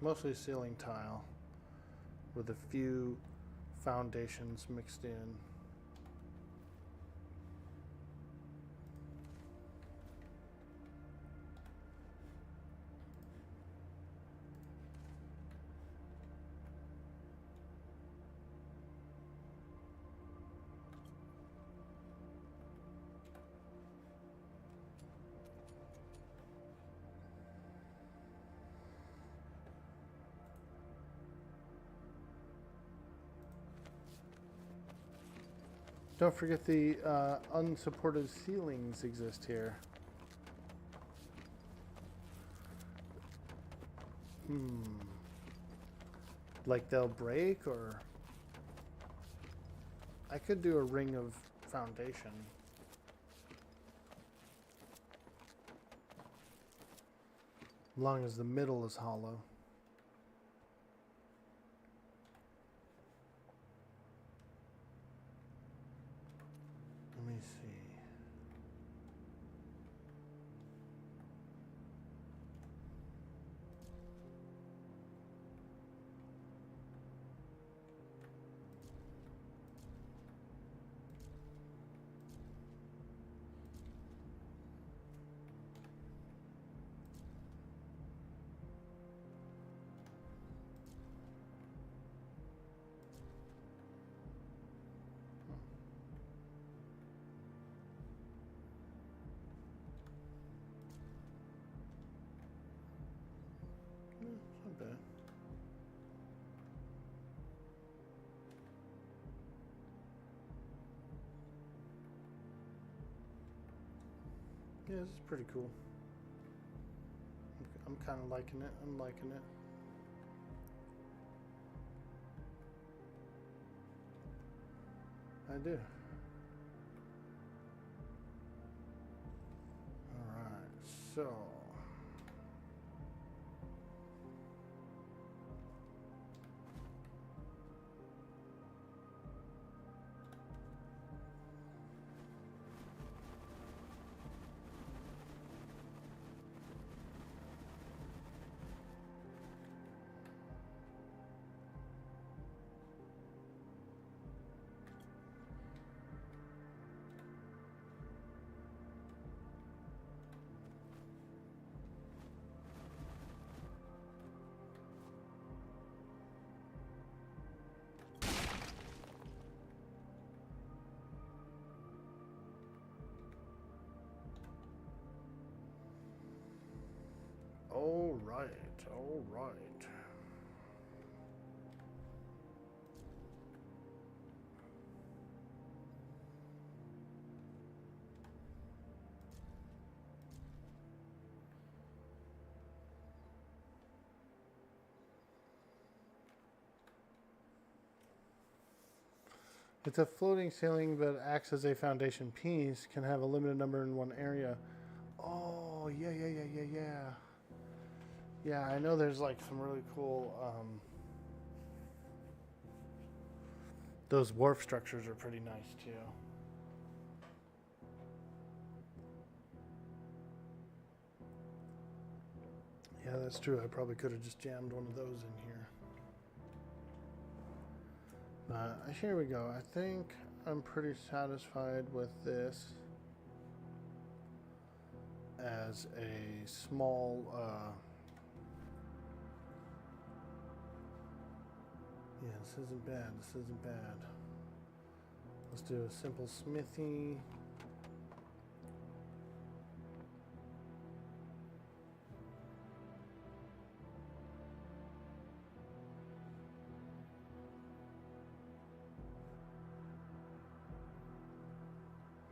mostly ceiling tile with a few foundations mixed in. Don't forget the unsupported ceilings exist here. Like they'll break, or I could do a ring of foundation. As long as the middle is hollow. Let me see. It's not bad. Yeah, this is pretty cool. I'm kind of liking it. I'm liking it. I do. All right, so. All right, all right. It's a floating ceiling that acts as a foundation piece, can have a limited number in one area. Oh, yeah. Yeah, I know there's like some really cool, those wharf structures are pretty nice too. Yeah, that's true. I probably could have just jammed one of those in here. Here we go. I think I'm pretty satisfied with this as a small, yeah, this isn't bad. This isn't bad. Let's do a simple smithy.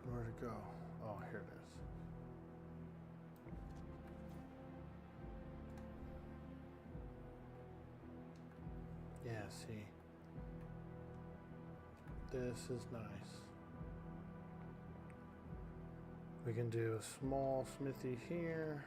Where'd it go? Oh, here it is. Yeah, see. This is nice. We can do a small smithy here.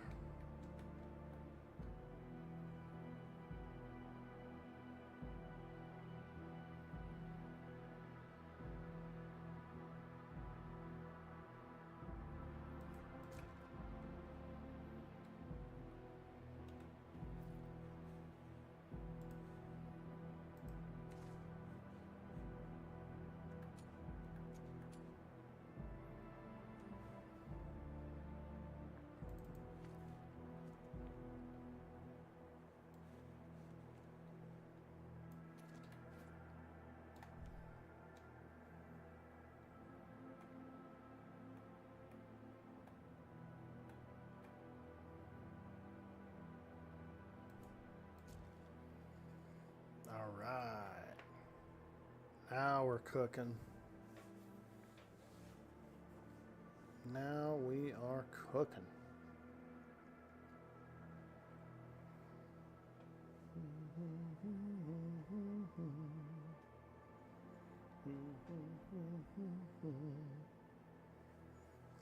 All right. Now we're cooking. Now we are cooking.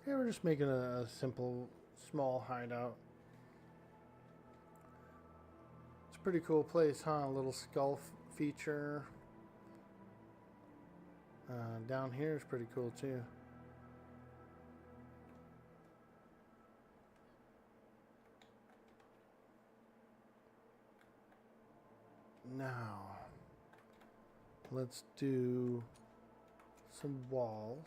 Yeah, we're just making a simple, small hideout. It's a pretty cool place, huh? A little skull feature. Down here is pretty cool too. Now, let's do some walls.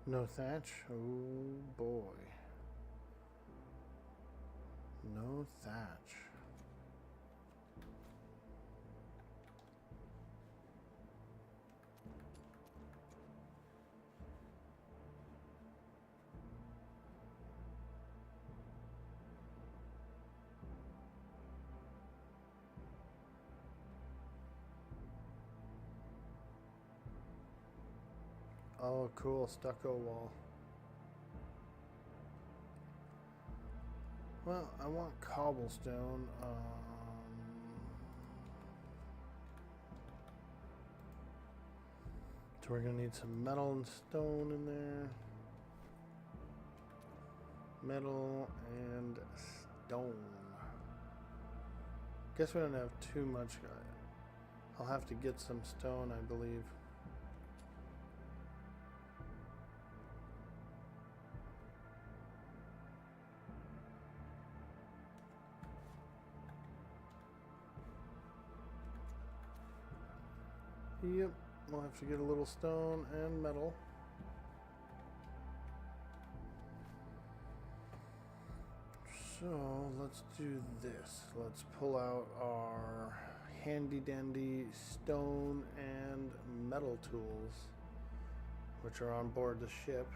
No thatch? Oh boy. No thatch. Oh, cool, stucco wall. Well, I want cobblestone. So we're gonna need some metal and stone in there. Metal and stone. Guess we don't have too much. I'll have to get some stone, I believe. Yep, we'll have to get a little stone and metal. So let's do this. Let's pull out our handy dandy stone and metal tools, which are on board the ship.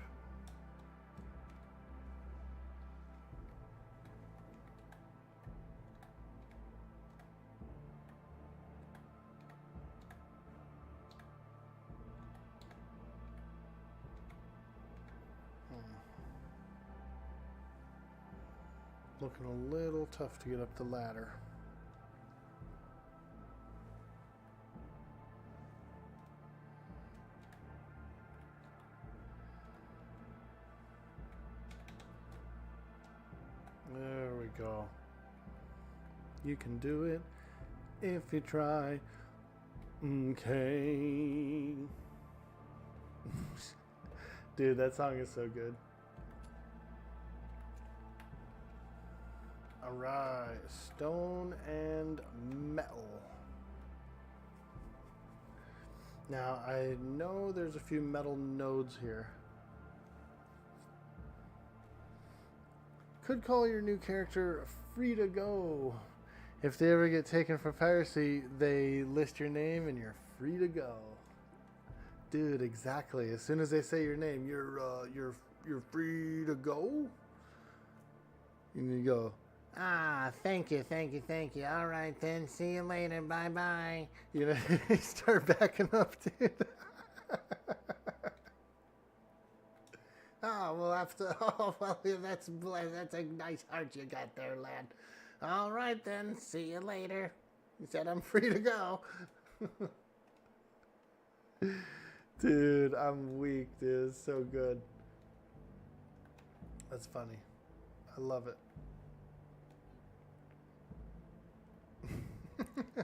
Looking a little tough to get up the ladder. There we go. You can do it if you try. Okay. Dude, that song is so good. Alright, stone and metal. Now, I know there's a few metal nodes here. Could call your new character free to go. If they ever get taken for piracy, they list your name and you're free to go. Dude, exactly. As soon as they say your name, you're free to go. And you go, Ah, thank you. All right then, see you later. Bye bye. you know, you start backing up, dude. Oh well, after that's a nice heart you got there, lad. All right then, see you later. He said I'm free to go. Dude, I'm weak, dude. It's so good. That's funny. I love it. Okay,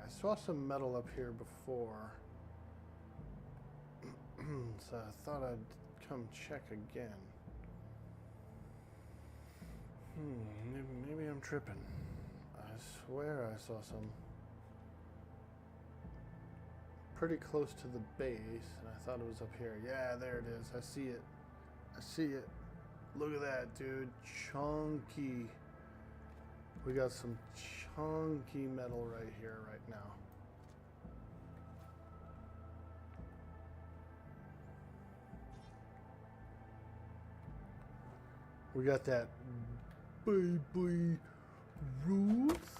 I saw some metal up here before. So I thought I'd come check again. Maybe I'm tripping. I swear I saw some pretty close to the base, and I thought it was up here. Yeah, there it is. I see it. I see it. Look at that, dude. Chunky. We got some chunky metal right here, right now. We got that baby Ruth.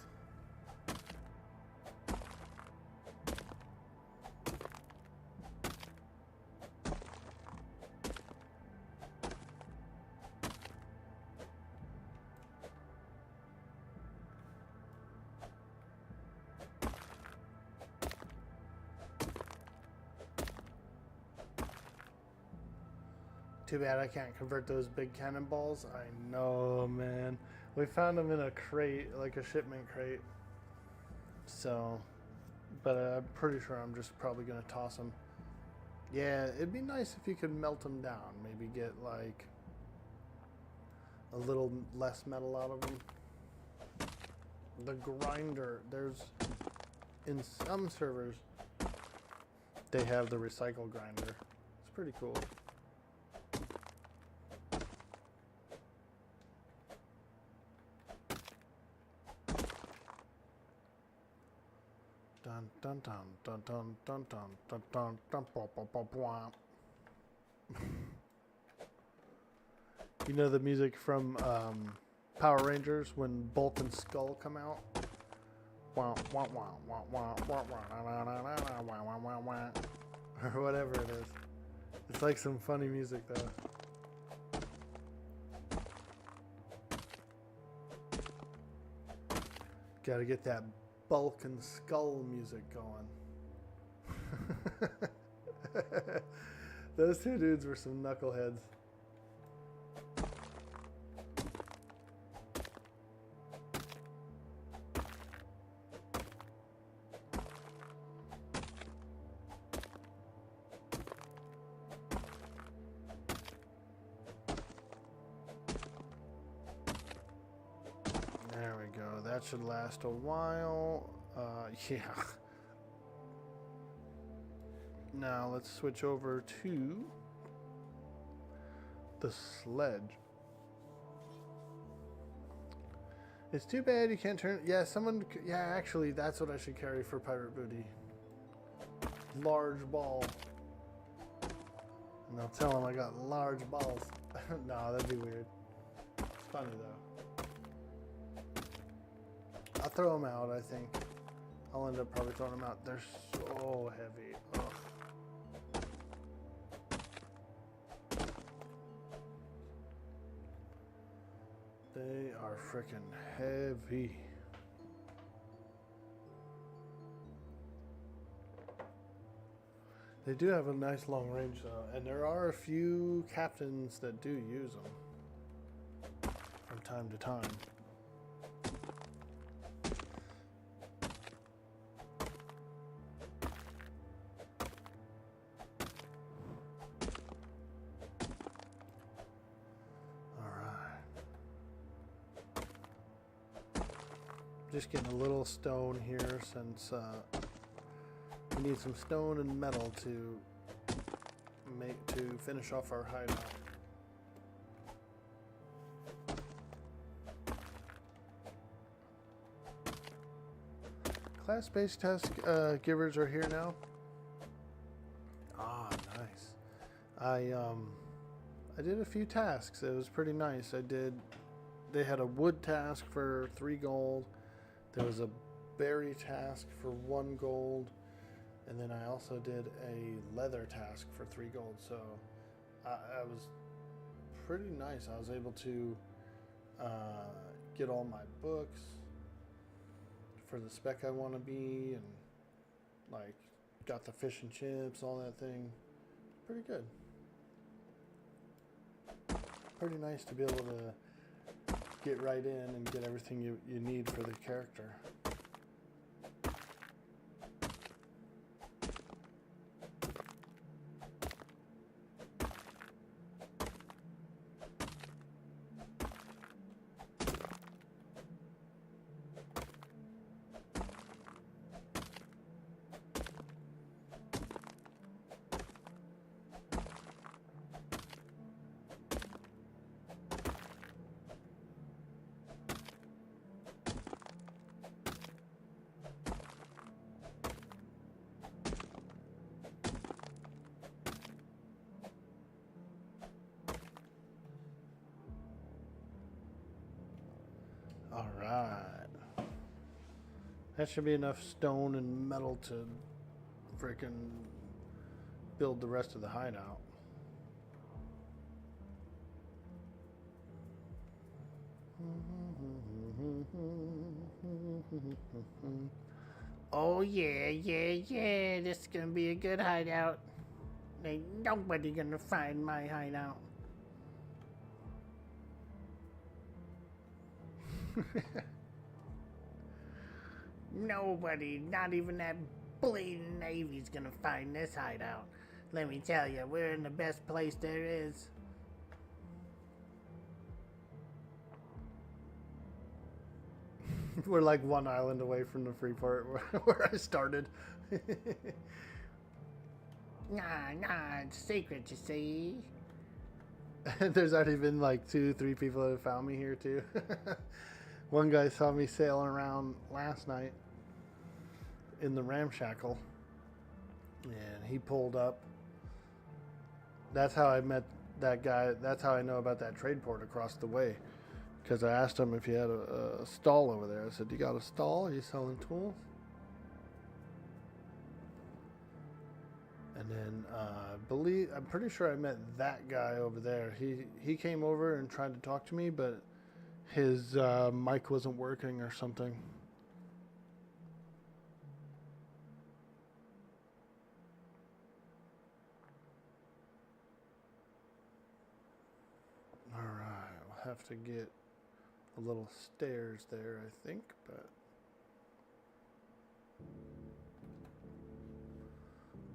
Too bad I can't convert those big cannonballs. I know, man. We found them in a crate, like a shipment crate. So, but I'm pretty sure I'm just probably going to toss them. Yeah, it'd be nice if you could melt them down. Maybe get like a little less metal out of them. The grinder, there's, in some servers, they have the recycle grinder. It's pretty cool. Dun dun dun dun dun dun dun dun dun dun blah, blah, blah, blah. You know the music from Power Rangers when Bulk and Skull come out? Wah, wah, wah, wah, wah, wah, wah, wah, wah, wah, wah, wah. Or whatever it is. It's like some funny music though. Gotta get that Bulk and Skull music going. Those two dudes were some knuckleheads. There we go. That should last a while. Yeah. Now let's switch over to the sledge. It's too bad you can't turn. Yeah, someone. Yeah, actually, that's what I should carry for pirate booty. Large ball. And I'll tell them I got large balls. No, that'd be weird. It's funny though. I'll throw them out, I think. I'll end up probably throwing them out. They're so heavy. Ugh. They are freaking heavy. They do have a nice long range though, and there are a few captains that do use them from time to time. Just getting a little stone here since we need some stone and metal to finish off our hideout. Class-based task givers are here now. Ah, nice. I did a few tasks. It was pretty nice. They had a wood task for 3 gold. There was a berry task for 1 gold, and then I also did a leather task for 3 gold. So I was pretty nice. I was able to get all my books for the spec I want to be, and like got the fish and chips, all that thing. Pretty good. Pretty nice to be able to get right in and get everything you need for the character. Alright. That should be enough stone and metal to freaking build the rest of the hideout. Oh yeah, yeah. This is gonna be a good hideout. Ain't nobody gonna find my hideout. Nobody, not even that bleeding Navy's gonna find this hideout. Let me tell you, we're in the best place there is. We're like one island away from the free port where I started. Nah, it's secret, you see. There's already been like 2-3 people that have found me here too. One guy saw me sailing around last night in the ramshackle, and he pulled up. That's how I met that guy. That's how I know about that trade port across the way, because I asked him if he had a stall over there. I said, "You got a stall? Are you selling tools?" And then I'm pretty sure I met that guy over there. He came over and tried to talk to me, but his mic wasn't working or something. All right, we'll have to get a little stairs there, I think, but.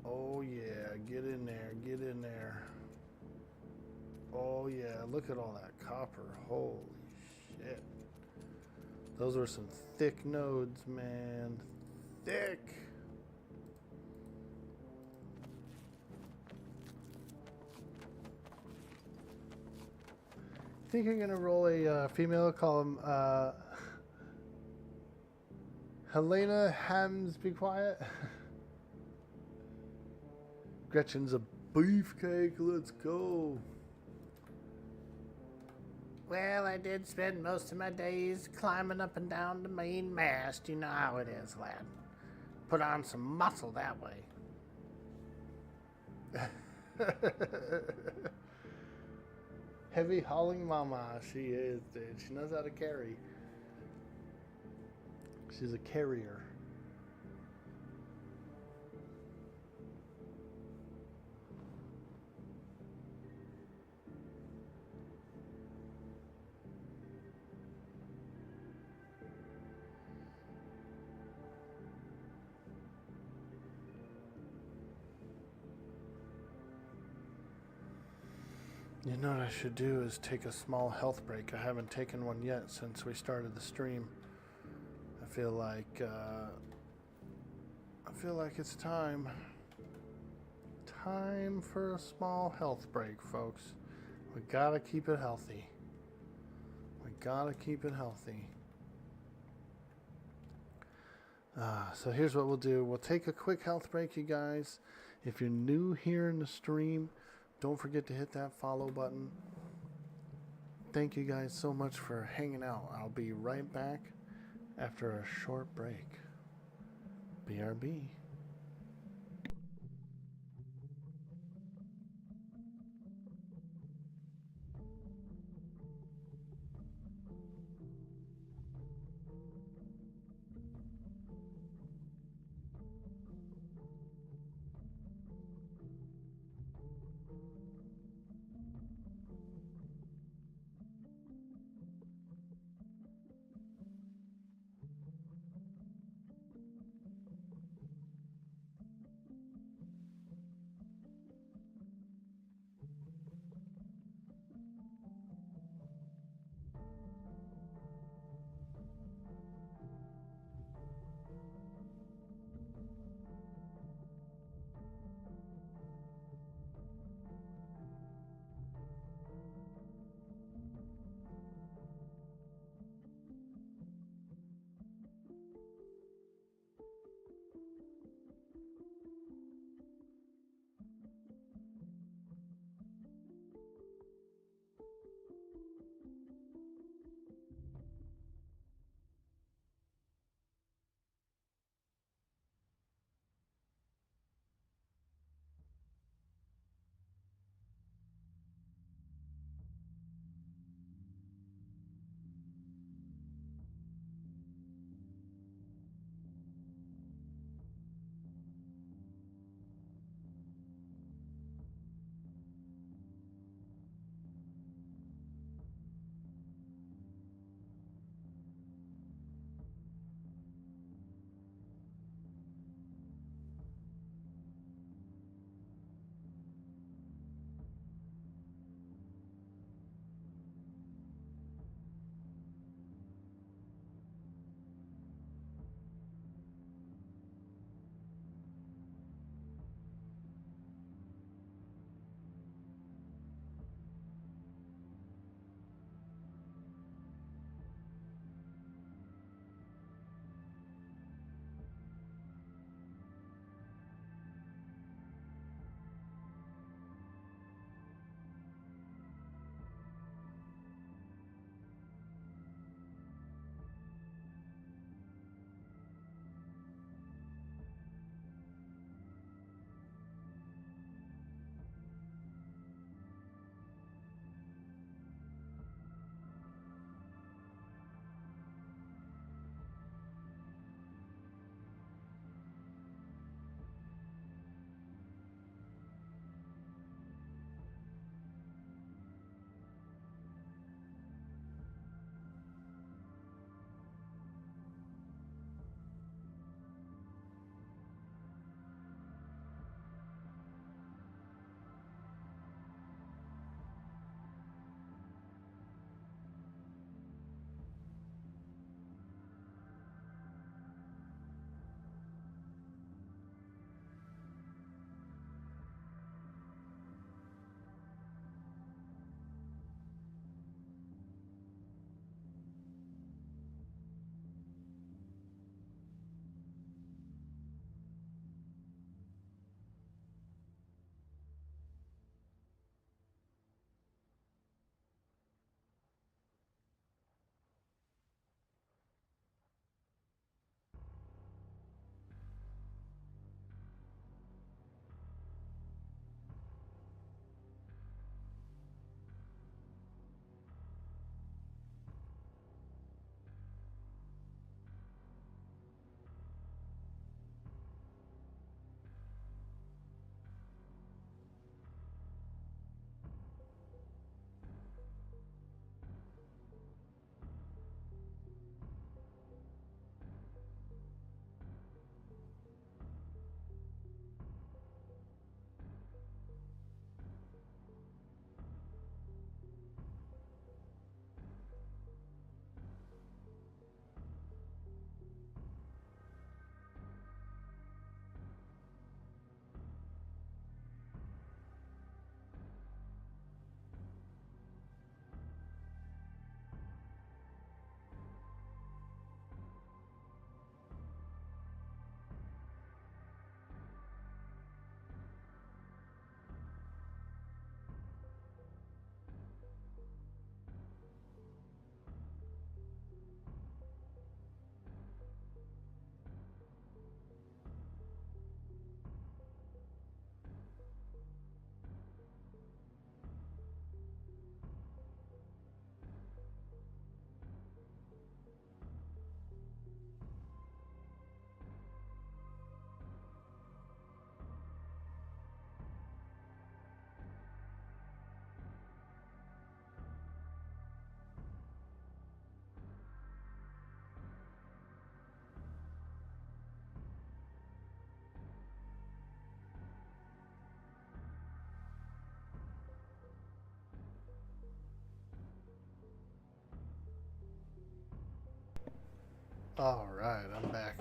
Oh yeah, get in there, get in there. Oh yeah, look at all that copper. Holy shit. Those were some thick nodes, man. Thick. Think you're gonna roll a female, call him Helena Hams, be quiet. Gretchen's a beefcake, let's go. Well, I did spend most of my days climbing up and down the main mast. You know how it is, lad. Put on some muscle that way. Heavy hauling mama, she is, dude. She knows how to carry. She's a carrier. You know what I should do is take a small health break. I haven't taken one yet since we started the stream. I feel like it's time. Time for a small health break, folks. We gotta keep it healthy. We gotta keep it healthy. So here's what we'll do. We'll take a quick health break, you guys. If you're new here in the stream, don't forget to hit that follow button. Thank you guys so much for hanging out. I'll be right back after a short break. BRB. All right, I'm back.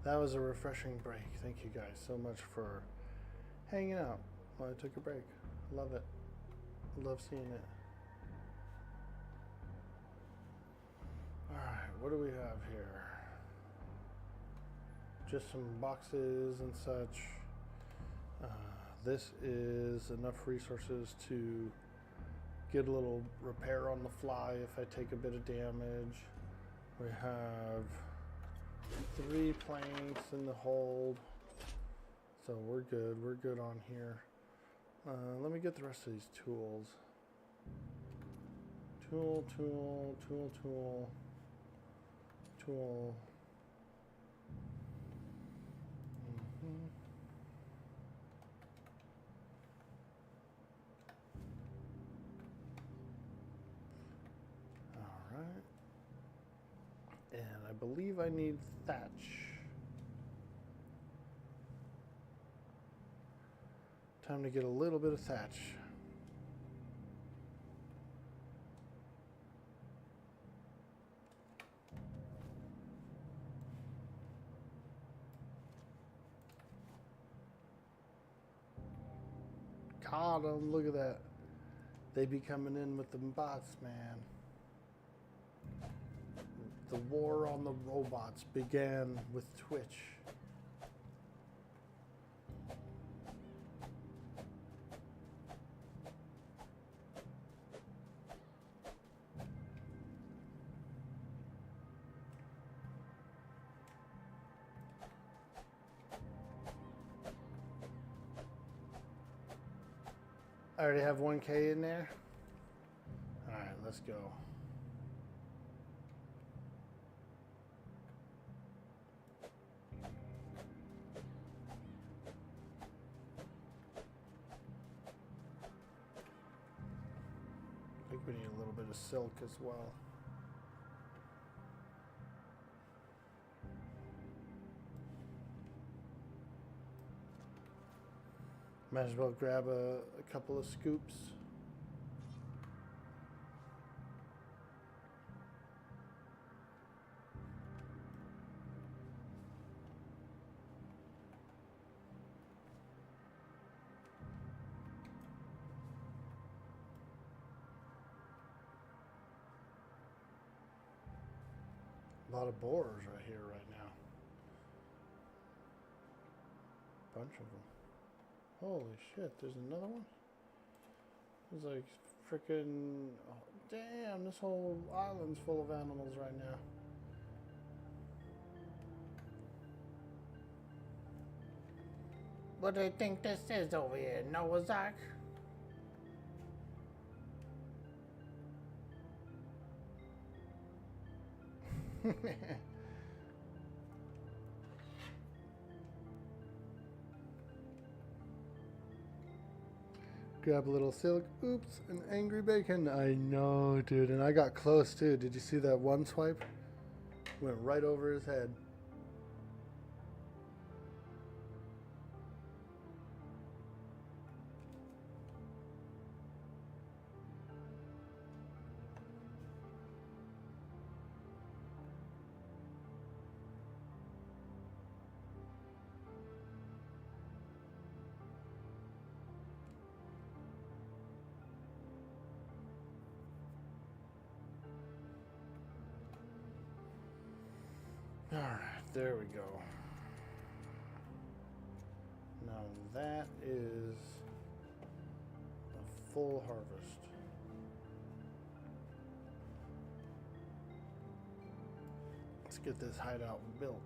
That was a refreshing break. Thank you guys so much for hanging out while I took a break. Love it. Love seeing it. All right, what do we have here? Just some boxes and such. This is enough resources to get a little repair on the fly if I take a bit of damage. We have 3 planks in the hold, so we're good. We're good on here. Let me get the rest of these tools. Tool. Alright. And I believe I need thatch. Time to get a little bit of thatch. Got 'em, look at that. They be coming in with the bots, man. The war on the robots began with Twitch. I already have 1K in there. All right, let's go. I think we need a little bit of silk as well. Might as well grab a couple of scoops. A lot of borers right here right now. Bunch of them. Holy shit, there's another one? There's like freaking, oh, damn, this whole island's full of animals right now. What do you think this is over here, Noah's Ark? Grab a little silk. Oops, an angry bacon. I know, dude. And I got close, too. Did you see that one swipe? Went right over his head. All right, there we go. Now that is a full harvest. Let's get this hideout built.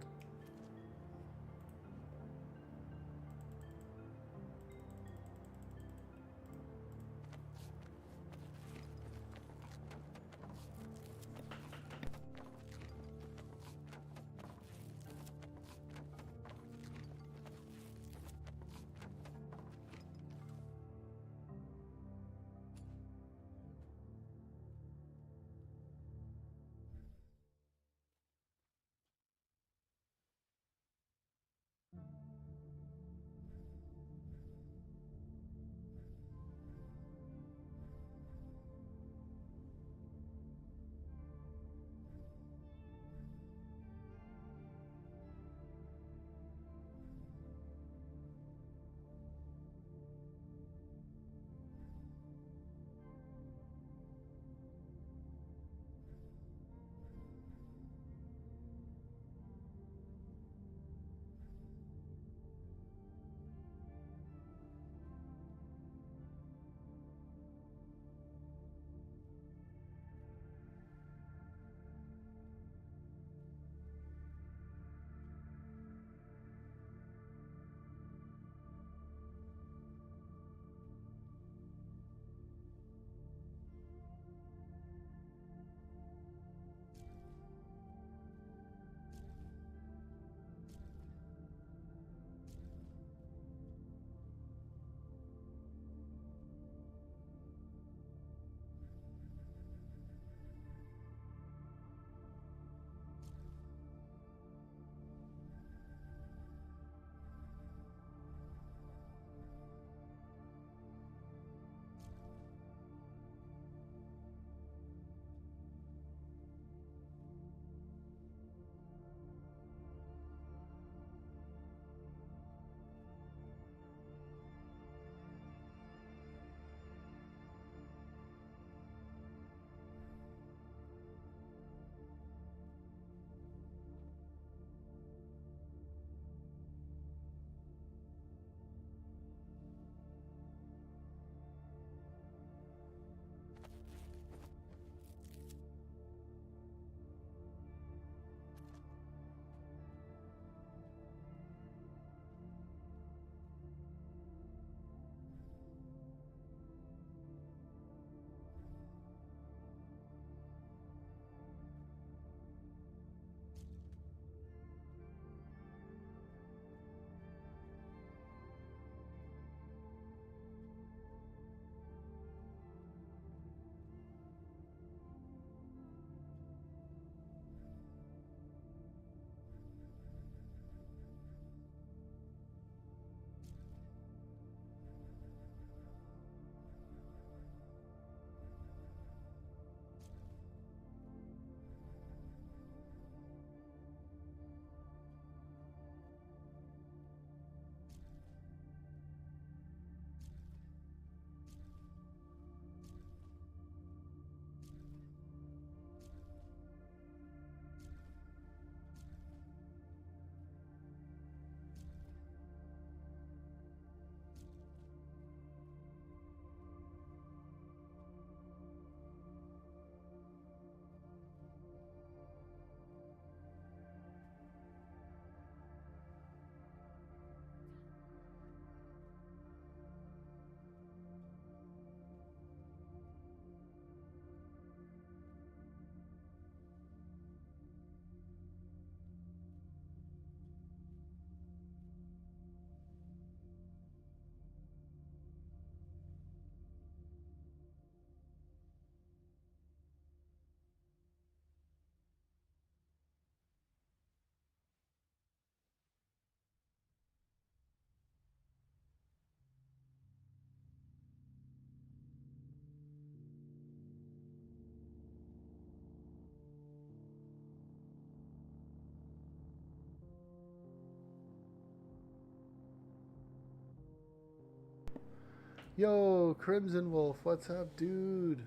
Yo, Crimson Wolf, what's up, dude?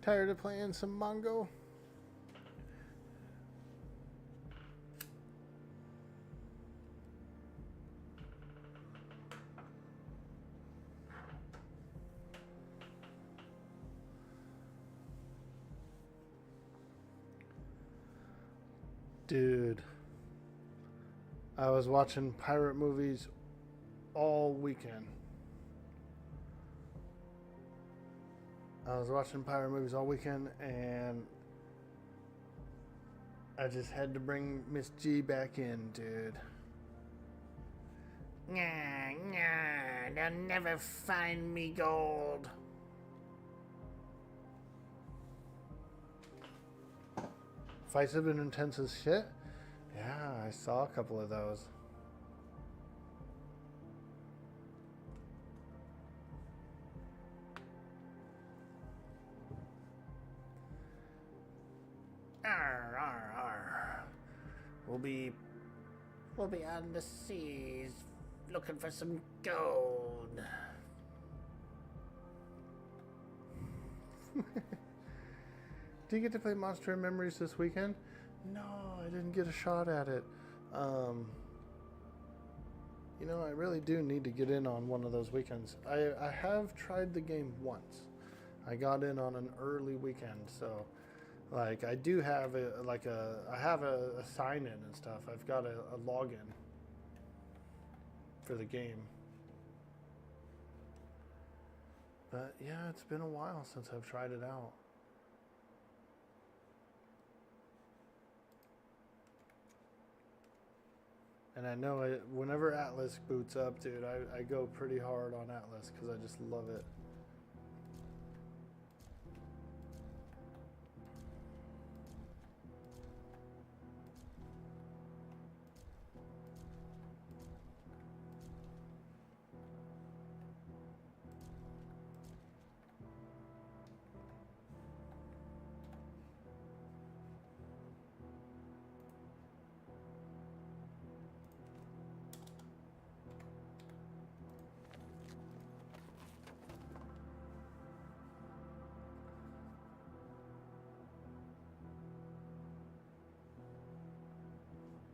Tired of playing some Mongo? Dude, I was watching pirate movies all weekend. And I just had to bring Miss G back in, dude. Nah, they'll never find me gold. Fights have been intense as shit. Yeah, I saw a couple of those. Arr, arr, arr. We'll be on the seas looking for some gold. Do you get to play Monster Memories this weekend? No, I didn't get a shot at it. You know, I really do need to get in on one of those weekends. I have tried the game once. I got in on an early weekend, so like I do have I have a sign in and stuff. I've got a login for the game. But yeah, it's been a while since I've tried it out. And I know whenever Atlas boots up, dude, I go pretty hard on Atlas because I just love it.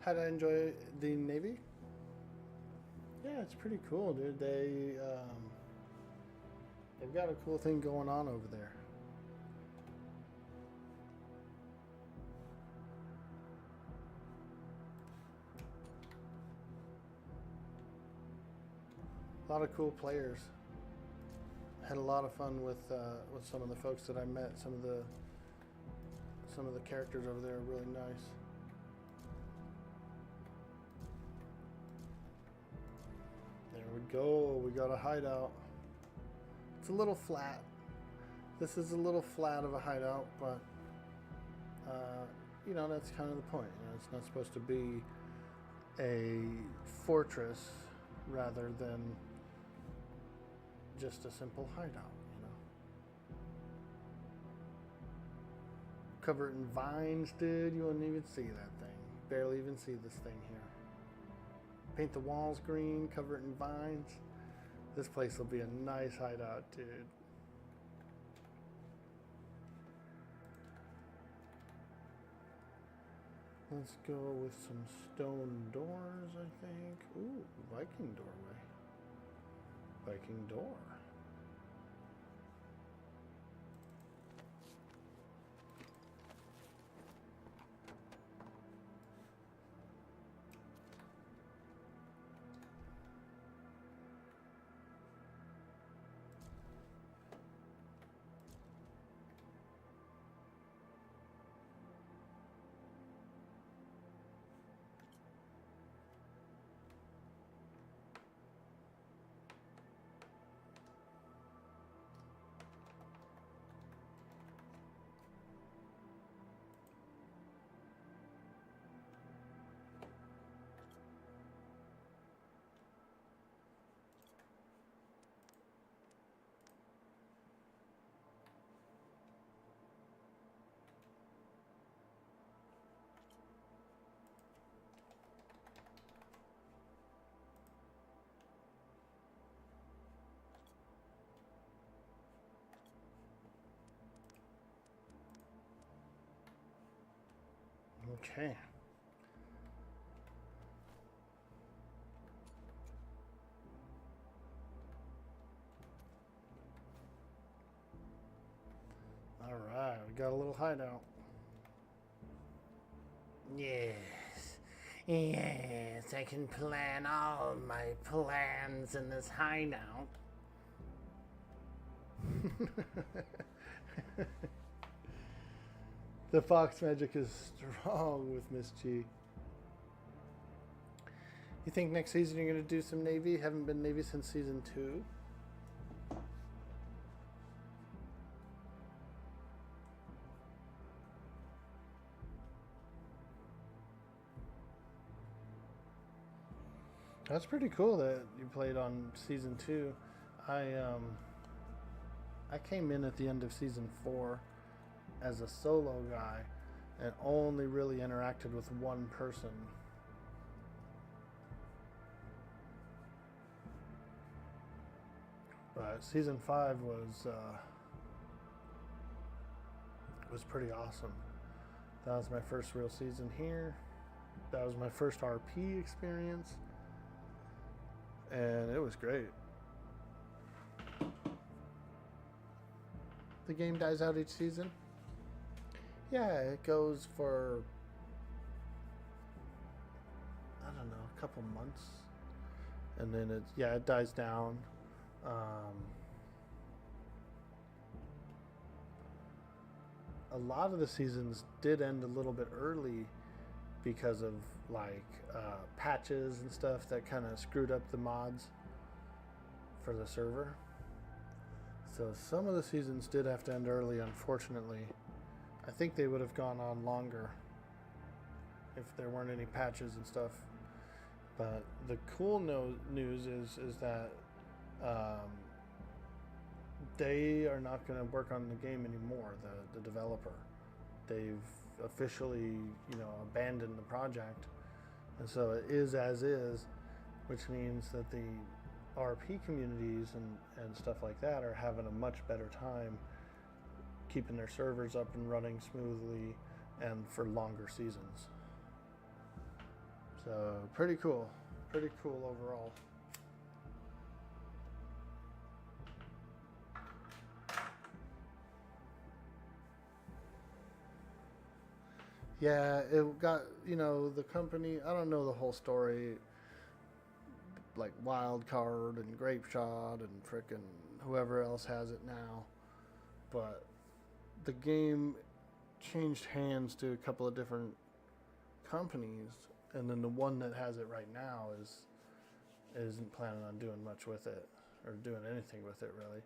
How'd I enjoy the Navy? Yeah, it's pretty cool, dude. They've got a cool thing going on over there. A lot of cool players. Had a lot of fun with some of the folks that I met. Some of the characters over there are really nice. There we go. We got a hideout. It's a little flat. This is a little flat of a hideout, but you know, that's kind of the point. You know, it's not supposed to be a fortress rather than just a simple hideout, you know. Cover it in vines, dude. You wouldn't even see that thing. Barely even see this thing here. Paint the walls green, cover it in vines. This place will be a nice hideout, dude. Let's go with some stone doors, I think. Ooh, Viking doorway. Viking door. Okay. All right, we got a little hideout. Yes. Yes, I can plan all my plans in this hideout. The fox magic is strong with Miss G. You think next season you're going to do some Navy? Haven't been Navy since season 2. That's pretty cool that you played on season 2. I came in at the end of season 4 as a solo guy and only really interacted with one person. But season 5 was pretty awesome. That was my first real season here. That was my first RP experience. And it was great. The game dies out each season? Yeah, it goes for, I don't know, a couple months. And then it dies down. A lot of the seasons did end a little bit early because of patches and stuff that kind of screwed up the mods for the server. So some of the seasons did have to end early, unfortunately. I think they would have gone on longer if there weren't any patches and stuff. But the cool news is that they are not going to work on the game anymore, the developer. They've officially, abandoned the project. And so it is as is, which means that the RP communities and stuff like that are having a much better time keeping their servers up and running smoothly and for longer seasons. So pretty cool overall. Yeah, it got, the company, I don't know the whole story, like Wildcard and Grapeshot and frickin' whoever else has it now. But the game changed hands to a couple of different companies, and then the one that has it right now isn't planning on doing much with it or doing anything with it really.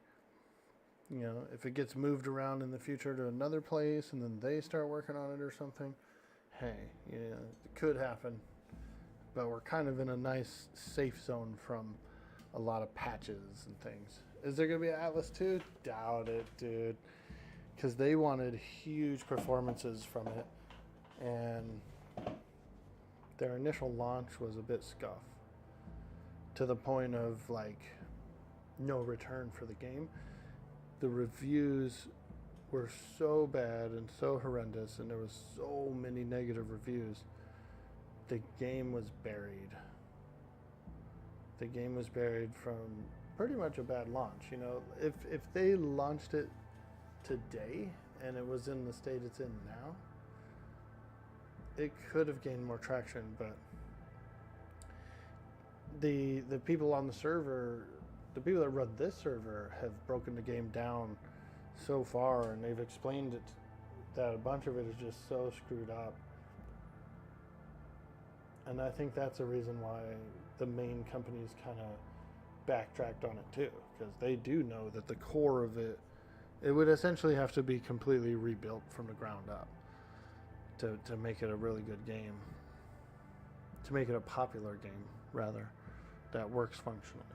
If it gets moved around in the future to another place and then they start working on it or something, hey, it could happen. But we're kind of in a nice safe zone from a lot of patches and things. Is there going to be an Atlas 2? Doubt it, dude. Because they wanted huge performances from it. And their initial launch was a bit scuff. To the point of, no return for the game. The reviews were so bad and so horrendous, and there was so many negative reviews. The game was buried. The game was buried from pretty much a bad launch. If they launched it today and it was in the state it's in now, it could have gained more traction. But the people on the server, the people that run this server, have broken the game down so far, and they've explained it that a bunch of it is just so screwed up. And I think that's a reason why the main companies kind of backtracked on it too, because they do know that the core of it would essentially have to be completely rebuilt from the ground up to make it a really good game, to make it a popular game, rather, that works functionally.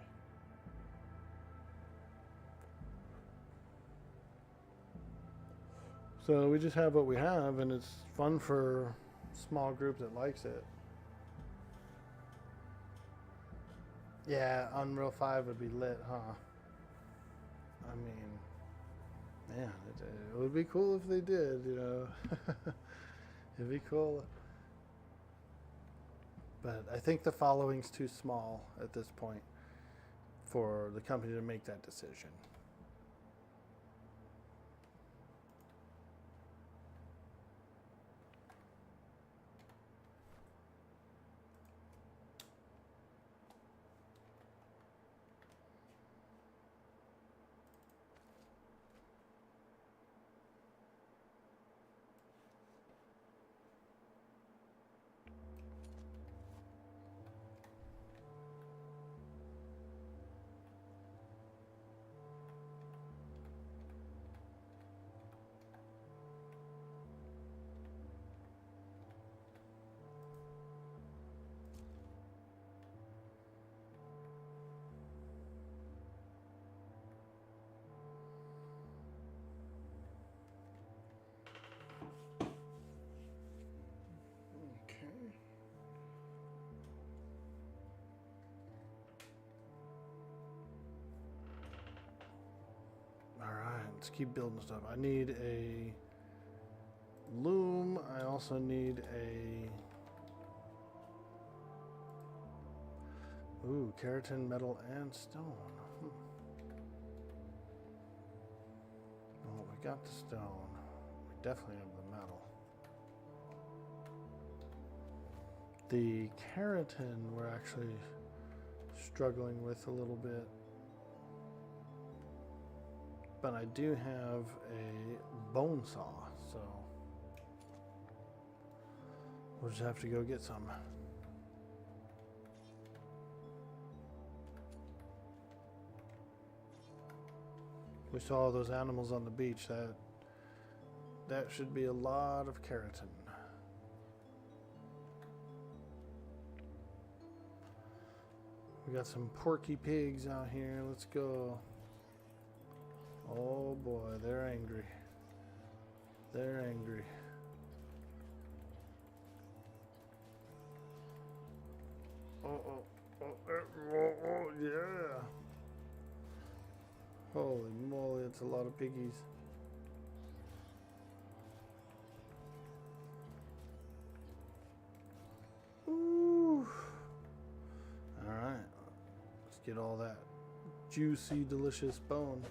So we just have what we have, and it's fun for a small group that likes it. Yeah, Unreal 5 would be lit, huh? I mean, man, it would be cool if they did, It'd be cool. But I think the following's too small at this point for the company to make that decision. Let's keep building stuff. I need a loom. I also need a keratin, metal, and stone. Well, we got the stone. We definitely have the metal. The keratin we're actually struggling with a little bit. But I do have a bone saw, so we'll just have to go get some. We saw all those animals on the beach. That should be a lot of keratin. We got some porky pigs out here. Let's go. Oh boy, they're angry. They're angry. Oh, yeah. Holy moly, it's a lot of piggies. Ooh. All right, let's get all that juicy, delicious bone.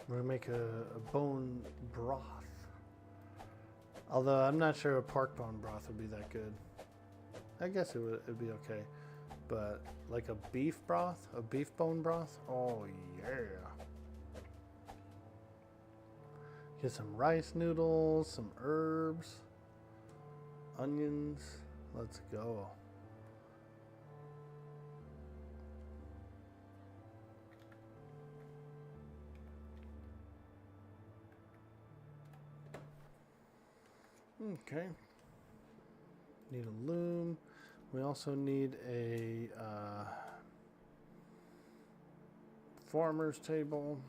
We're gonna make a bone broth. Although I'm not sure a pork bone broth would be that good. I guess it'd be okay. But like a beef broth, a beef bone broth, oh yeah. Get some rice noodles, some herbs, onions. Let's go. Okay. Need a loom. We also need a farmer's table,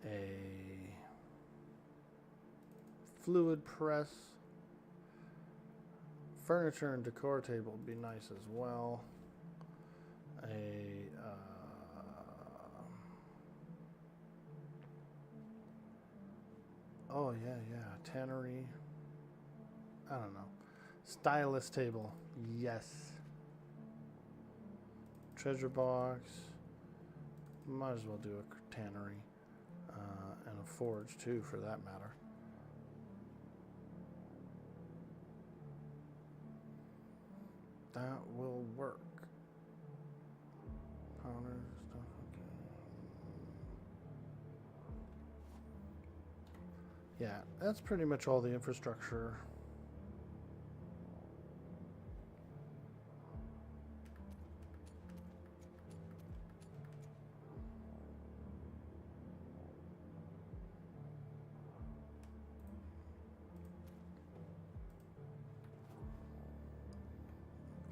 a fluid press, furniture and decor table would be nice as well. Oh yeah, tannery. I don't know. Stylist table, yes. Treasure box. Might as well do a tannery and a forge too, for that matter. That will work. Powder stuff. Okay. Yeah, that's pretty much all the infrastructure.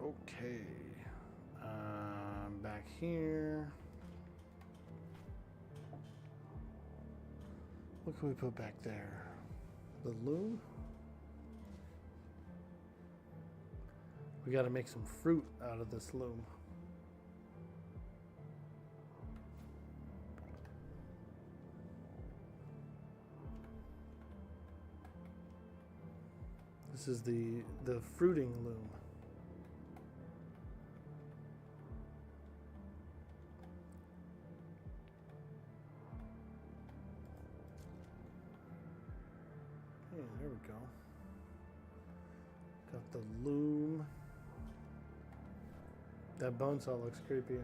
Okay, back here. What can we put back there? The loom? We got to make some fruit out of this loom. This is the fruiting loom. Okay, there we go. Got the loom. That bone saw looks creepy,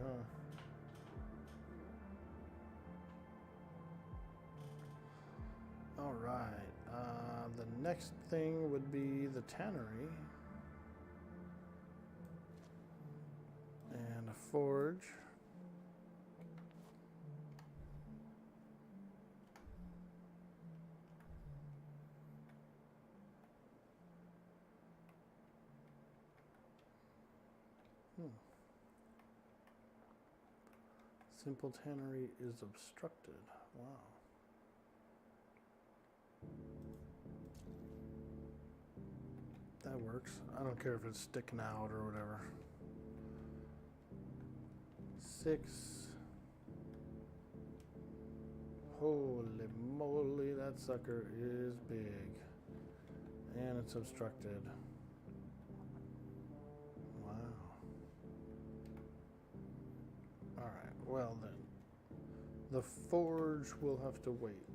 huh? All right. The next thing would be the tannery and a forge. Simple tannery is obstructed. Wow. That works. I don't care if it's sticking out or whatever. 6. Holy moly, that sucker is big. And it's obstructed. Wow. Alright, well then. The forge will have to wait.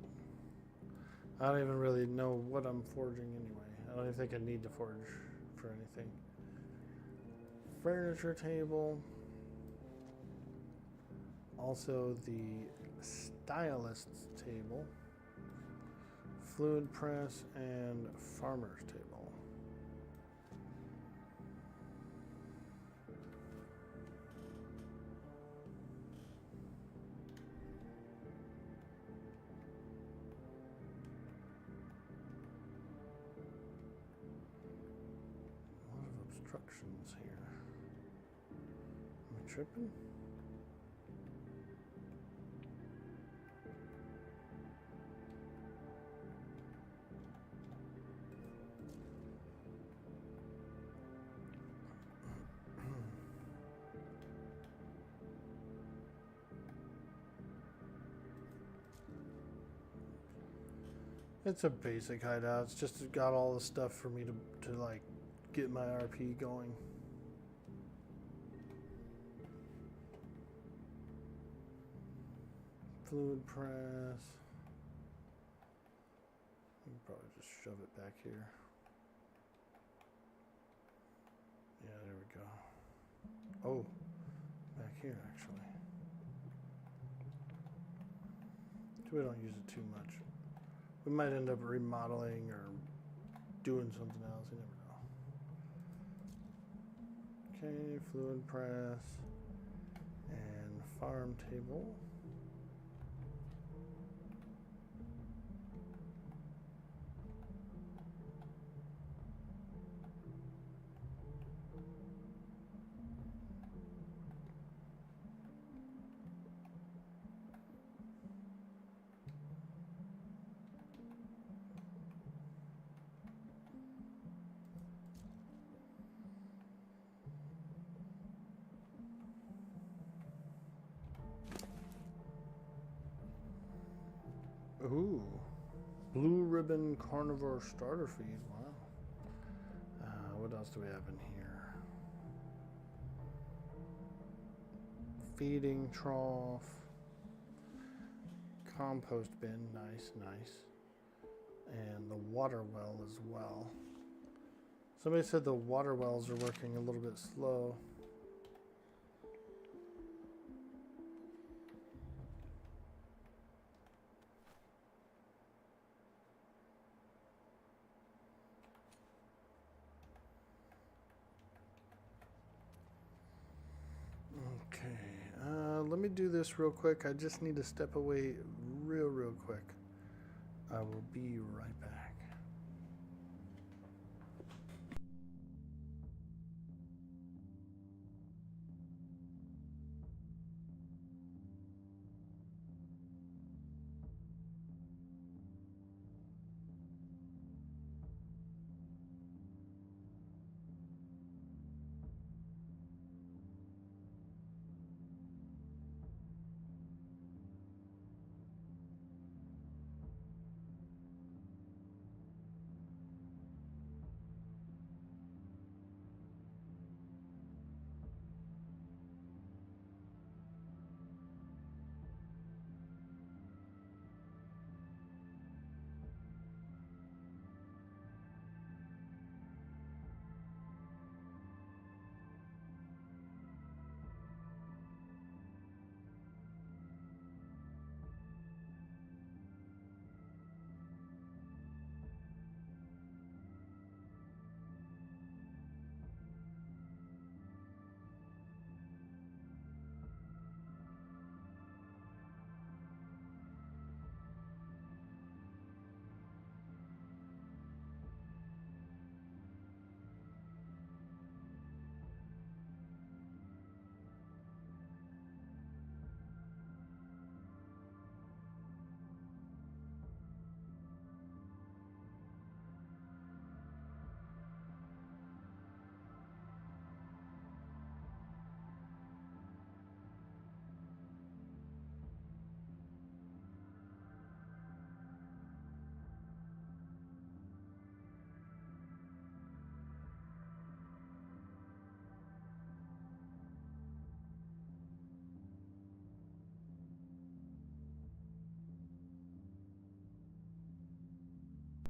I don't even really know what I'm forging anyway. I don't even think I need to forge for anything. Furniture table. Also the stylist's table. Fluid press and farmer's table. Obstructions here. Am I tripping? It's a basic hideout. It's just got all the stuff for me to like get my RP going. Fluid press. You can probably just shove it back here. Yeah, there we go. Oh, back here actually. We don't use it too much. We might end up remodeling or doing something else. You never know. Okay, fluid press and farm table. Ooh, blue ribbon carnivore starter feed. Wow. What else do we have in here? Feeding trough, compost bin. Nice, nice. And the water well as well. Somebody said the water wells are working a little bit slow. Let me do this real quick. I just need to step away real quick. I will be right back.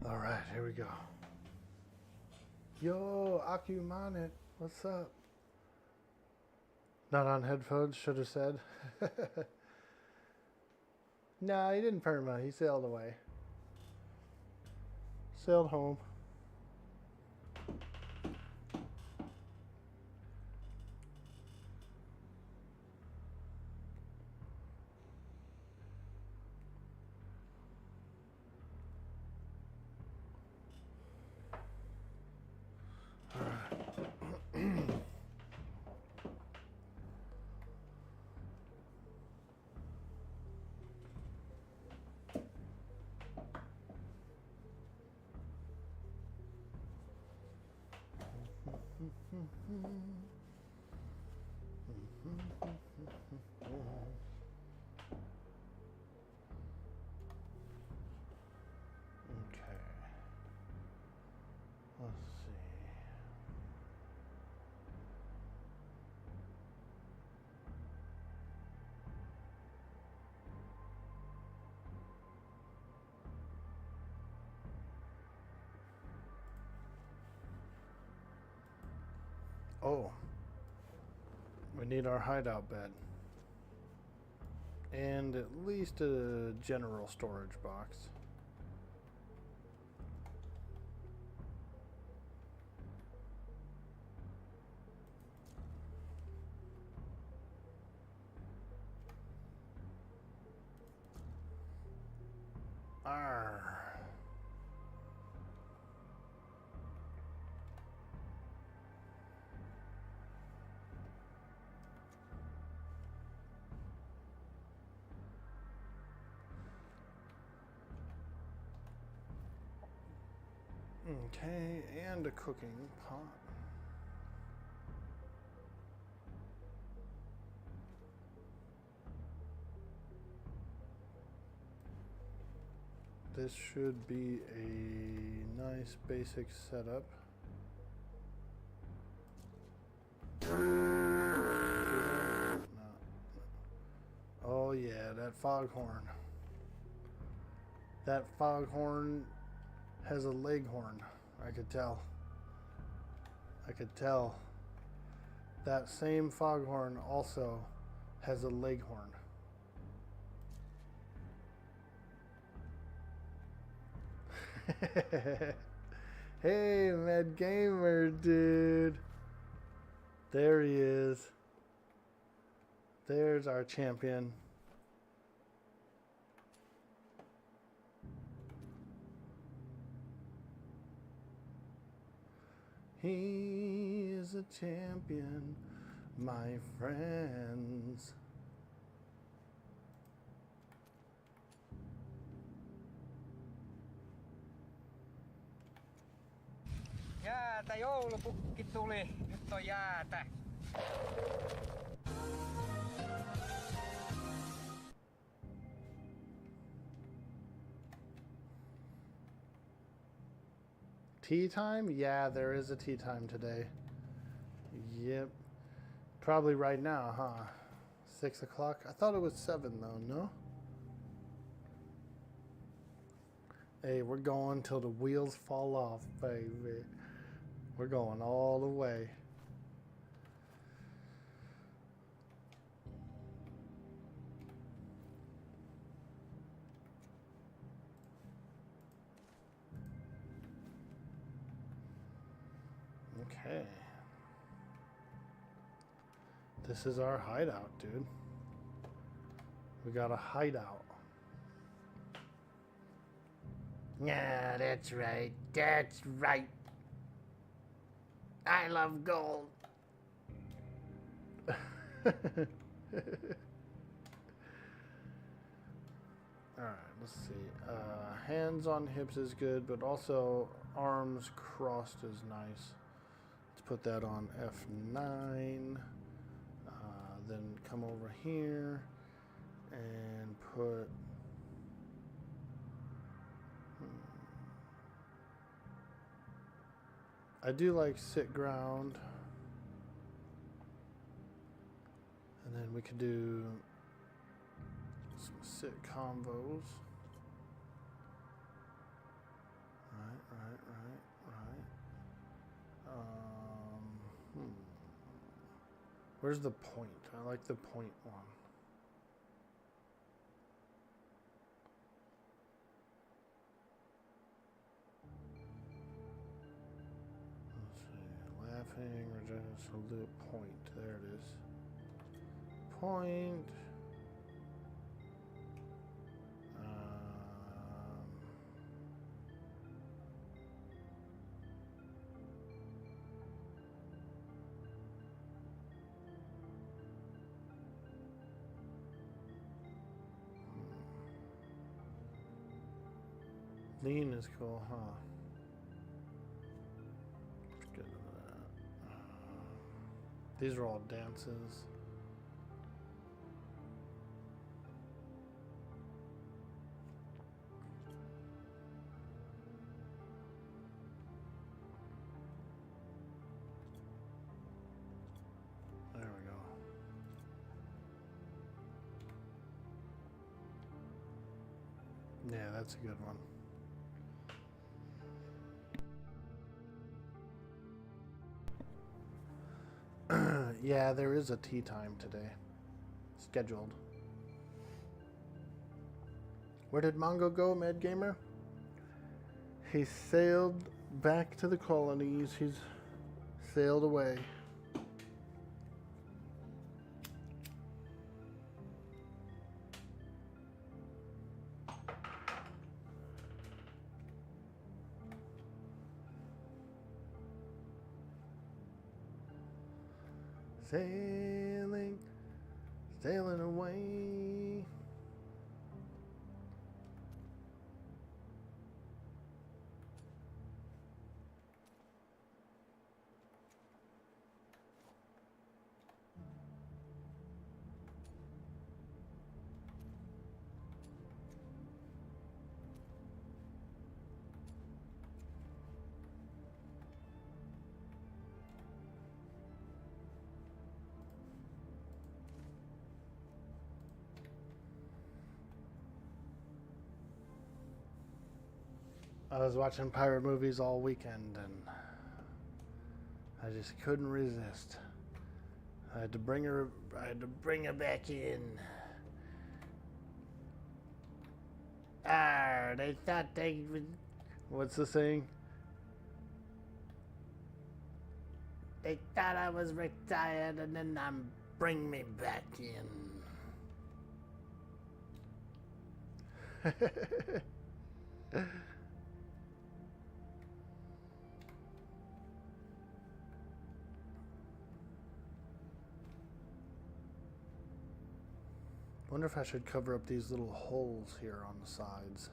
All right, here we go. Yo, Akumanet, what's up? Not on headphones, should have said. Nah, he didn't perma. He sailed away. Sailed home. Okay. Let's see. Oh, we need our hideout bed. And at least a general storage box. Arr. Okay, and a cooking pot. This should be a nice basic setup. No. Oh yeah, that foghorn. That foghorn has a leghorn. I could tell. I could tell. That same foghorn also has a leghorn. Hey, Med Gamer, dude. There he is. There's our champion. He is a champion, my friends. Jäätä, joulupukki tuli. Nyt on jäätä. Tea time? Yeah, there is a tea time today. Yep. Probably right now, huh? 6 o'clock? I thought it was 7 though, no? Hey, we're going till the wheels fall off, baby. We're going all the way. Okay. This is our hideout, dude. We got a hideout. Yeah, that's right. That's right. I love gold. Alright, let's see. Hands on hips is good, but also arms crossed is nice. Let's put that on F9. Then come over here and put... I do like sit ground. And then we could do some sit combos. Where's the point? I like the point one. Let's see. Laughing, rejection, salute, point. There it is. Point. Lean is cool, huh? Let's get into that. These are all dances. There we go. Yeah, that's a good one. Yeah, there is a tea time today. Scheduled. Where did Mongo go, Mad Gamer? He sailed back to the colonies. He's sailed away. Sailing, sailing away. I was watching pirate movies all weekend and I just couldn't resist. I had to bring her back in. They thought they would. What's the saying? They thought I was retired and then bring me back in. Wonder if I should cover up these little holes here on the sides.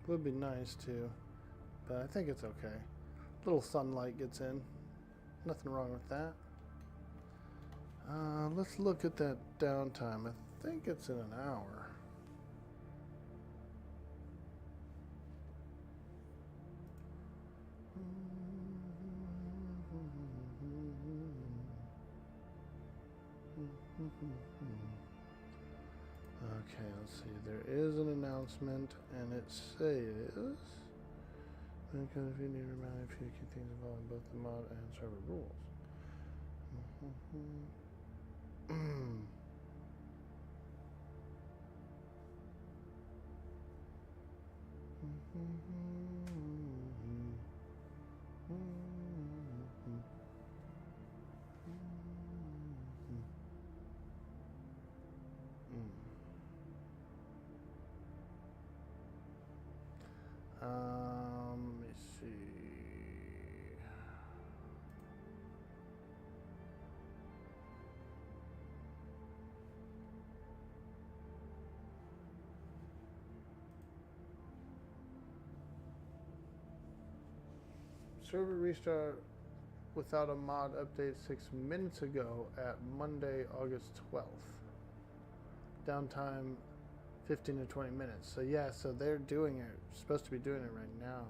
Would be nice too, but I think it's okay. Little sunlight gets in. Nothing wrong with that. Let's look at that downtime. I think it's in an hour. Okay, let's see. There is an announcement, and it says, because if you need to remind a few key things involving both the mod and server rules. Let me see. Server restart without a mod update 6 minutes ago at Monday, August 12th. Downtime 15 to 20 minutes. So yeah, so they're doing it, supposed to be doing it right now.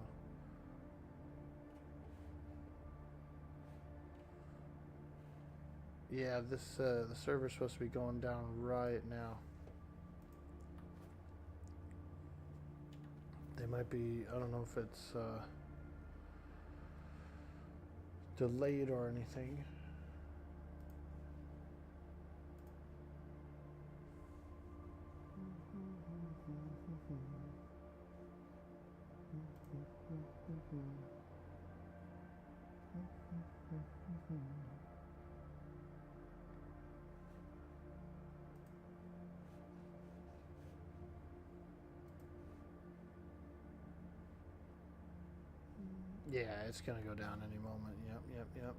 Yeah, this the server's supposed to be going down right now. They It might be, I don't know if it's delayed or anything. Yeah, it's gonna go down any moment. Yep.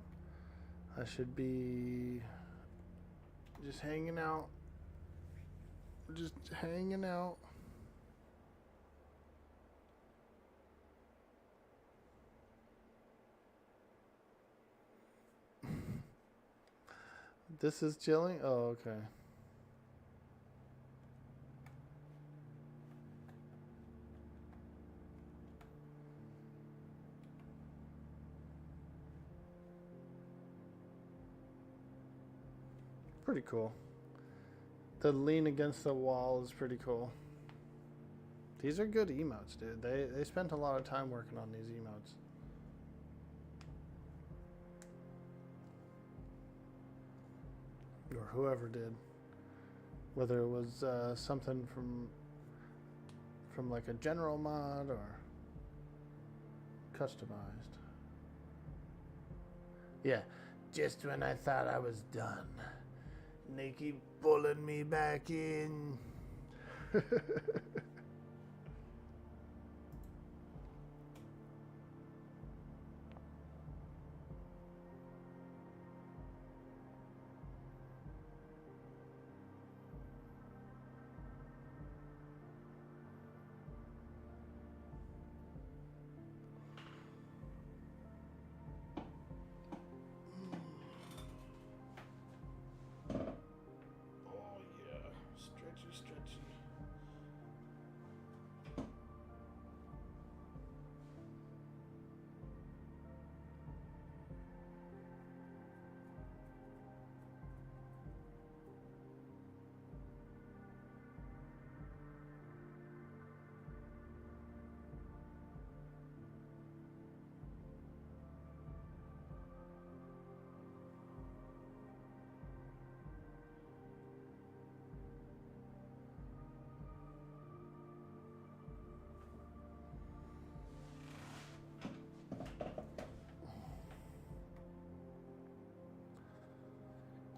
I should be just hanging out. Just hanging out. This is chilling? Oh, okay. Pretty cool. The lean against the wall is pretty cool. These are good emotes, dude. They spent a lot of time working on these emotes. Or whoever did. Whether it was something from like a general mod or customized. Yeah, just when I thought I was done, they keep pulling me back in. Stretchy.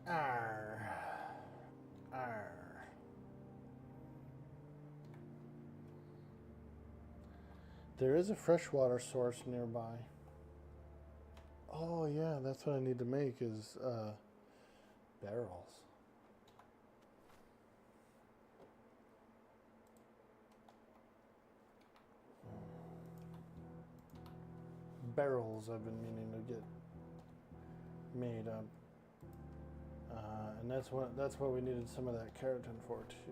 Arr. There is a freshwater source nearby. Oh yeah, that's what I need to make is barrels. Barrels I've been meaning to get made up. And that's what we needed some of that keratin for too.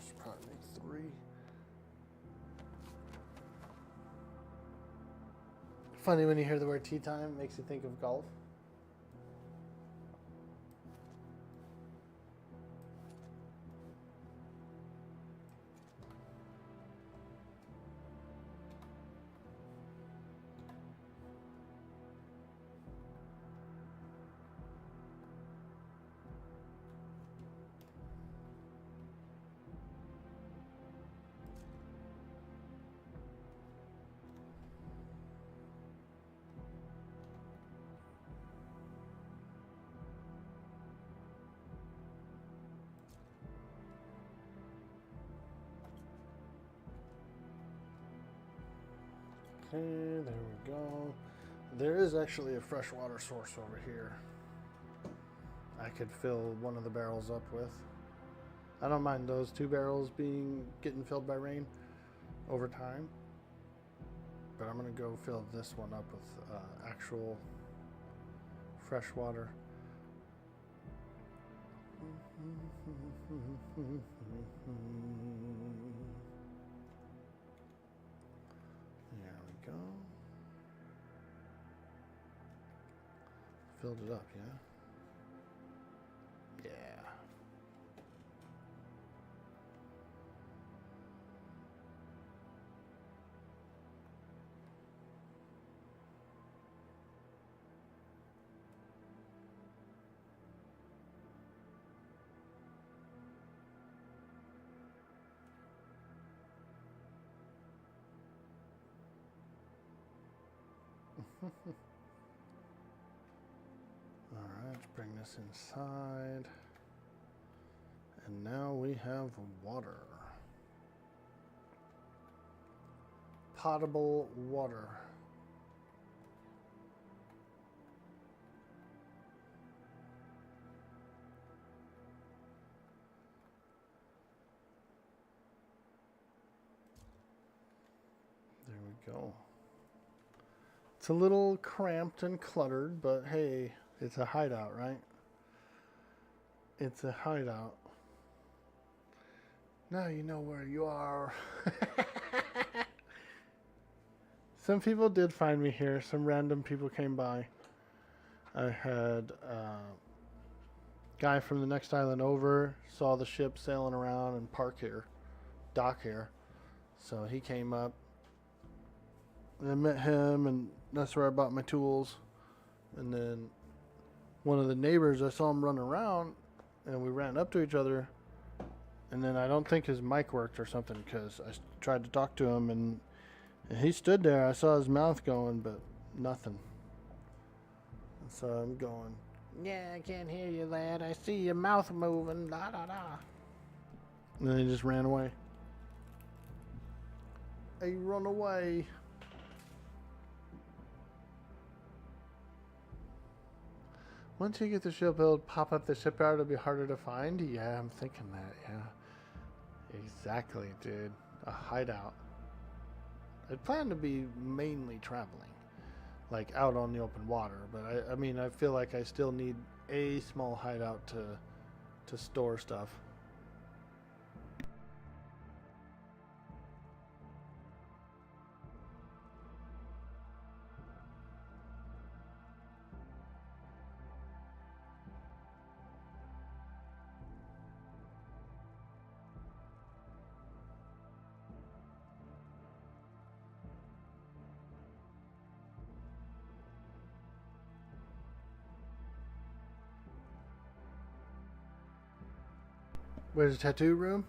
Should probably make 3. Funny when you hear the word tea time, makes you think of golf. Okay, there we go. There is actually a freshwater source over here I could fill one of the barrels up with. I don't mind those 2 barrels getting filled by rain over time, but I'm gonna go fill this one up with actual fresh water. There we go. Filled it up, yeah? Yeah. Alright, let's bring this inside. And now we have water. Potable water. There we go. It's a little cramped and cluttered, but hey, it's a hideout, right? It's a hideout. Now you know where you are. Some people did find me here. Some random people came by. I had a guy from the next island over, saw the ship sailing around and dock here. So he came up. And I met him, and that's where I bought my tools. And then one of the neighbors, I saw him run around, and we ran up to each other. And then I don't think his mic worked or something, because I tried to talk to him, and he stood there. I saw his mouth going, but nothing. And so I'm going, Yeah, I can't hear you, lad. I see your mouth moving. La da da. and then he just ran away. He run away. Once you get the ship built, pop up the shipyard, it'll be harder to find. Yeah, I'm thinking that, yeah. Exactly, dude. A hideout. I plan to be mainly traveling, like out on the open water, but I mean, I feel like I still need a small hideout to store stuff. Where's the tattoo room?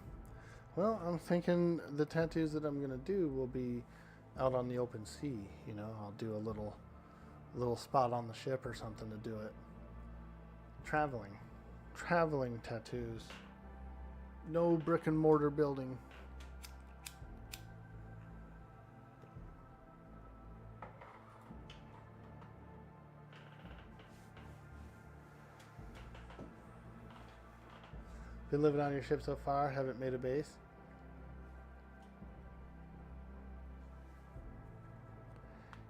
Well, I'm thinking the tattoos that I'm gonna do will be out on the open sea. You know, I'll do a little spot on the ship or something to do it. Traveling tattoos. No brick and mortar building. Been living on your ship so far, haven't made a base?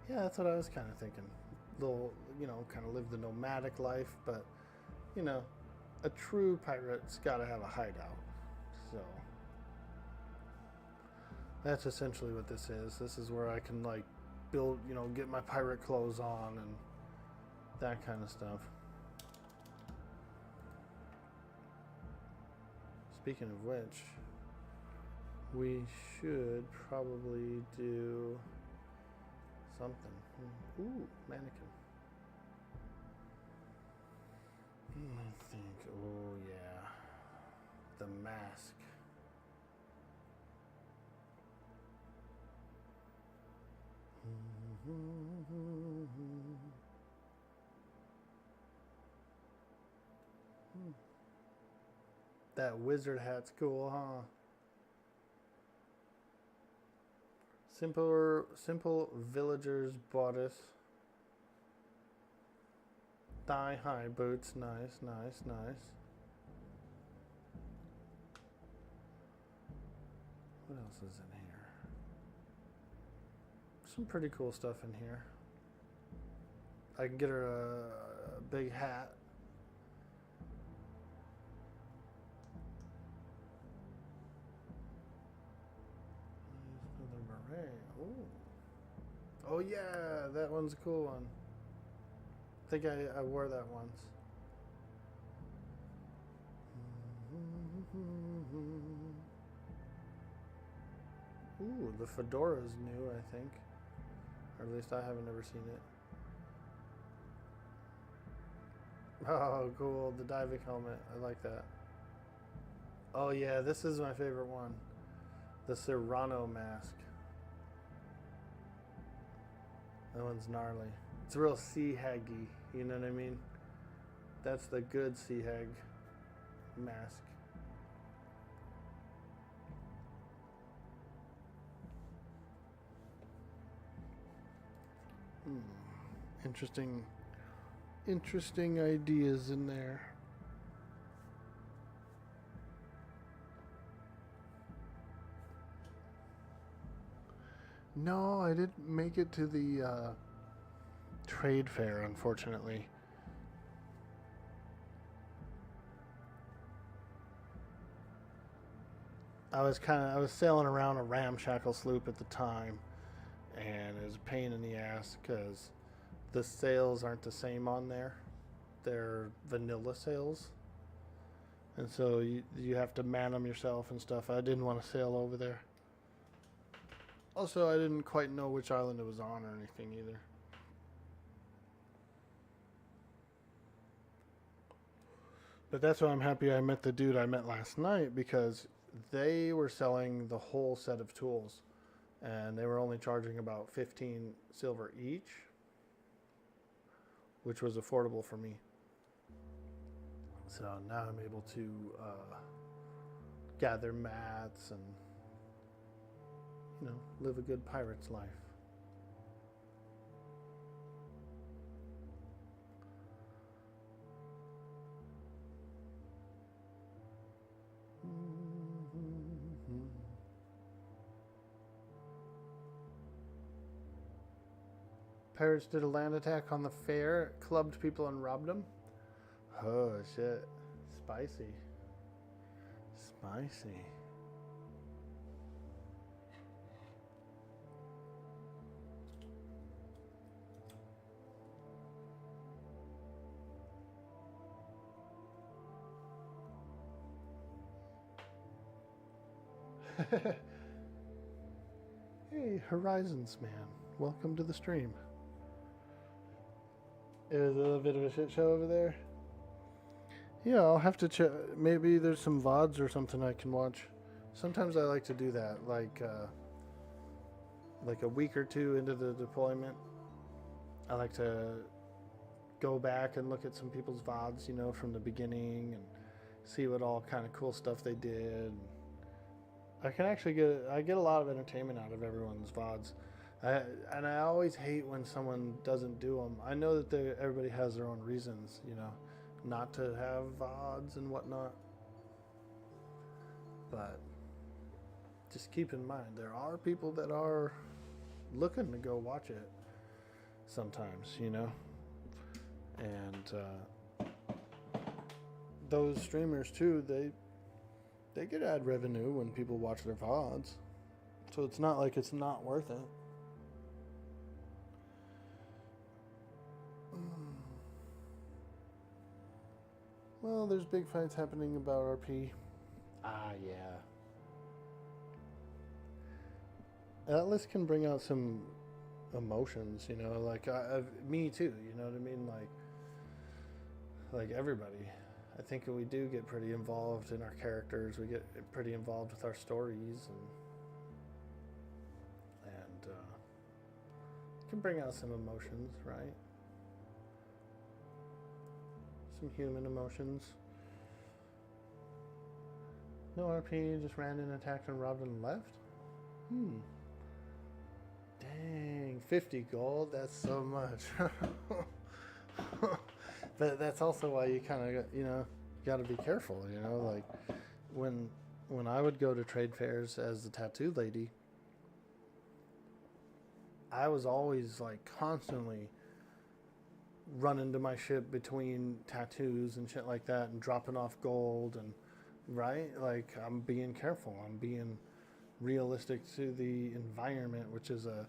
Yeah, that's what I was kind of thinking. Little, you know, kind of live the nomadic life, but, you know, a true pirate's got to have a hideout. So, that's essentially what this is. This is where I can, like, build, you know, get my pirate clothes on and that kind of stuff. Speaking of which, we should probably do something. Ooh, mannequin. I think, oh yeah, the mask. That wizard hat's cool, huh? Simple villager's bodice. Thigh-high boots. Nice, nice, nice. What else is in here? Some pretty cool stuff in here. I can get her a big hat. Ooh. Oh yeah, that one's a cool one. I think I wore that once. Ooh, the fedora's new, I think. Or at least I haven't ever seen it. Oh, cool. The diving helmet. I like that. Oh, yeah. This is my favorite one. The Serrano mask. That one's gnarly. It's real sea haggy. You know what I mean? That's the good sea hag mask. Interesting ideas in there. No, I didn't make it to the trade fair, unfortunately. I was sailing around a ramshackle sloop at the time, and it was a pain in the ass because the sails aren't the same on there. They're vanilla sails, and so you have to man them yourself and stuff. I didn't want to sail over there. Also, I didn't quite know which island it was on or anything either. But that's why I'm happy I met the dude I met last night, because they were selling the whole set of tools, and they were only charging about 15 silver each, which was affordable for me. So now I'm able to gather mats and, you know, live a good pirate's life. Pirates did a land attack on the fair, clubbed people and robbed them. Oh shit. Spicy. Spicy. Hey, Horizons man. Welcome to the stream. It was a little bit of a shit show over there. Yeah, I'll have to check. Maybe there's some VODs or something I can watch. Sometimes I like to do that, like a week or two into the deployment. I like to go back and look at some people's VODs, you know, from the beginning, and see what all kind of cool stuff they did. I can actually get a lot of entertainment out of everyone's VODs. And I always hate when someone doesn't do them. I know that everybody has their own reasons, you know, not to have VODs and whatnot. But just keep in mind, there are people that are looking to go watch it sometimes, you know. And those streamers too, they get ad revenue when people watch their VODs. So it's not like it's not worth it. Well, there's big fights happening about RP. Ah, yeah. Atlas can bring out some emotions, you know, like me too, you know what I mean? Like everybody. I think we do get pretty involved in our characters. We get pretty involved with our stories, and can bring out some emotions, right? Some human emotions. No RP, just ran in, attacked and robbed and left? Dang, 50 gold, that's so much. But that's also why you kind of, you know, got to be careful, you know, like when I would go to trade fairs as the tattoo lady, I was always like constantly running to my ship between tattoos and shit like that and dropping off gold and right, like I'm being careful, I'm being realistic to the environment, which is a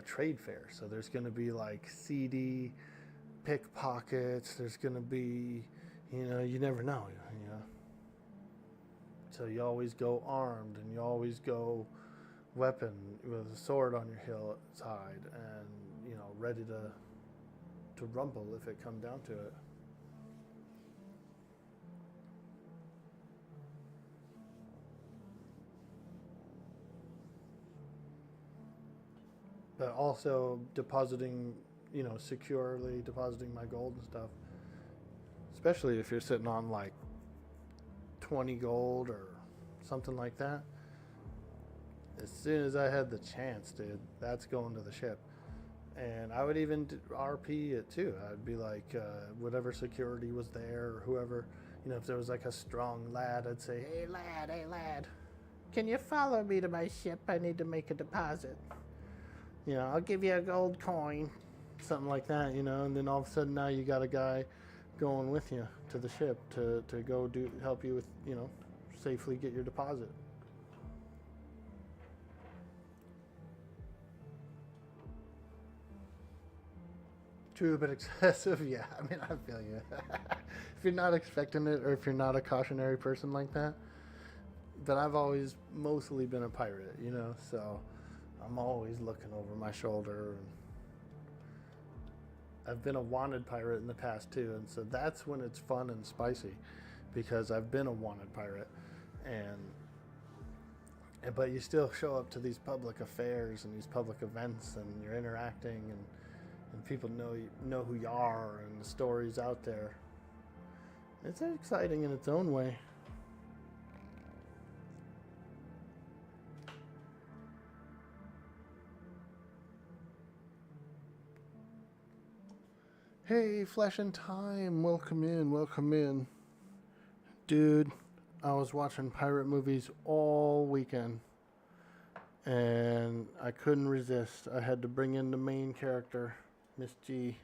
trade fair. So there's going to be like seedy pickpockets. There's going to be, you know, you never know, you know. So you always go armed, and you always go weapon with a sword on your side, and, you know, ready to rumble if it come down to it. But also depositing, you know, securely depositing my gold and stuff. Especially if you're sitting on like 20 gold or something like that. As soon as I had the chance, dude, that's going to the ship. And I would even RP it too. I'd be like, whatever security was there, or whoever, you know, if there was like a strong lad, I'd say, Hey lad, can you follow me to my ship? I need to make a deposit. you know, I'll give you a gold coin, something like that, you know. And then all of a sudden now you got a guy going with you to the ship to go help you with, you know, safely get your deposit. True, but excessive, yeah. I mean, I feel you. If you're not expecting it, or if you're not a cautionary person like that. But I've always mostly been a pirate, you know, so I'm always looking over my shoulder. And I've been a wanted pirate in the past too, and so that's when it's fun and spicy, because I've been a wanted pirate, but you still show up to these public affairs and these public events, and you're interacting, and people know who you are, and the stories out there. It's exciting in its own way. Hey, Flesh and Time, welcome in. Dude, I was watching pirate movies all weekend, and I couldn't resist. I had to bring in the main character, Miss G.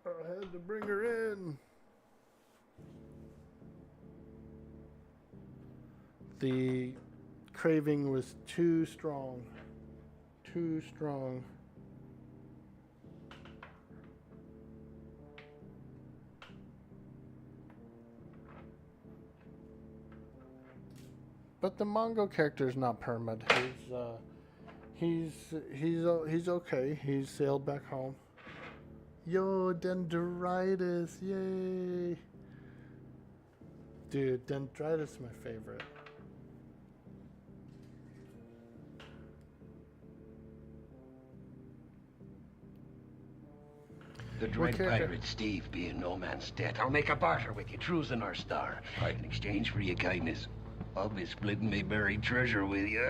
I had to bring her in. The craving was too strong. But the Mongo character is not permit. He's okay. He's sailed back home. Yo, dendritis, yay! Dude, dendritis is my favorite. The dread pirate Steve be in no man's debt. I'll make a barter with you, true's in our star. In exchange for your kindness, I'll be splitting me buried treasure with you.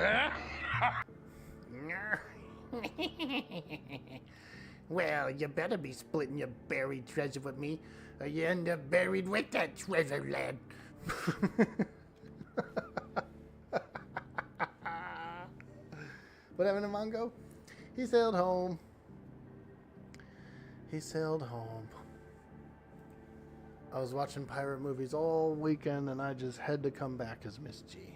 Well, you better be splitting your buried treasure with me, or you end up buried with that treasure, lad. What happened to Mongo? He sailed home. I was watching pirate movies all weekend, and I just had to come back as Miss G.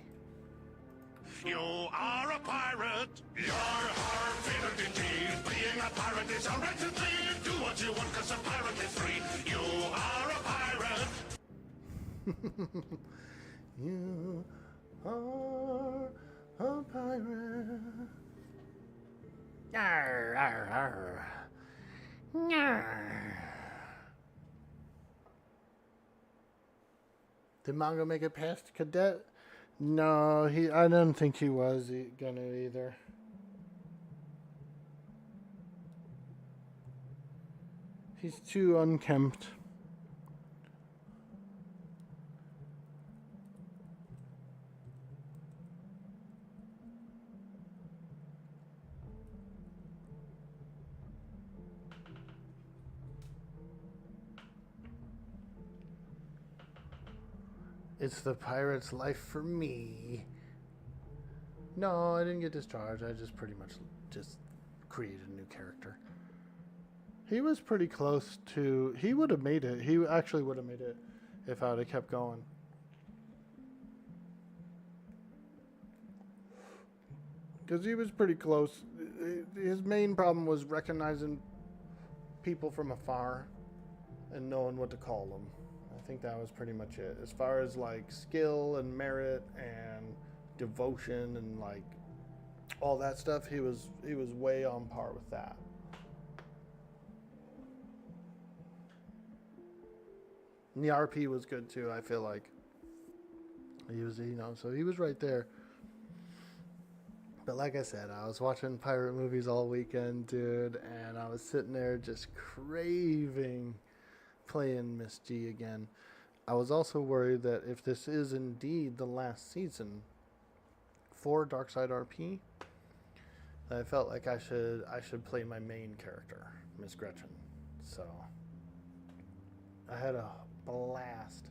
You are a pirate. You're our favorite indeed. Being a pirate is a wretched thing. Do what you want, 'cause a pirate is free. You are a pirate. You are a pirate. Arr, arr, arr. Arr. Did Mongo make it past cadet? No, I don't think he was gonna either. He's too unkempt. It's the pirate's life for me. No, I didn't get discharged. I just pretty much just created a new character. He was pretty close to... He would have made it. He actually would have made it if I would have kept going. Because he was pretty close. His main problem was recognizing people from afar and knowing what to call them. I think that was pretty much it. As far as like skill and merit and devotion and like all that stuff, he was way on par with that. And the RP was good too, I feel like. He was, so he was right there. But like I said, I was watching pirate movies all weekend, dude, and I was sitting there just craving playing Miss G again. I was also worried that if this is indeed the last season for Darkside RP, I felt like I should play my main character, Miss Gretchen. So I had a blast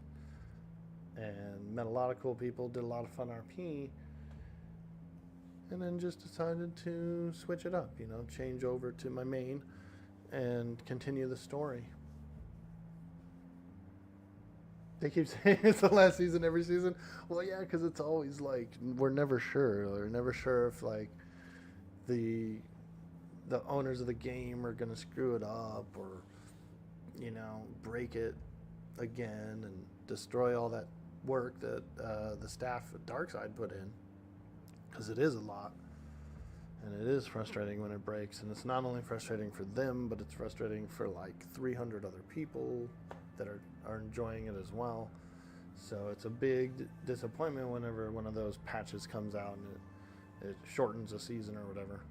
and met a lot of cool people, did a lot of fun RP, and then just decided to switch it up, change over to my main and continue the story. They keep saying it's the last season every season. Well, yeah, because it's always like, we're never sure. We're never sure if like the owners of the game are going to screw it up or, break it again and destroy all that work that the staff at Darkside put in, because it is a lot, and it is frustrating when it breaks. And it's not only frustrating for them, but it's frustrating for like 300 other people that are enjoying it as well. So it's a big disappointment whenever one of those patches comes out and it shortens a season or whatever.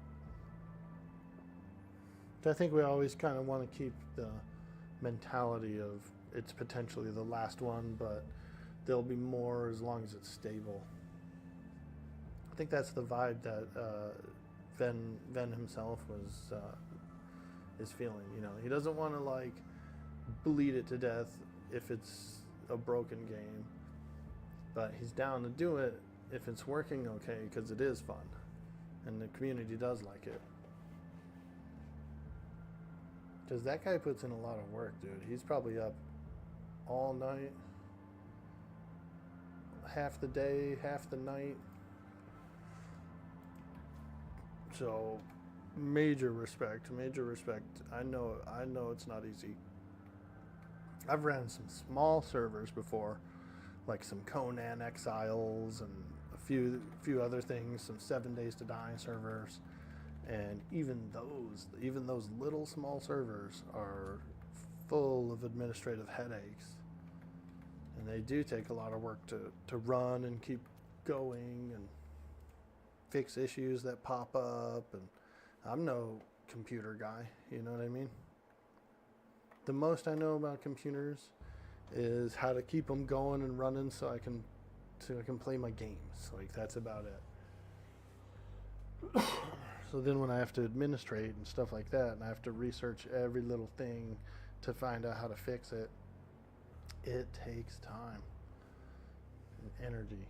I think we always kind of want to keep the mentality of it's potentially the last one, but there'll be more as long as it's stable. I think that's the vibe that Ven himself is feeling. He doesn't want to like bleed it to death if it's a broken game, but he's down to do it if it's working okay, because it is fun and the community does like it. Because that guy puts in a lot of work, dude. He's probably up all night, half the day, half the night. So major respect. I know it's not easy. I've ran some small servers before, like some Conan Exiles and a few other things, some 7 Days to Die servers, and even those little small servers are full of administrative headaches, and they do take a lot of work to run and keep going and fix issues that pop up. And I'm no computer guy, you know what I mean? The most I know about computers is how to keep them going and running so I can play my games. Like, that's about it. So then when I have to administrate and stuff like that, and I have to research every little thing to find out how to fix it, it takes time and energy,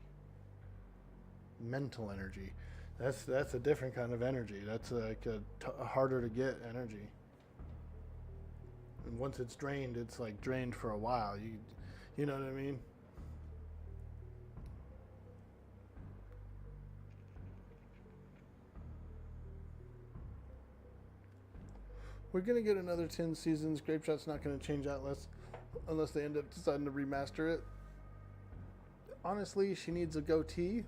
mental energy. That's a different kind of energy. That's like a harder to get energy. And once it's drained, it's like drained for a while. You know what I mean? We're gonna get another 10 seasons. Grape Shot's not gonna change out unless they end up deciding to remaster it. Honestly, she needs a goatee.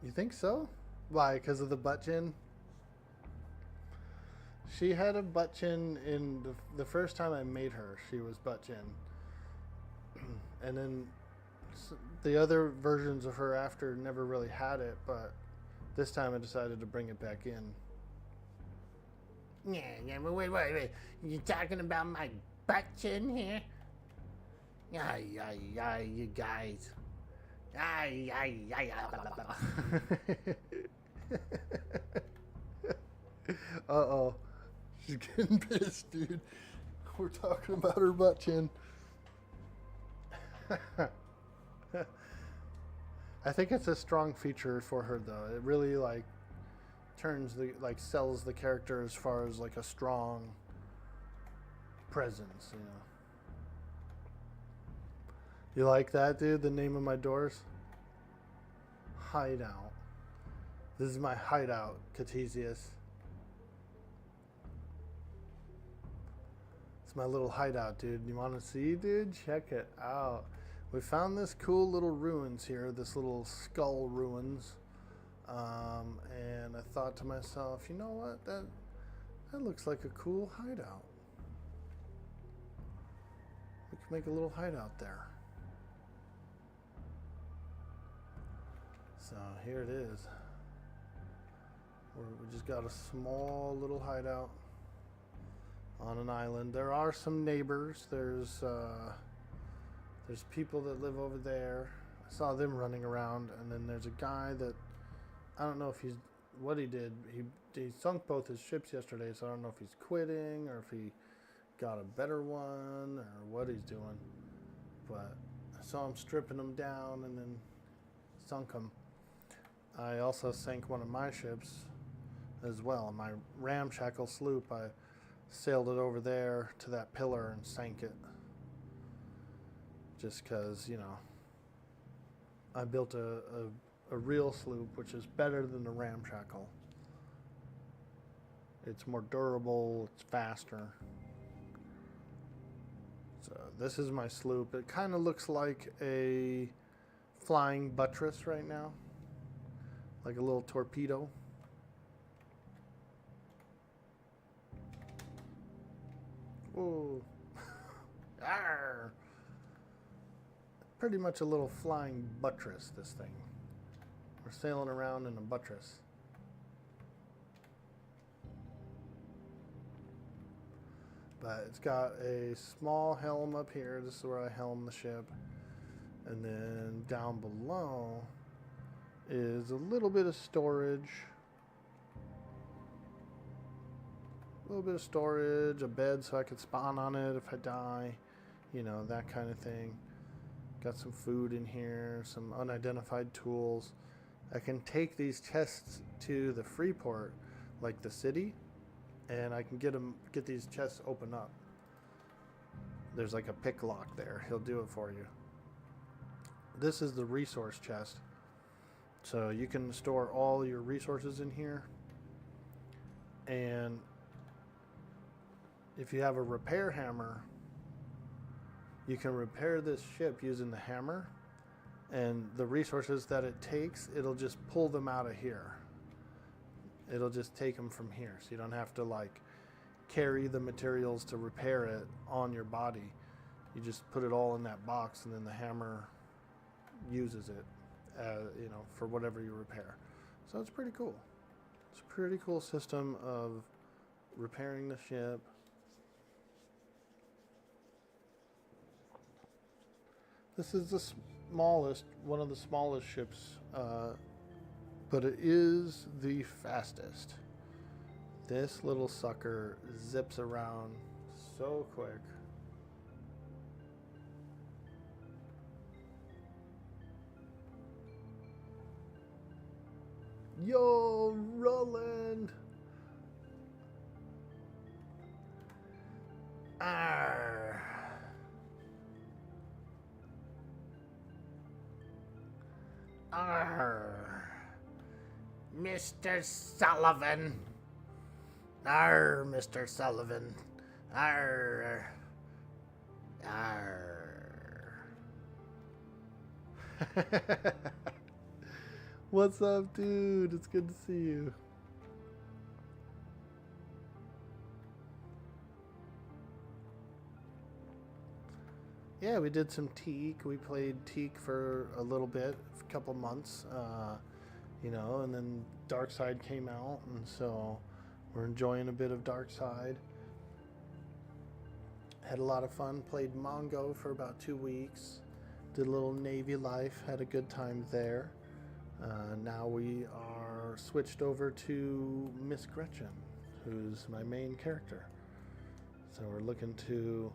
You think so? Why? Because of the butt chin? She had a butt chin in the first time I made her. She was butt chin, and then the other versions of her after never really had it. But this time I decided to bring it back in. Yeah, wait. You talking about my butt chin here? Ay, you guys. Ay. Uh-oh. She's getting pissed, dude. We're talking about her butt chin. I think it's a strong feature for her, though. It really, sells the character as far as, a strong presence, You like that, dude? The name of my doors? Hideout. This is my hideout, Catesius. It's my little hideout, dude. You want to see, dude? Check it out. We found this cool little ruins here, this little skull ruins. And I thought to myself, you know what? That looks like a cool hideout. We can make a little hideout there. So here it is. We just got a small little hideout on an island. There are some neighbors. There's people that live over there. I saw them running around, and then there's a guy that I don't know if he's what he did. He sunk both his ships yesterday, so I don't know if he's quitting or if he got a better one or what he's doing. But I saw him stripping them down and then sunk them. I also sank one of my ships as well. My ramshackle sloop, I sailed it over there to that pillar and sank it. Just because, you know, I built a real sloop, which is better than the ramshackle. It's more durable, it's faster. So this is my sloop. It kind of looks like a flying buttress right now. Like a little torpedo. Whoa. Arr. Pretty much a little flying buttress, this thing. We're sailing around in a buttress. But it's got a small helm up here. This is where I helm the ship. And then down below is a little bit of storage. A little bit of storage, a bed so I could spawn on it if I die. You know, that kind of thing. Got some food in here, some unidentified tools. I can take these chests to the free port, like the city, and I can get these chests open up. There's like a pick lock there. He'll do it for you. This is the resource chest. So you can store all your resources in here. And if you have a repair hammer, you can repair this ship using the hammer, and the resources that it takes, it'll just pull them out of here. It'll just take them from here, so you don't have to like carry the materials to repair it on your body. You just put it all in that box, and then the hammer uses it, you know, for whatever you repair. So it's pretty cool. It's a pretty cool system of repairing the ship. This is the smallest, one of the smallest ships, but it is the fastest. This little sucker zips around so quick. Yo, Roland! Arr! Arr, Mr. Sullivan. Arr, Mr. Sullivan. Arr. Arr. What's up, dude? It's good to see you. Yeah, we did some Teak. We played Teak for a little bit, a couple months, you know, and then Dark Side came out, and so we're enjoying a bit of Dark Side. Had a lot of fun. Played Mongo for about 2 weeks. Did a little Navy life. Had a good time there. Now we are switched over to Miss Gretchen, who's my main character. So we're looking to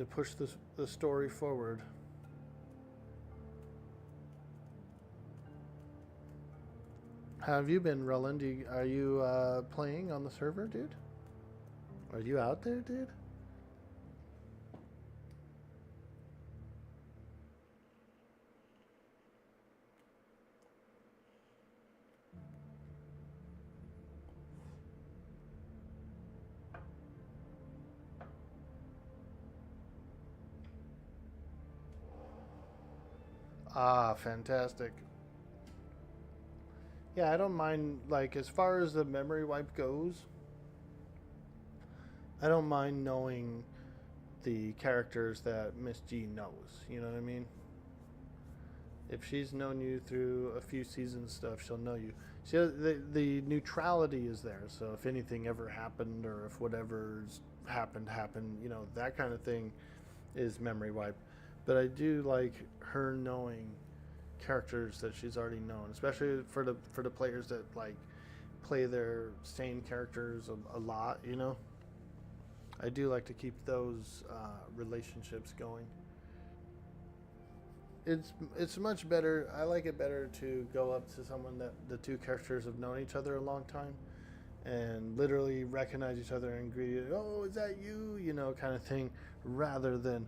push the story forward. How have you been, Roland? Are you playing on the server, dude? Are you out there, dude? Ah, fantastic. Yeah, I don't mind, like, as far as the memory wipe goes, I don't mind knowing the characters that Miss G knows. You know what I mean? If she's known you through a few seasons stuff, she'll know you. See, the neutrality is there. So if anything ever happened, or if whatever's happened, you know, that kind of thing is memory wipe. But I do like her knowing characters that she's already known, especially for the players that like play their same characters a lot. You know, I do like to keep those relationships going. It's much better. I like it better to go up to someone that the two characters have known each other a long time, and literally recognize each other and greet you. Oh, is that you? You know, kind of thing, rather than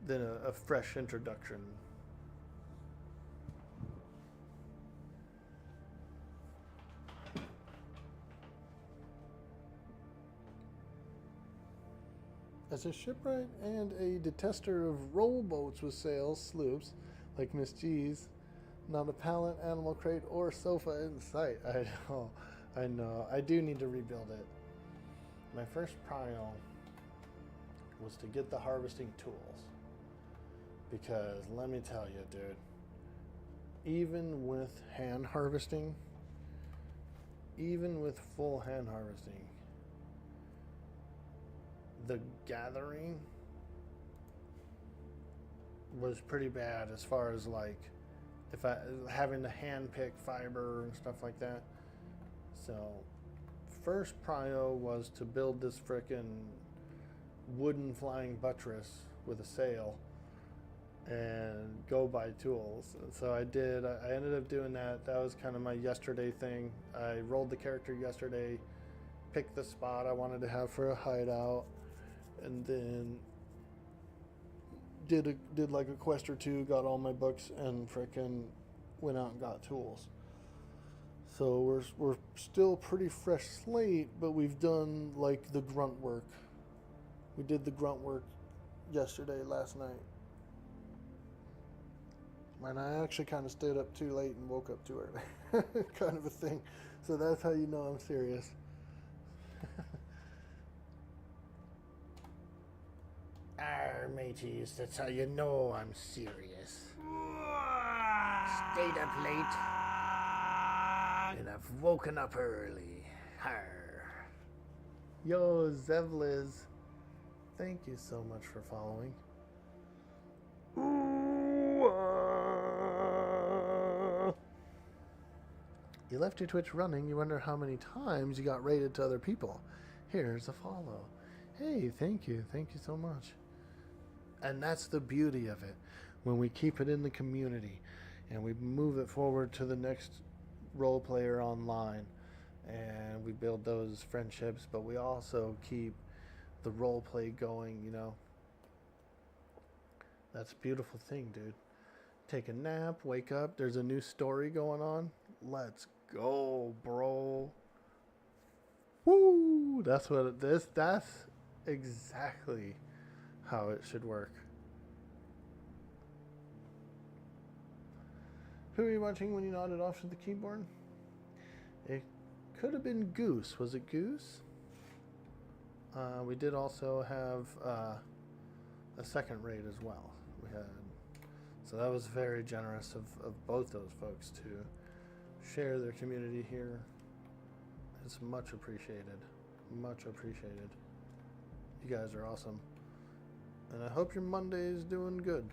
a fresh introduction. As a shipwright and a detester of rowboats with sails, sloops, like Miss G's, not a pallet, animal crate, or sofa in sight. I know. I do need to rebuild it. My first prio was to get the harvesting tools. Because let me tell you, dude, even with hand harvesting, even with full hand harvesting, the gathering was pretty bad as far as like if I having to hand pick fiber and stuff like that. So first prio was to build this frickin' wooden flying buttress with a sail and go buy tools. So I did. I ended up doing that. That was kind of my yesterday thing. I rolled the character yesterday, picked the spot I wanted to have for a hideout, and then did like a quest or two, got all my books, and frickin' went out and got tools. So we're still pretty fresh slate, but we've done like the grunt work. We did the grunt work last night. And I actually kind of stayed up too late and woke up too early. Kind of a thing. So that's how you know I'm serious. Mateys, that's how you know I'm serious. Stayed up late, and I've woken up early. Arr. Yo, Zevliz, thank you so much for following. You left your Twitch running. You wonder how many times you got rated to other people. Here's a follow. Hey, thank you. Thank you so much. And that's the beauty of it. When we keep it in the community and we move it forward to the next role player online and we build those friendships, but we also keep the role play going, you know. That's a beautiful thing, dude. Take a nap, wake up, there's a new story going on. Let's go, bro. Woo! That's exactly how it should work. Who are you watching when you nodded off to the keyboard? It could have been Goose. Was it Goose? We did also have a second raid as well. So that was very generous of both those folks to share their community here. It's much appreciated. Much appreciated. You guys are awesome. And I hope your Monday is doing good.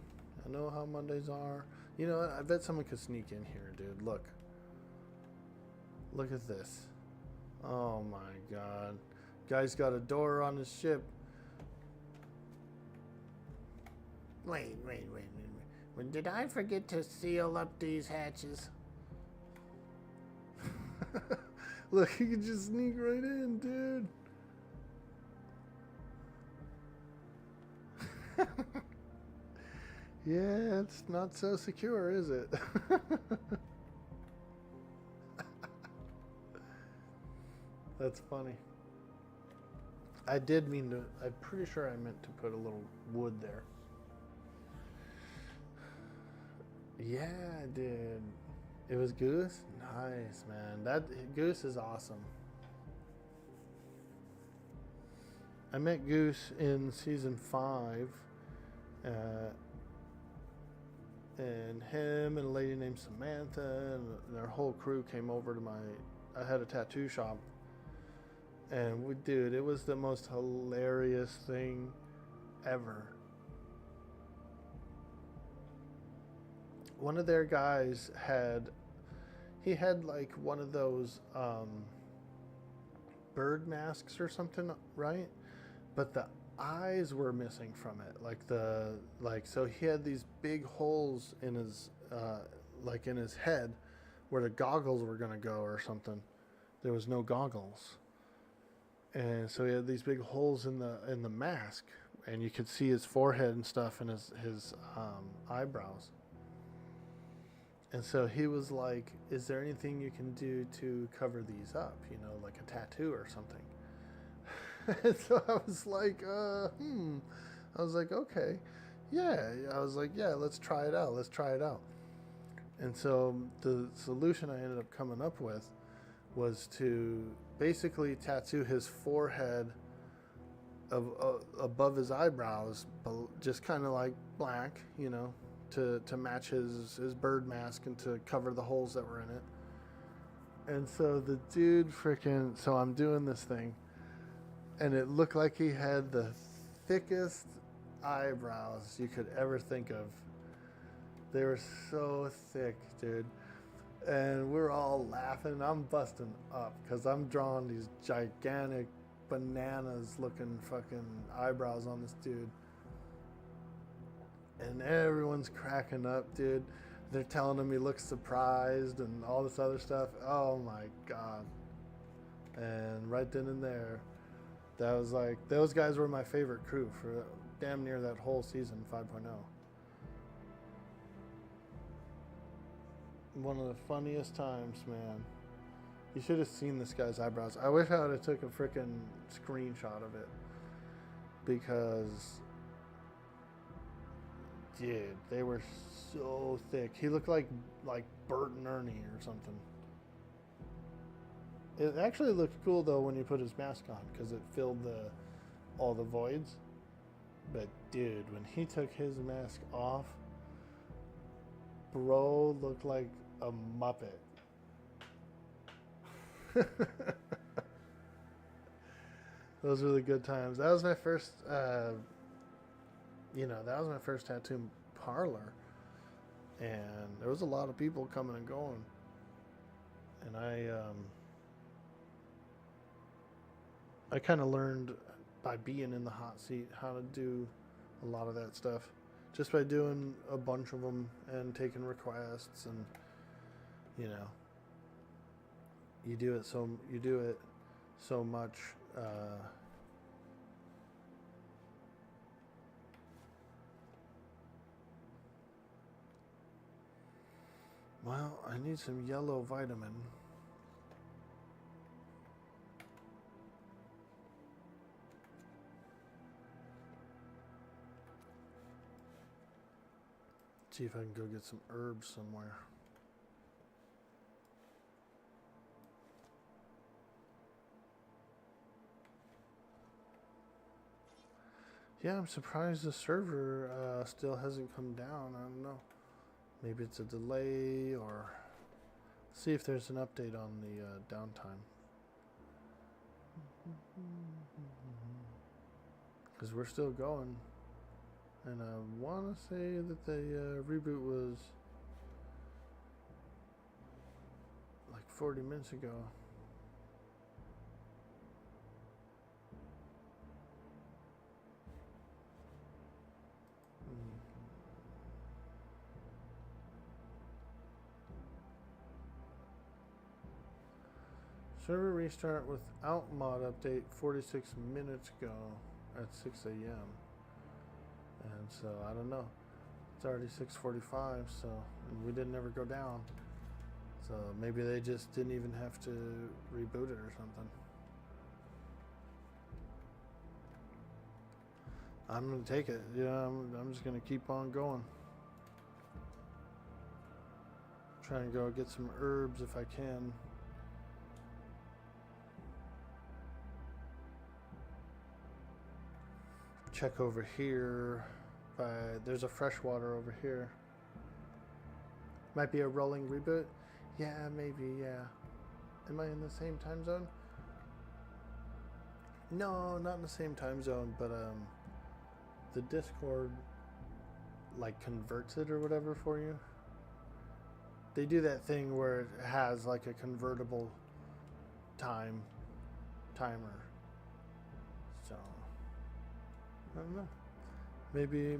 I know how Mondays are. You know, I bet someone could sneak in here, dude. Look. Look at this. Oh my god. Guy's got a door on his ship. Wait. When did I forget to seal up these hatches? Look, he can just sneak right in, dude. Yeah, it's not so secure, is it? That's funny. I did mean to, I'm pretty sure I meant to put a little wood there. Yeah, dude. It was Goose? Nice, man. That Goose is awesome. I met Goose in season 5. And him and a lady named Samantha and their whole crew came over to I had a tattoo shop. And dude, it was the most hilarious thing ever. One of their guys had like one of those bird masks or something, right? But the eyes were missing from it. So he had these big holes in his in his head where the goggles were gonna go or something. There was no goggles. And so he had these big holes in the mask, and you could see his forehead and stuff and his eyebrows. And so he was like, is there anything you can do to cover these up? You know, like a tattoo or something. And so I was like, I was like, okay. Yeah. I was like, yeah, let's try it out. And so the solution I ended up coming up with was to basically tattoo his forehead above his eyebrows, just kind of like black, you know, to match his bird mask and to cover the holes that were in it. And so the dude so I'm doing this thing, and it looked like he had the thickest eyebrows you could ever think of. They were so thick, dude. And we're all laughing. I'm busting up because I'm drawing these gigantic bananas looking fucking eyebrows on this dude. And everyone's cracking up, dude. They're telling him he looks surprised and all this other stuff. Oh my God. And right then and there, that was like, those guys were my favorite crew for damn near that whole season 5.0. One of the funniest times, man. You should have seen this guy's eyebrows. I wish I would have took a freaking screenshot of it, because dude, they were so thick. He looked like Bert and Ernie or something. It actually looked cool though when you put his mask on, because it filled all the voids. But dude, when he took his mask off, bro looked like a Muppet. Those were the good times. That was my first, that was my first tattoo parlor. And there was a lot of people coming and going. And I kind of learned by being in the hot seat how to do a lot of that stuff. Just by doing a bunch of them and taking requests, and you do it so much. Well, I need some yellow vitamin. See if I can go get some herbs somewhere. Yeah, I'm surprised the server still hasn't come down. I don't know. Maybe it's a delay, or see if there's an update on the downtime. Because we're still going. And I want to say that the reboot was like 40 minutes ago. Server restart without mod update 46 minutes ago at 6 a.m. And so, I don't know. It's already 6:45, so, and we didn't ever go down. So maybe they just didn't even have to reboot it or something. I'm gonna take it. Yeah, I'm just gonna keep on going. Try and go get some herbs if I can. Check over here. There's a freshwater over here. Might be a rolling reboot. Yeah, maybe, yeah. Am I in the same time zone? No, not in the same time zone, but the Discord like converts it or whatever for you. They do that thing where it has like a convertible timer. So I don't know. Maybe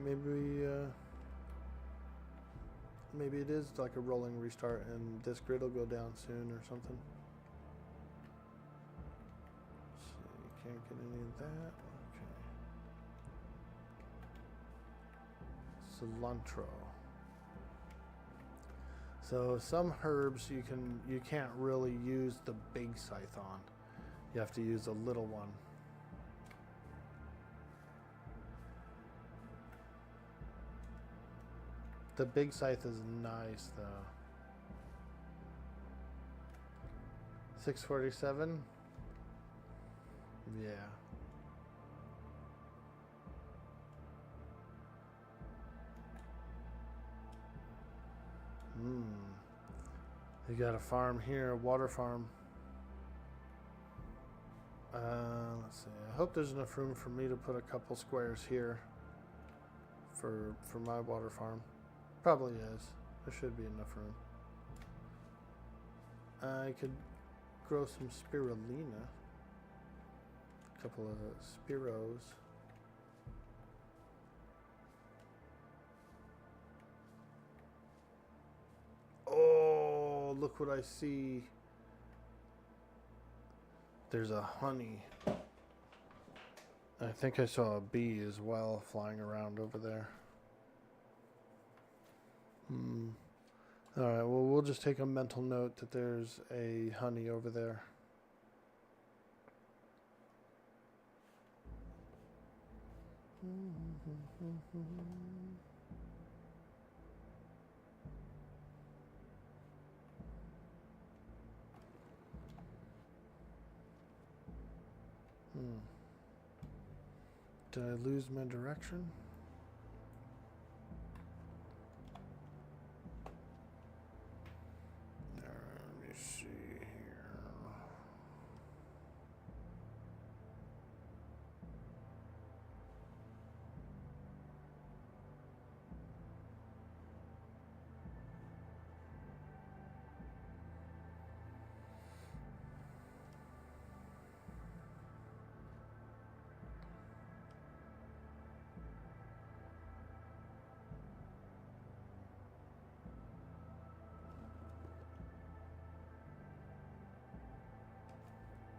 it is like a rolling restart and this grid will go down soon or something. So you can't get any of that. Okay. Cilantro. So some herbs you can't really use the big scythe on. You have to use a little one. The big scythe is nice though. 647. Yeah. You got a farm here, a water farm. Let's see. I hope there's enough room for me to put a couple squares here for my water farm. Probably is. There should be enough room. I could grow some spirulina. A couple of spiros. Oh, look what I see. There's a honey. I think I saw a bee as well flying around over there. Alright, well, we'll just take a mental note that there's a honey over there. Did I lose my direction? Let me see here.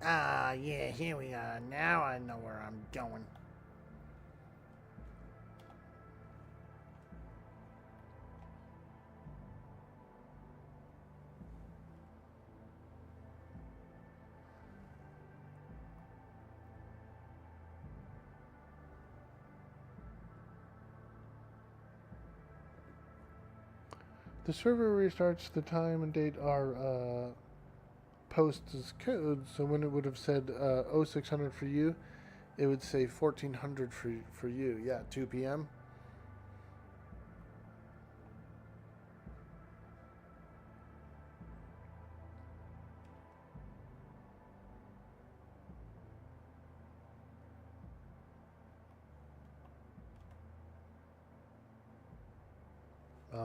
Ah, yeah, here we are. Now I know where I'm going. The server restarts the time and date are posts as code, so when it would have said 0600 for you, it would say 1400 for you. Yeah, 2 p.m.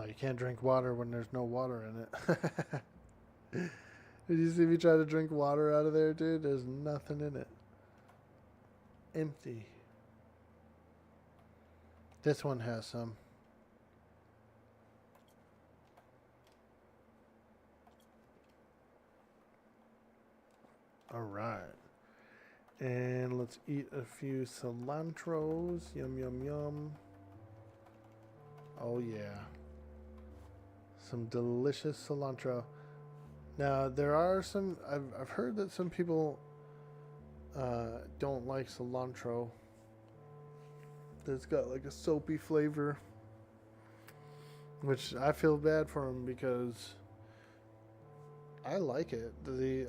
You can't drink water when there's no water in it. Did you see me try to drink water out of there, dude? There's nothing in it. Empty. This one has some. Alright. And let's eat a few cilantros. Yum, yum, yum. Oh, yeah. Some delicious cilantro. Now, there are some... I've heard that some people don't like cilantro. It's got like a soapy flavor. Which I feel bad for them because I like it.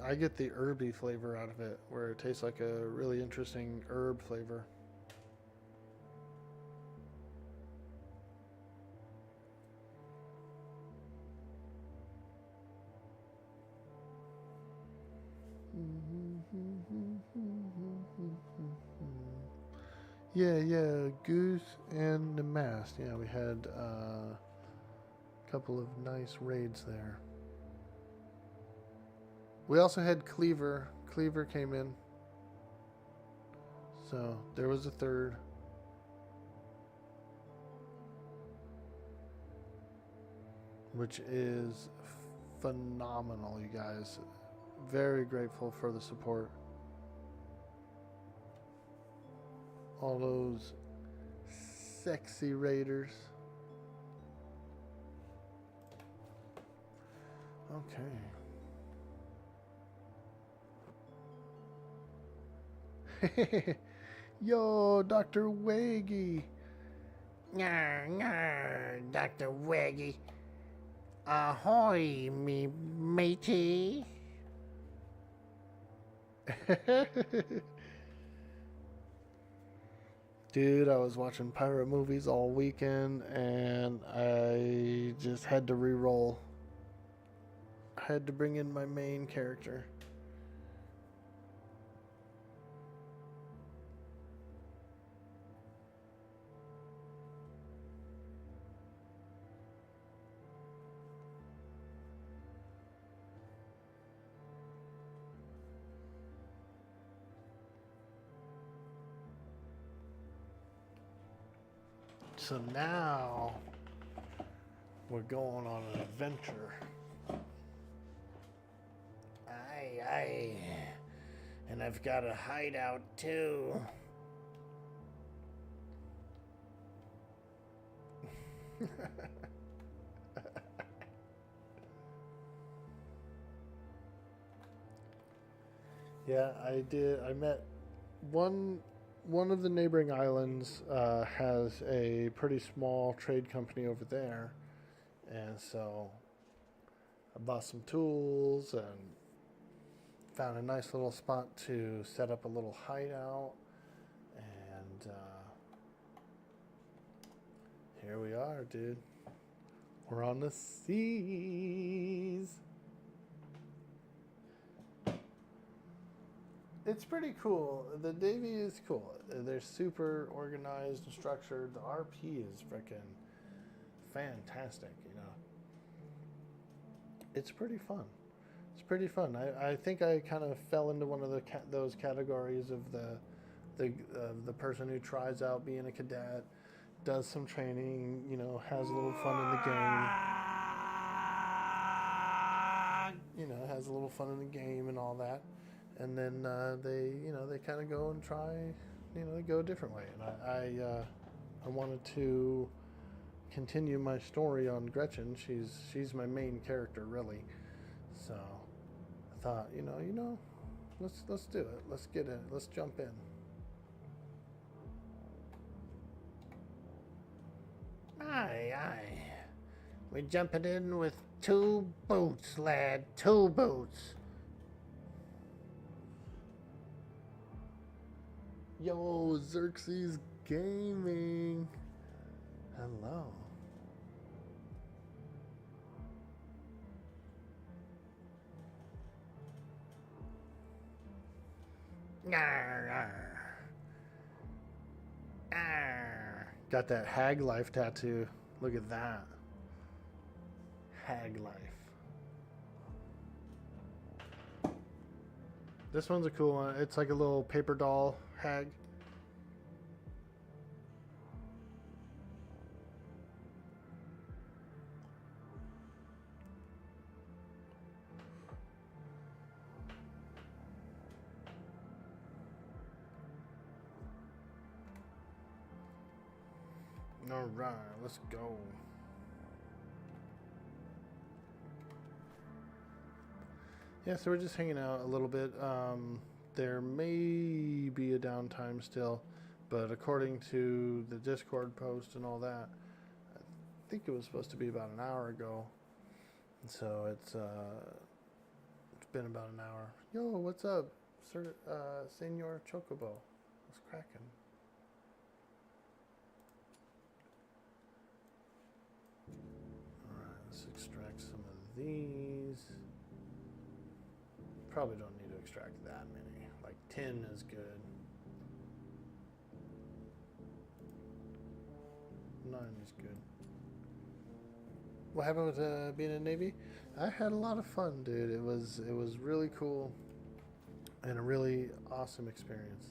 I get the herby flavor out of it, where it tastes like a really interesting herb flavor. Yeah, Goose and the Mast. Yeah, we had a couple of nice raids there. We also had Cleaver. Cleaver came in. So there was a third. Which is phenomenal, you guys. Very grateful for the support. All those sexy raiders. Okay. Yo, Dr. Waaagh. Ngar, Dr. Waaagh. Ahoy, me matey. Dude, I was watching pirate movies all weekend and I just had to re-roll. I had to bring in my main character. So now we're going on an adventure. Aye. And I've got a hideout too. Yeah, I did. I met one of the neighboring islands has a pretty small trade company over there, and so I bought some tools and found a nice little spot to set up a little hideout, and here we are, dude. We're on the seas. It's pretty cool. The Navy is cool. They're super organized and structured. The RP is freaking fantastic, you know. It's pretty fun. It's pretty fun. I think I kind of fell into one of the those categories of the person who tries out being a cadet, does some training, you know, has a little fun in the game. You know, has a little fun in the game and all that. And then they kind of go and try, they go a different way. And I wanted to continue my story on Gretchen. She's my main character, really. So I thought, let's do it. Let's get in. Let's jump in. Aye. We're jumping in with 2 boots, lad. 2 boots. Yo, Xerxes Gaming. Hello. Got that hag life tattoo. Look at that. Hag life. This one's a cool one. It's like a little paper doll hag. All right, let's go. Yeah, so we're just hanging out a little bit. There may be a downtime still, but according to the Discord post and all that, I think it was supposed to be about an hour ago. So it's been about an hour. Yo, what's up, Sir, Senor Chocobo? What's cracking? Alright, let's extract some of these. Probably don't need to extract that many. Like 10 is good. 9 is good. What happened with being in the Navy? I had a lot of fun, dude. It was really cool and a really awesome experience.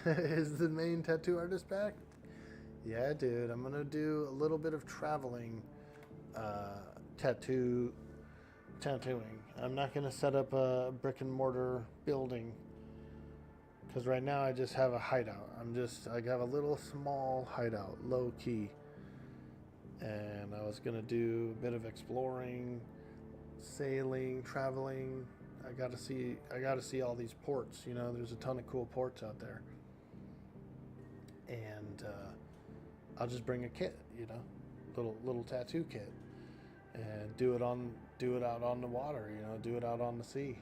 Is the main tattoo artist back? Yeah, dude. I'm gonna do a little bit of traveling tattooing. I'm not gonna set up a brick and mortar building because right now I just have a hideout. I got a little small hideout, low key, and I was gonna do a bit of exploring, sailing, traveling. I gotta see all these ports. You know, there's a ton of cool ports out there, and I'll just bring a kit. You know, little tattoo kit, and do it out on the water. You know, do it out on the sea.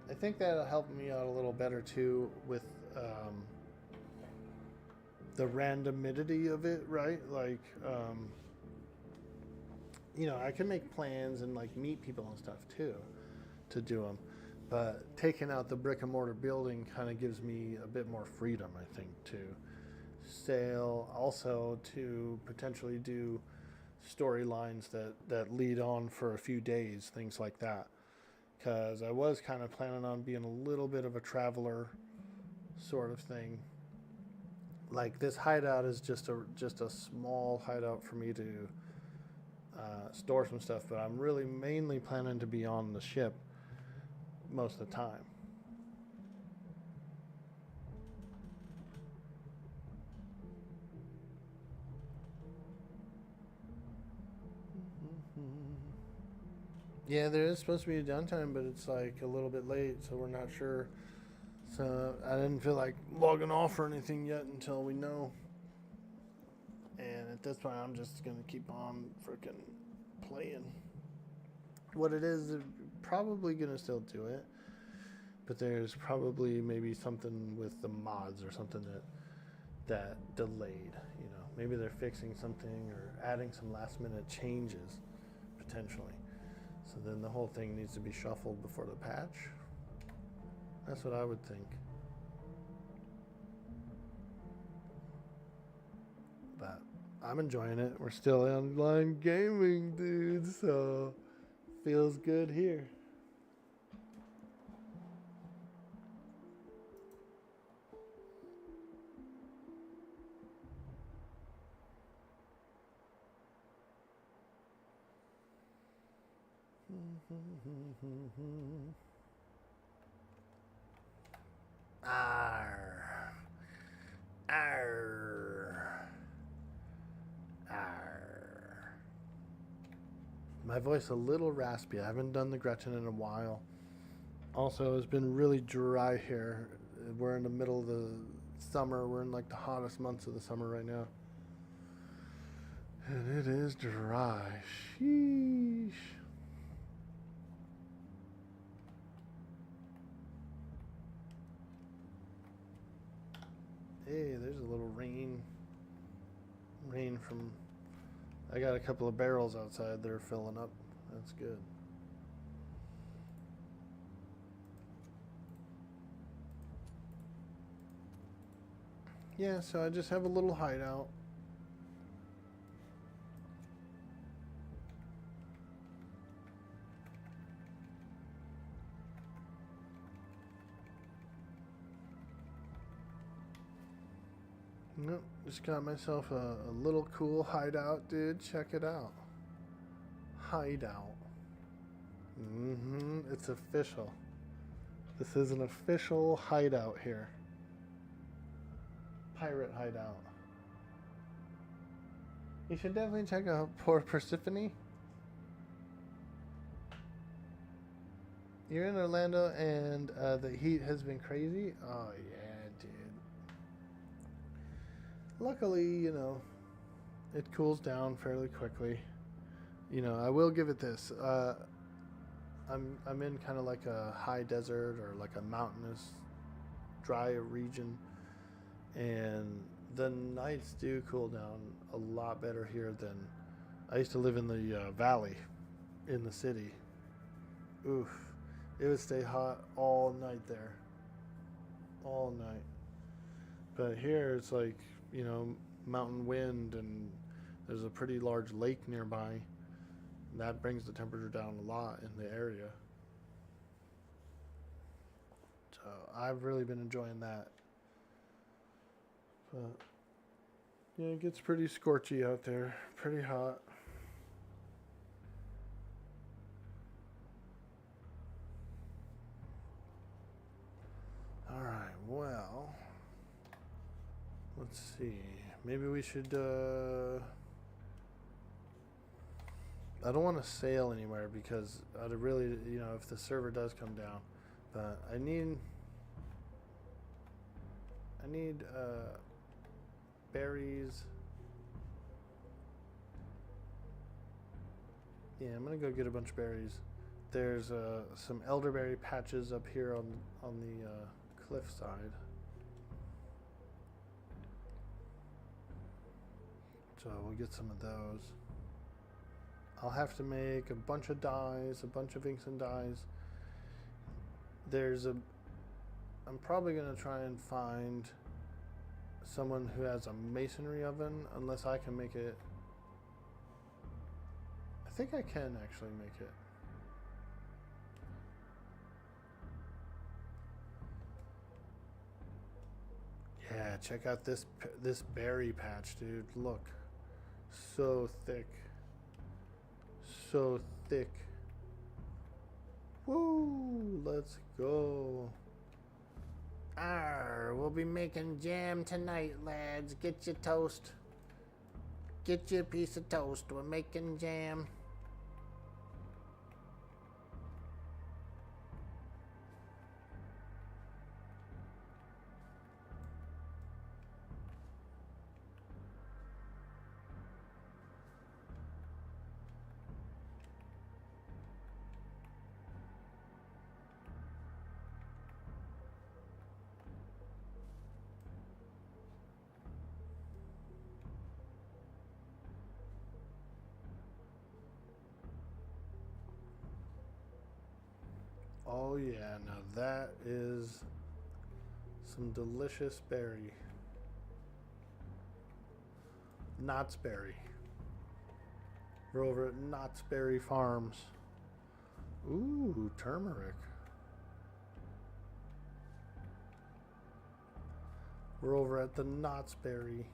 I think that'll help me out a little better too with the randomity of it, right? Like, you know, I can make plans and like meet people and stuff too to do them, but taking out the brick and mortar building kind of gives me a bit more freedom, I think, to sail, also to potentially do storylines that lead on for a few days, things like that. Because I was kind of planning on being a little bit of a traveler sort of thing. Like this hideout is just a small hideout for me to store some stuff, but I'm really mainly planning to be on the ship most of the time. Yeah, there is supposed to be a downtime, but it's like a little bit late, so we're not sure. So I didn't feel like logging off or anything yet until we know. And at this point, I'm just going to keep on freaking playing. What it is, probably going to still do it. But there's probably maybe something with the mods or something that delayed. You know, maybe they're fixing something or adding some last minute changes, potentially. So then the whole thing needs to be shuffled before the patch. That's what I would think. But I'm enjoying it. We're still online gaming, dude, so feels good here. Arr. Arr. Arr. My voice a little raspy. I haven't done the Gretchen in a while. Also, it's been really dry here. We're in the middle of the summer. We're in like the hottest months of the summer right now. And it is dry. Sheesh. Hey, there's a little rain from... I got a couple of barrels outside that are filling up. That's good. Yeah, so I just have a little hideout. Nope, just got myself a little cool hideout, dude. Check it out. Hideout. It's official. This is an official hideout here. Pirate hideout. You should definitely check out poor Persephone. You're in Orlando and the heat has been crazy? Oh, yeah, dude. Luckily, you know, it cools down fairly quickly. You know, I will give it this. I'm in kind of like a high desert or like a mountainous, dry region, and the nights do cool down a lot better here than I used to live in the valley, in the city. Oof, it would stay hot all night there, all night. But here it's like, you know, mountain wind, and there's a pretty large lake nearby. That brings the temperature down a lot in the area. So I've really been enjoying that. But yeah, it gets pretty scorchy out there, pretty hot. All right, well, let's see. Maybe we should I don't want to sail anywhere because I'd really, you know, if the server does come down, but I need berries. Yeah, I'm gonna go get a bunch of berries. There's some elderberry patches up here on the cliff side. So we'll get some of those. I'll have to make a bunch of dyes, a bunch of inks and dyes. I'm probably going to try and find someone who has a masonry oven, unless I can make it. I think I can actually make it. Yeah, check out this berry patch, dude. Look. So thick. So thick. Woo! Let's go. Arr, we'll be making jam tonight, lads. Get your toast. Get your piece of toast. We're making jam. Oh yeah, now that is some delicious berry. Knott's Berry. We're over at Knott's Berry Farms. Ooh, turmeric. We're over at the Knott's Berry.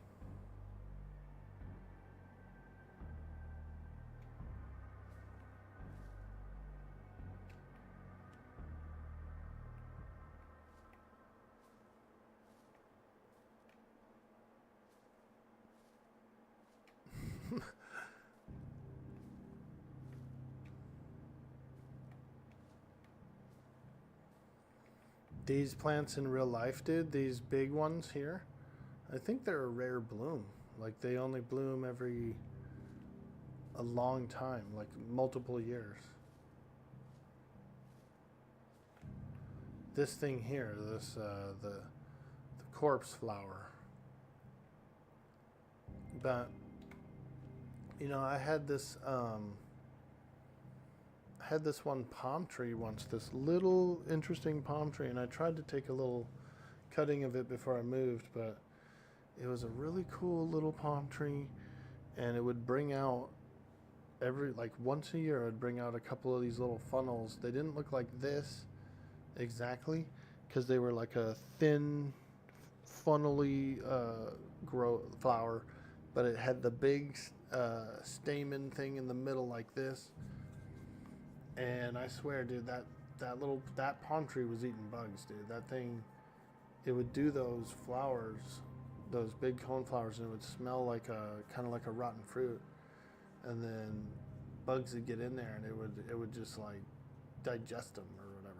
These plants in real life, dude, these big ones here, I think they're a rare bloom. Like, they only bloom every a long time, like multiple years. This thing here, this the corpse flower. But you know, I had this one palm tree once, this little interesting palm tree, and I tried to take a little cutting of it before I moved, but it was a really cool little palm tree, and it would bring out like once a year, it would bring out a couple of these little funnels. They didn't look like this exactly, because they were like a thin, funnely flower, but it had the big stamen thing in the middle like this. And I swear, dude, that palm tree was eating bugs, dude. That thing, it would do those flowers, those big cone flowers, and it would smell like kind of like a rotten fruit. And then bugs would get in there, and it would just like digest them or whatever.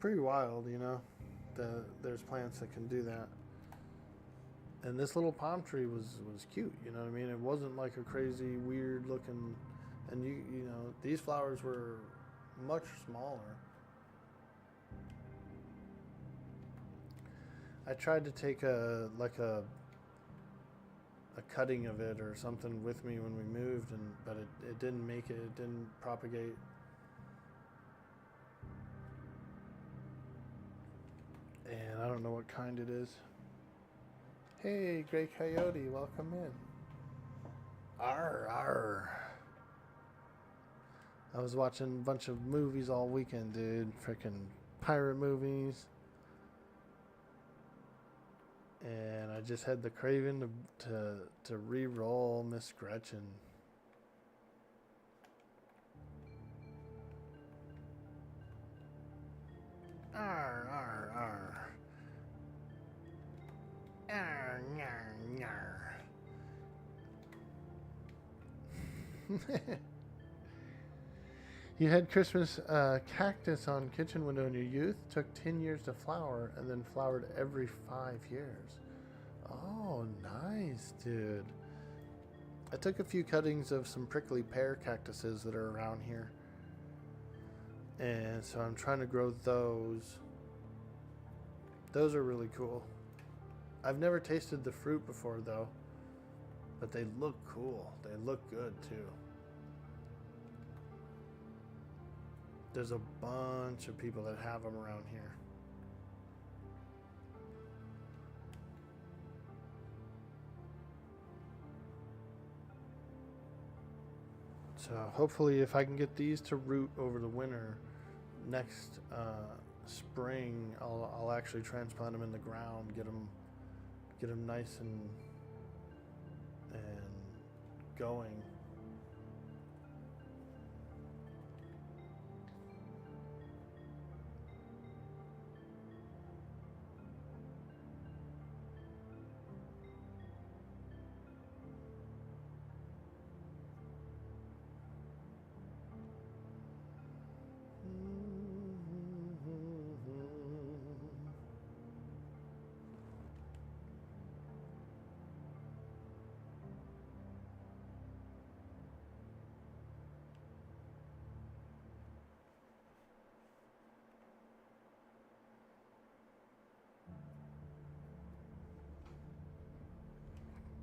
pretty wild, you know. There's plants that can do that. And this little palm tree was cute, you know what I mean? It wasn't like a crazy, weird looking, and you know, these flowers were much smaller. I tried to take a cutting of it or something with me when we moved, but it didn't make it. It didn't propagate. And I don't know what kind it is. Hey, Gray Coyote, welcome in. Arr, arr. I was watching a bunch of movies all weekend, dude. Freaking pirate movies. And I just had the craving to re-roll Miss Gretchen. Arr, arr, arr. Arr, nar, nar. You had Christmas cactus on kitchen window in your youth, took 10 years to flower, and then flowered every 5 years. Oh, nice, dude. I took a few cuttings of some prickly pear cactuses that are around here. And so I'm trying to grow those. Those are really cool. I've never tasted the fruit before, though. But they look cool. They look good, too. There's a bunch of people that have them around here. So hopefully if I can get these to root over the winter, next spring I'll actually transplant them in the ground, get them nice and going.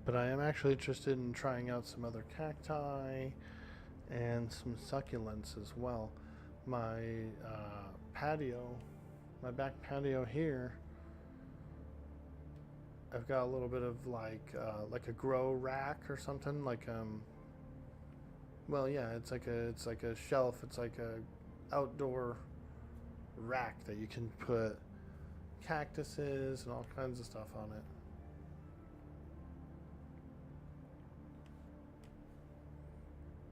But I am actually interested in trying out some other cacti and some succulents as well. My patio, my back patio here, I've got a little bit of like a grow rack or something, like well, yeah, it's like a shelf. It's like a outdoor rack that you can put cactuses and all kinds of stuff on it.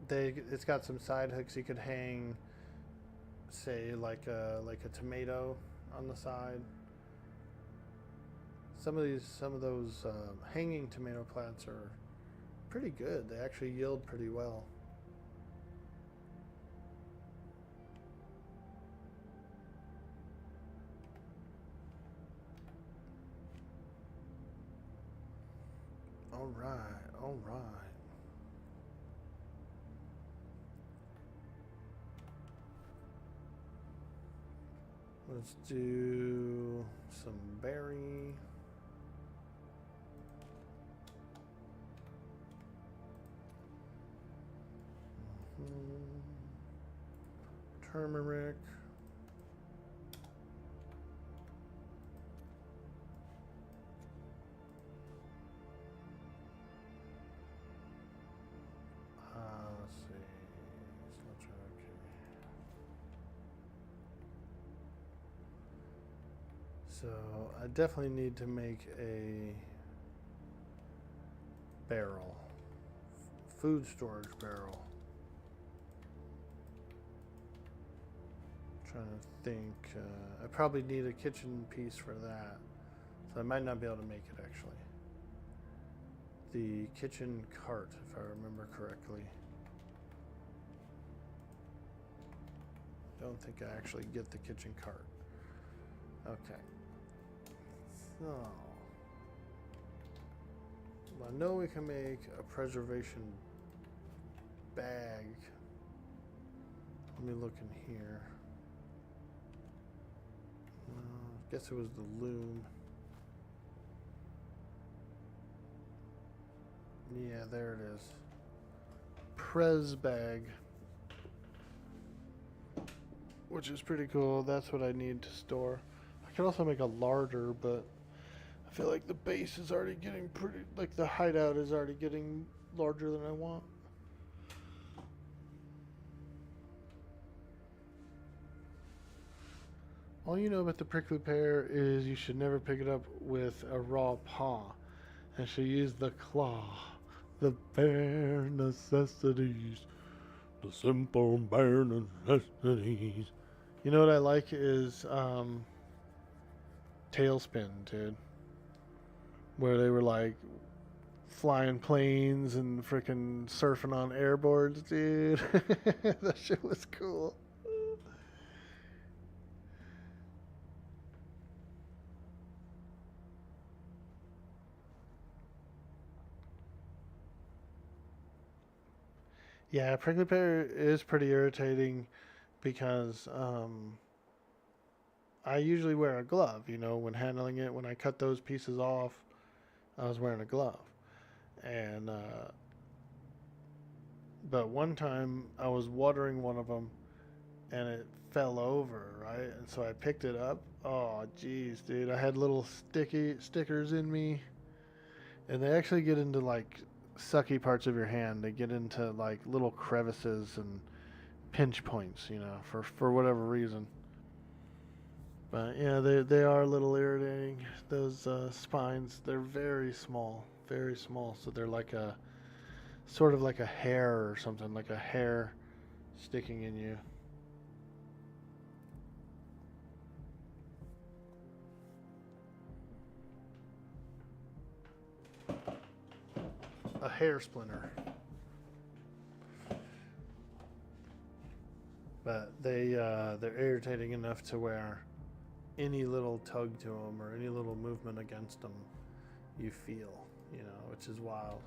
It's got some side hooks you could hang, say like a tomato on the side. Some of those hanging tomato plants are pretty good. They actually yield pretty well. All right, all right. Let's do some berry. Turmeric. Let's see. Okay. So I definitely need to make a barrel, food storage barrel. Trying to think. I probably need a kitchen piece for that, so I might not be able to make it actually. The kitchen cart, if I remember correctly. Don't think I actually get the kitchen cart. Okay. So, I know we can make a preservation bag. Let me look in here. I guess it was the loom. Yeah, there it is. Pres bag. Which is pretty cool. That's what I need to store. I could also make a larder, but I feel like the base is already getting pretty, like the hideout is already getting larger than I want. All you know about the prickly pear is you should never pick it up with a raw paw. And should use the claw. The bare necessities. The simple bare necessities. You know what I like is Tailspin, dude. Where they were like flying planes and freaking surfing on airboards, dude. That shit was cool. Yeah, prickly pear is pretty irritating because I usually wear a glove, you know, when handling it. When I cut those pieces off, I was wearing a glove. And, but one time I was watering one of them and it fell over, right? And so I picked it up. Oh, geez, dude. I had little stickers in me. And they actually get into like sucky parts of your hand. They get into like little crevices and pinch points, you know, for whatever reason. But yeah, they are a little irritating. Those spines, they're very small, so they're like a sort of like a hair or something, like a hair sticking in you. A hair splinter. But they're irritating enough to where any little tug to them or any little movement against them you feel, you know, which is wild.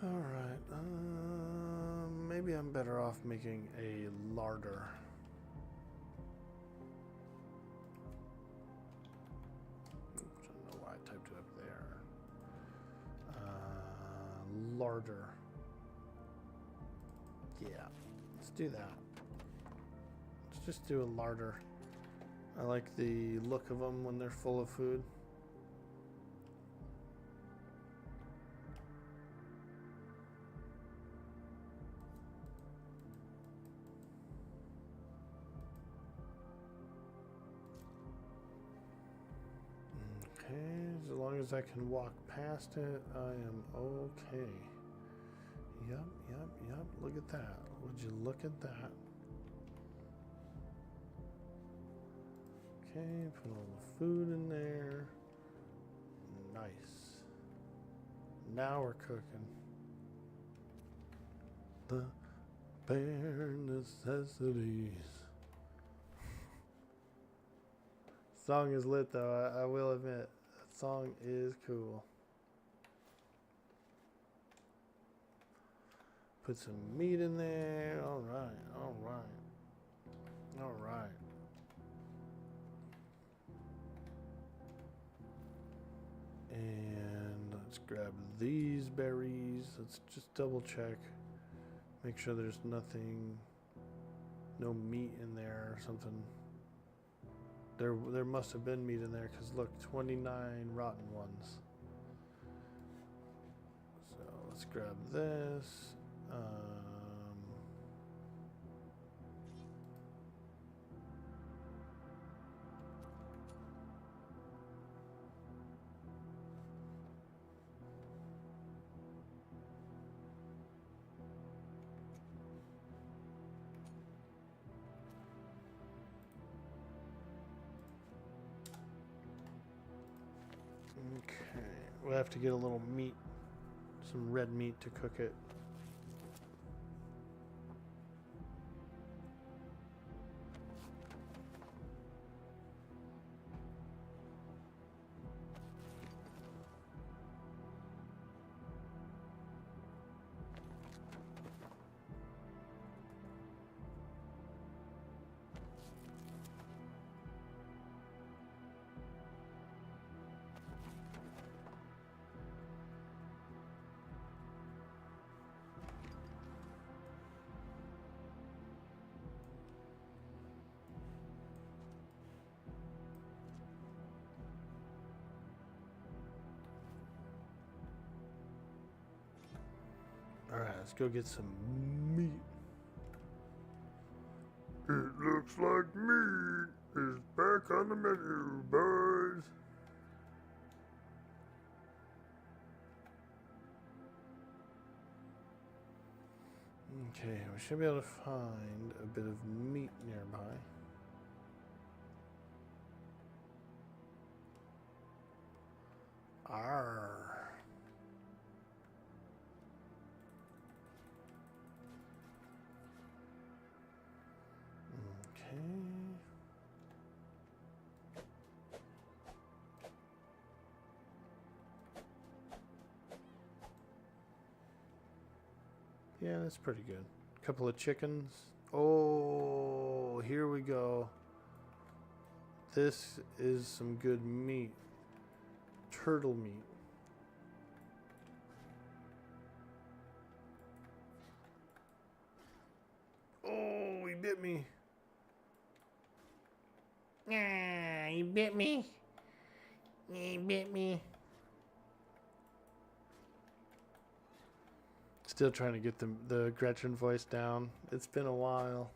Alright, maybe I'm better off making a larder. Oops, I don't know why I typed it up there. Larder. Yeah, let's do that. Let's just do a larder. I like the look of them when they're full of food. Okay, as long as I can walk past it, I am okay. Yep. Look at that. Would you look at that? Okay, put all the food in there. Nice. Now we're cooking. The bare necessities. Song is lit though, I will admit. That song is cool. Put some meat in there. Alright. And let's grab these berries. Let's just double check. Make sure there's nothing, no meat in there or something. There must have been meat in there because look, 29 rotten ones. So let's grab this. Okay, we'll have to get a little meat, some red meat to cook it. let's go get some meat. It looks like meat is back on the menu, boys. Okay, we should be able to find a bit of meat nearby. Arr. Okay. Yeah, that's pretty good. Couple of chickens. Oh, here we go. This is some good meat. Turtle meat. Oh, he bit me. Yeah, you bit me. You bit me. Still trying to get the Gretchen voice down. It's been a while.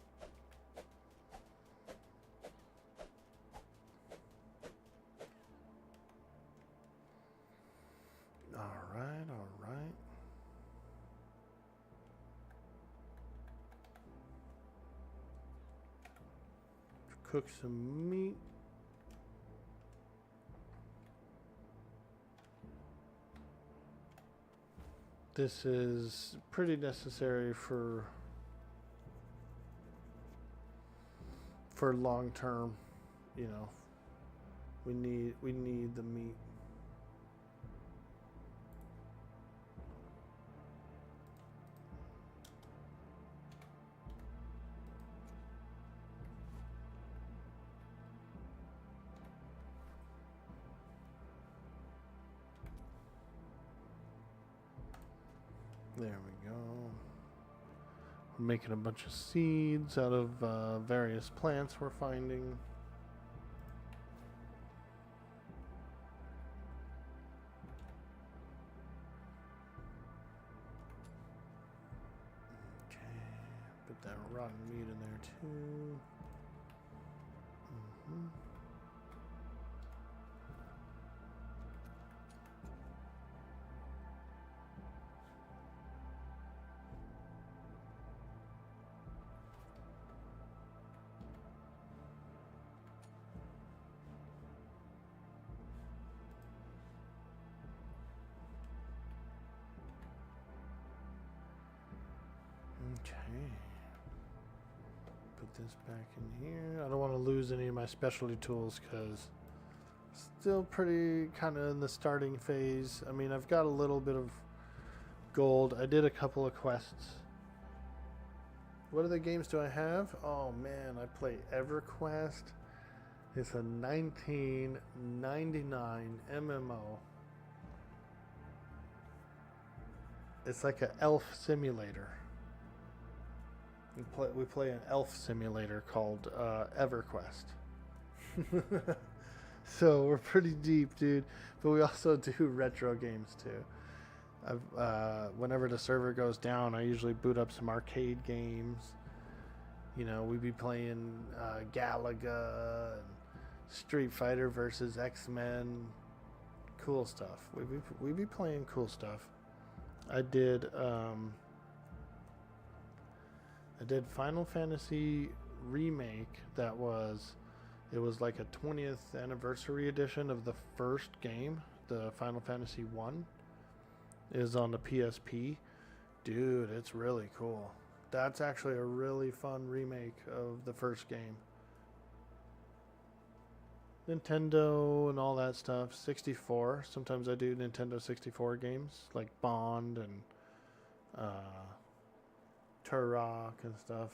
All right. Cook some meat. This is pretty necessary for long term, you know. We need the meat. There we go. We're making a bunch of seeds out of various plants we're finding. Okay, put that rotten meat in there too. Okay. Put this back in here. I don't want to lose any of my specialty tools because still pretty kind of in the starting phase. I mean, I've got a little bit of gold. I did a couple of quests. What other games do I have? Oh man, I play EverQuest. It's a 1999 MMO. It's like an elf simulator. We play an elf simulator called EverQuest. So we're pretty deep, dude. But we also do retro games too. Whenever the server goes down, I usually boot up some arcade games. You know, we be playing Galaga and Street Fighter versus X-Men. Cool stuff. We be playing cool stuff. I did Final Fantasy Remake. It was like a 20th anniversary edition of the first game, the Final Fantasy 1. Is on the PSP. Dude, it's really cool. That's actually a really fun remake of the first game. Nintendo and all that stuff. 64. Sometimes I do Nintendo 64 games like Bond and Turok and stuff.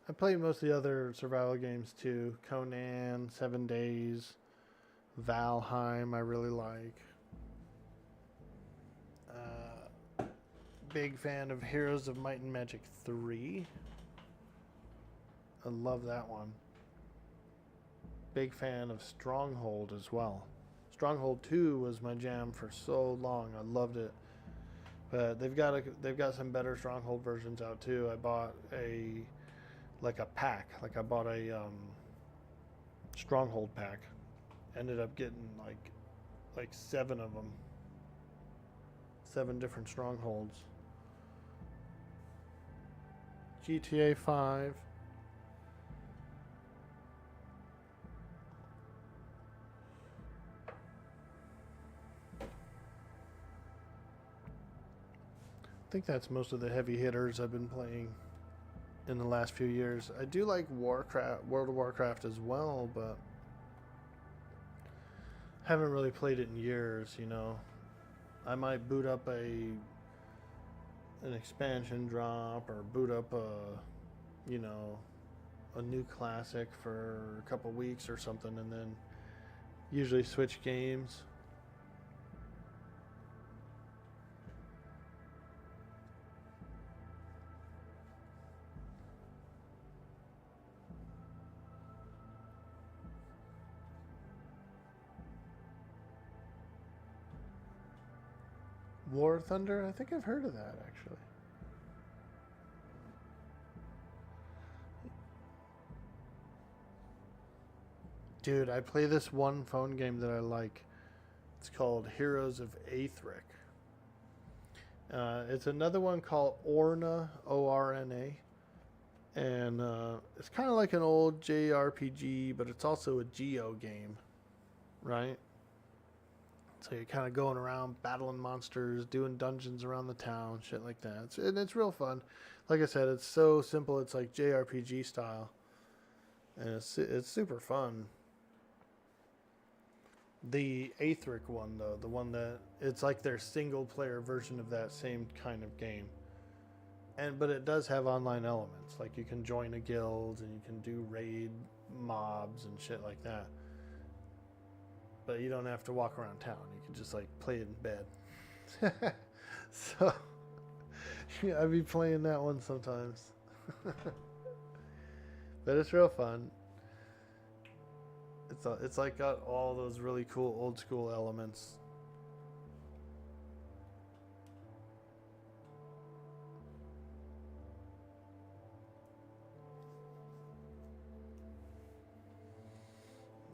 I play most of the other survival games too. Conan, 7 Days, Valheim I really like. Big fan of Heroes of Might and Magic 3. I love that one. Big fan of Stronghold as well. Stronghold 2 was my jam for so long. I loved it. But they've got some better Stronghold versions out too. I bought a pack. Like I bought a Stronghold pack. Ended up getting like 7 of them. 7 different Strongholds. GTA 5. I think that's most of the heavy hitters I've been playing in the last few years. I do like World of Warcraft as well, but haven't really played it in years, you know. I might boot up an expansion drop or boot up a new classic for a couple weeks or something, and then usually switch games. War Thunder? I think I've heard of that, actually. Dude, I play this one phone game that I like. It's called Heroes of Aetheric. It's another one called Orna, O-R-N-A. And it's kind of like an old JRPG, but it's also a Geo game, right? So you're kind of going around battling monsters, doing dungeons around the town, shit like that. And it's real fun. Like I said, it's so simple. It's like JRPG style. And it's super fun. The Aetheric one, though, the one that it's like their single player version of that same kind of game. But it does have online elements. Like you can join a guild and you can do raid mobs and shit like that. But you don't have to walk around town. You can just like play it in bed. So yeah, I'd be playing that one sometimes. But it's real fun. It's like got all those really cool old school elements.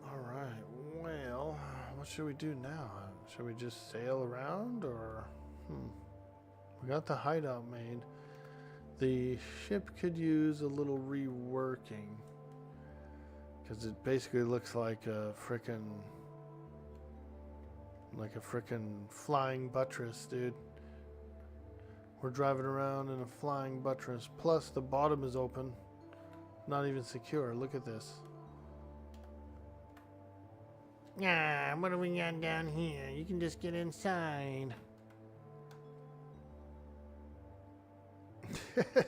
All right. Well, what should we do now? Should we just sail around, or we got the hideout made. The ship could use a little reworking, because it basically looks like a frickin' flying buttress, dude. We're driving around in a flying buttress. Plus the bottom is open. Not even secure. Look at this. Yeah, what do we got down here? You can just get inside.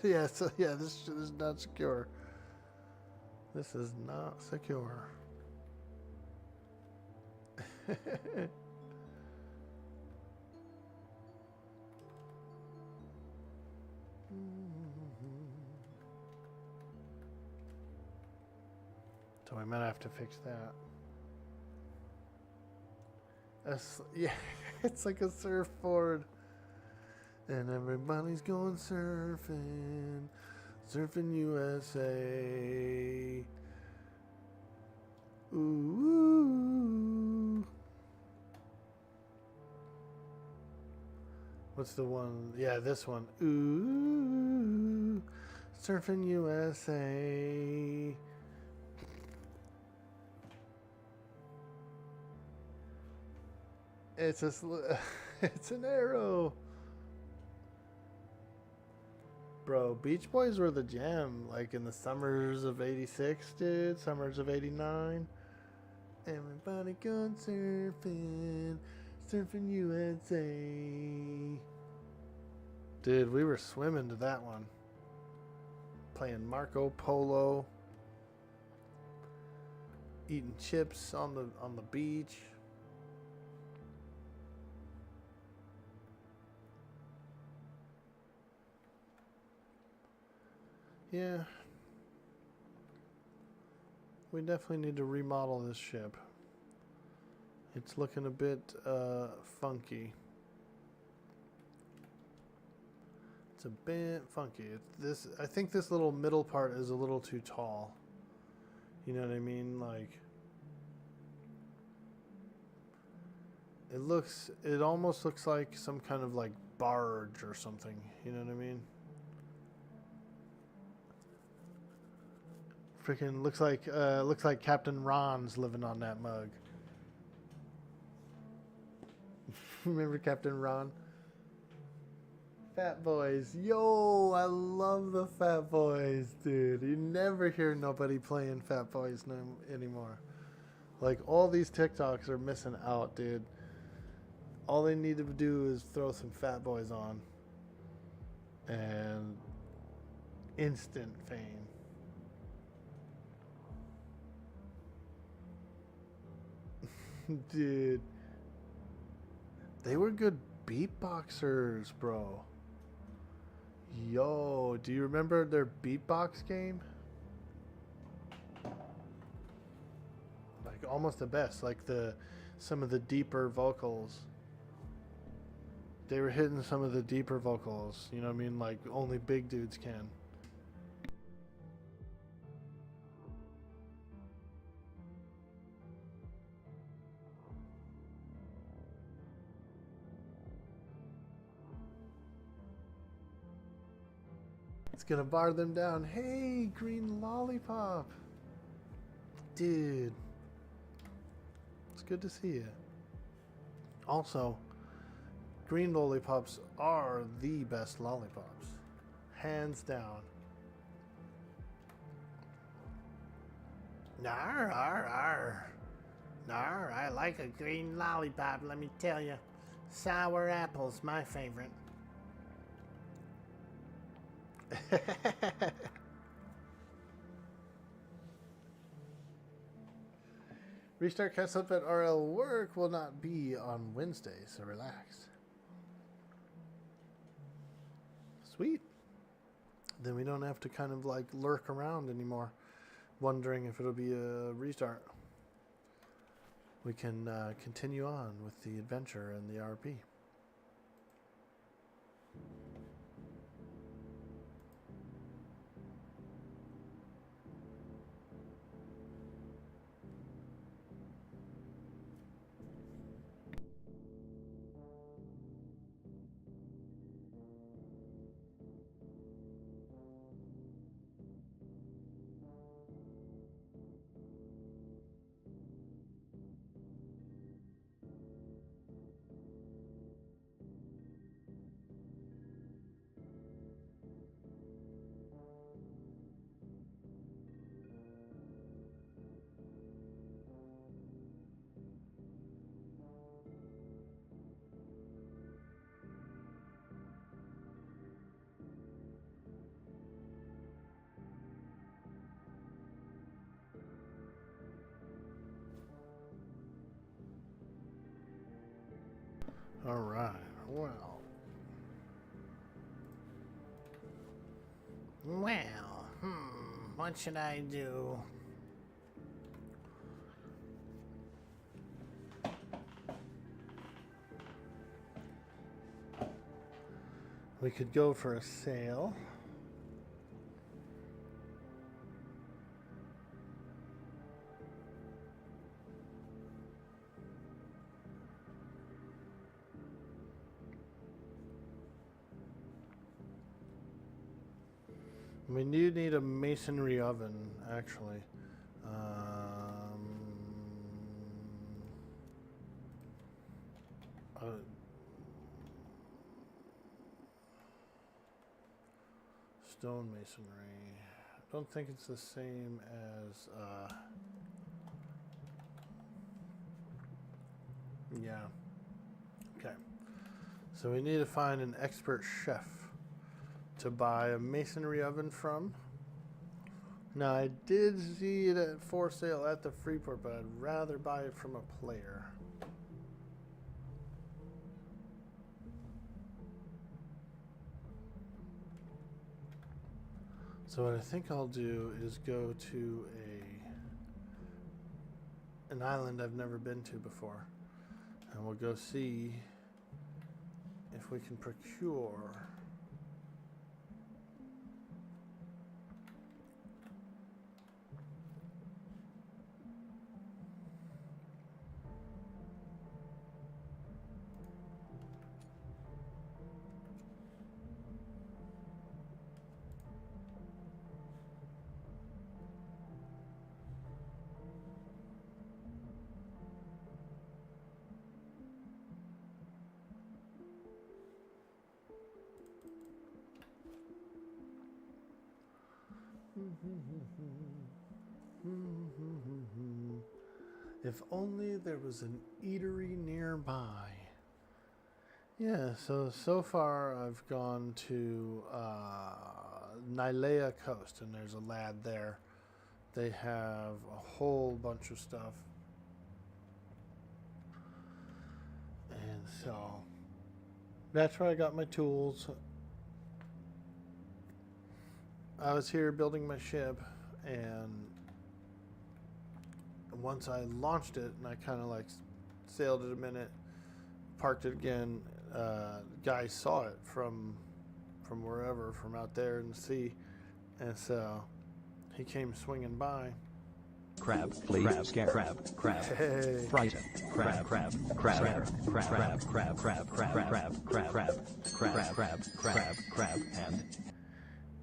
Yeah, this is not secure. This is not secure. So we might have to fix that. Yeah, it's like a surfboard. And everybody's going surfing. Surfing USA. Ooh. What's the one? Yeah, this one. Ooh. Surfing USA. It's an arrow. Bro, Beach Boys were the jam, like in the summers of 86, dude. Summers of 89. Everybody gone surfing. Surfing USA. Dude, we were swimming to that one. Playing Marco Polo. Eating chips on the beach. Yeah. We definitely need to remodel this ship. It's looking a bit funky. It's a bit funky. I think this little middle part is a little too tall. You know what I mean? Like, it almost looks like some kind of like barge or something. You know what I mean? Freaking looks like Captain Ron's living on that mug. Remember Captain Ron? Fat Boys. Yo, I love the Fat Boys, dude. You never hear nobody playing Fat Boys anymore. Like, all these TikToks are missing out, dude. All they need to do is throw some Fat Boys on. And instant fame. Dude. They were good beatboxers, bro. Yo, do you remember their beatbox game? Like, almost the best. Like, some of the deeper vocals. They were hitting some of the deeper vocals. You know what I mean? Like, only big dudes can. It's gonna bar them down. Hey, green lollipop. Dude. It's good to see you. Also, green lollipops are the best lollipops. Hands down. Nar, ar, ar. Nar, I like a green lollipop, let me tell you. Sour apple's my favorite. Restart catch up at RL work will not be on Wednesday, so relax. Sweet. Then we don't have to kind of like lurk around anymore, wondering if it'll be a restart. We can continue on with the adventure and the RP. All right. Well, what should I do? we could go for a sail. We do need a masonry oven, actually. Stone masonry. I don't think it's the same as, yeah. Okay. So we need to find an expert chef to buy a masonry oven from. Now, I did see it for sale at the Freeport, but I'd rather buy it from a player. So what I think I'll do is go to an island I've never been to before. And we'll go see if we can procure. If only there was an eatery nearby. Yeah, so far I've gone to Nylea Coast, and there's a lad there. They have a whole bunch of stuff. And so that's where I got my tools. I was here building my ship, and once I launched it and I kind of like sailed it a minute, parked it again, guy saw it from wherever, from out there in the sea, and so he came swinging by. Crab, please. Crab, scare, crab, Hey. frighten, crab, and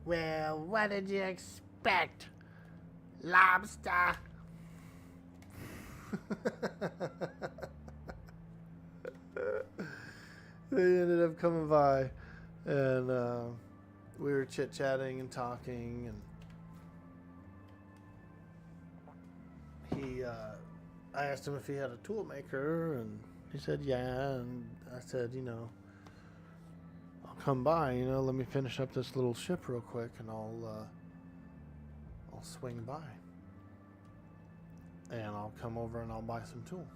Well, what did you expect? Lobster? They ended up coming by, and we were chit-chatting and talking, and he, I asked him if he had a tool maker, and he said yeah, and I said, you know, I'll come by, you know, let me finish up this little ship real quick, and I'll swing by, and I'll come over and I'll buy some tools.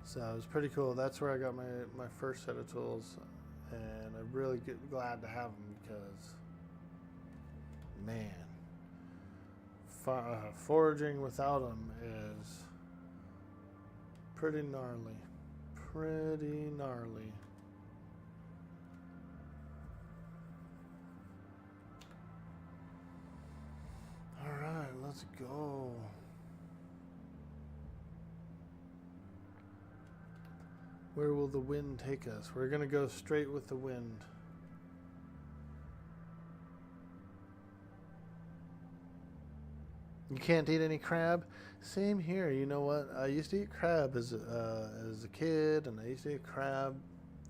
So it was pretty cool. That's where I got my first set of tools, and I'm really glad to have them because, man, foraging without them is pretty gnarly. Pretty gnarly. All right, let's go. Where will the wind take us? We're going to go straight with the wind. You can't eat any crab? Same here. You know what? I used to eat crab as a kid, and I used to eat crab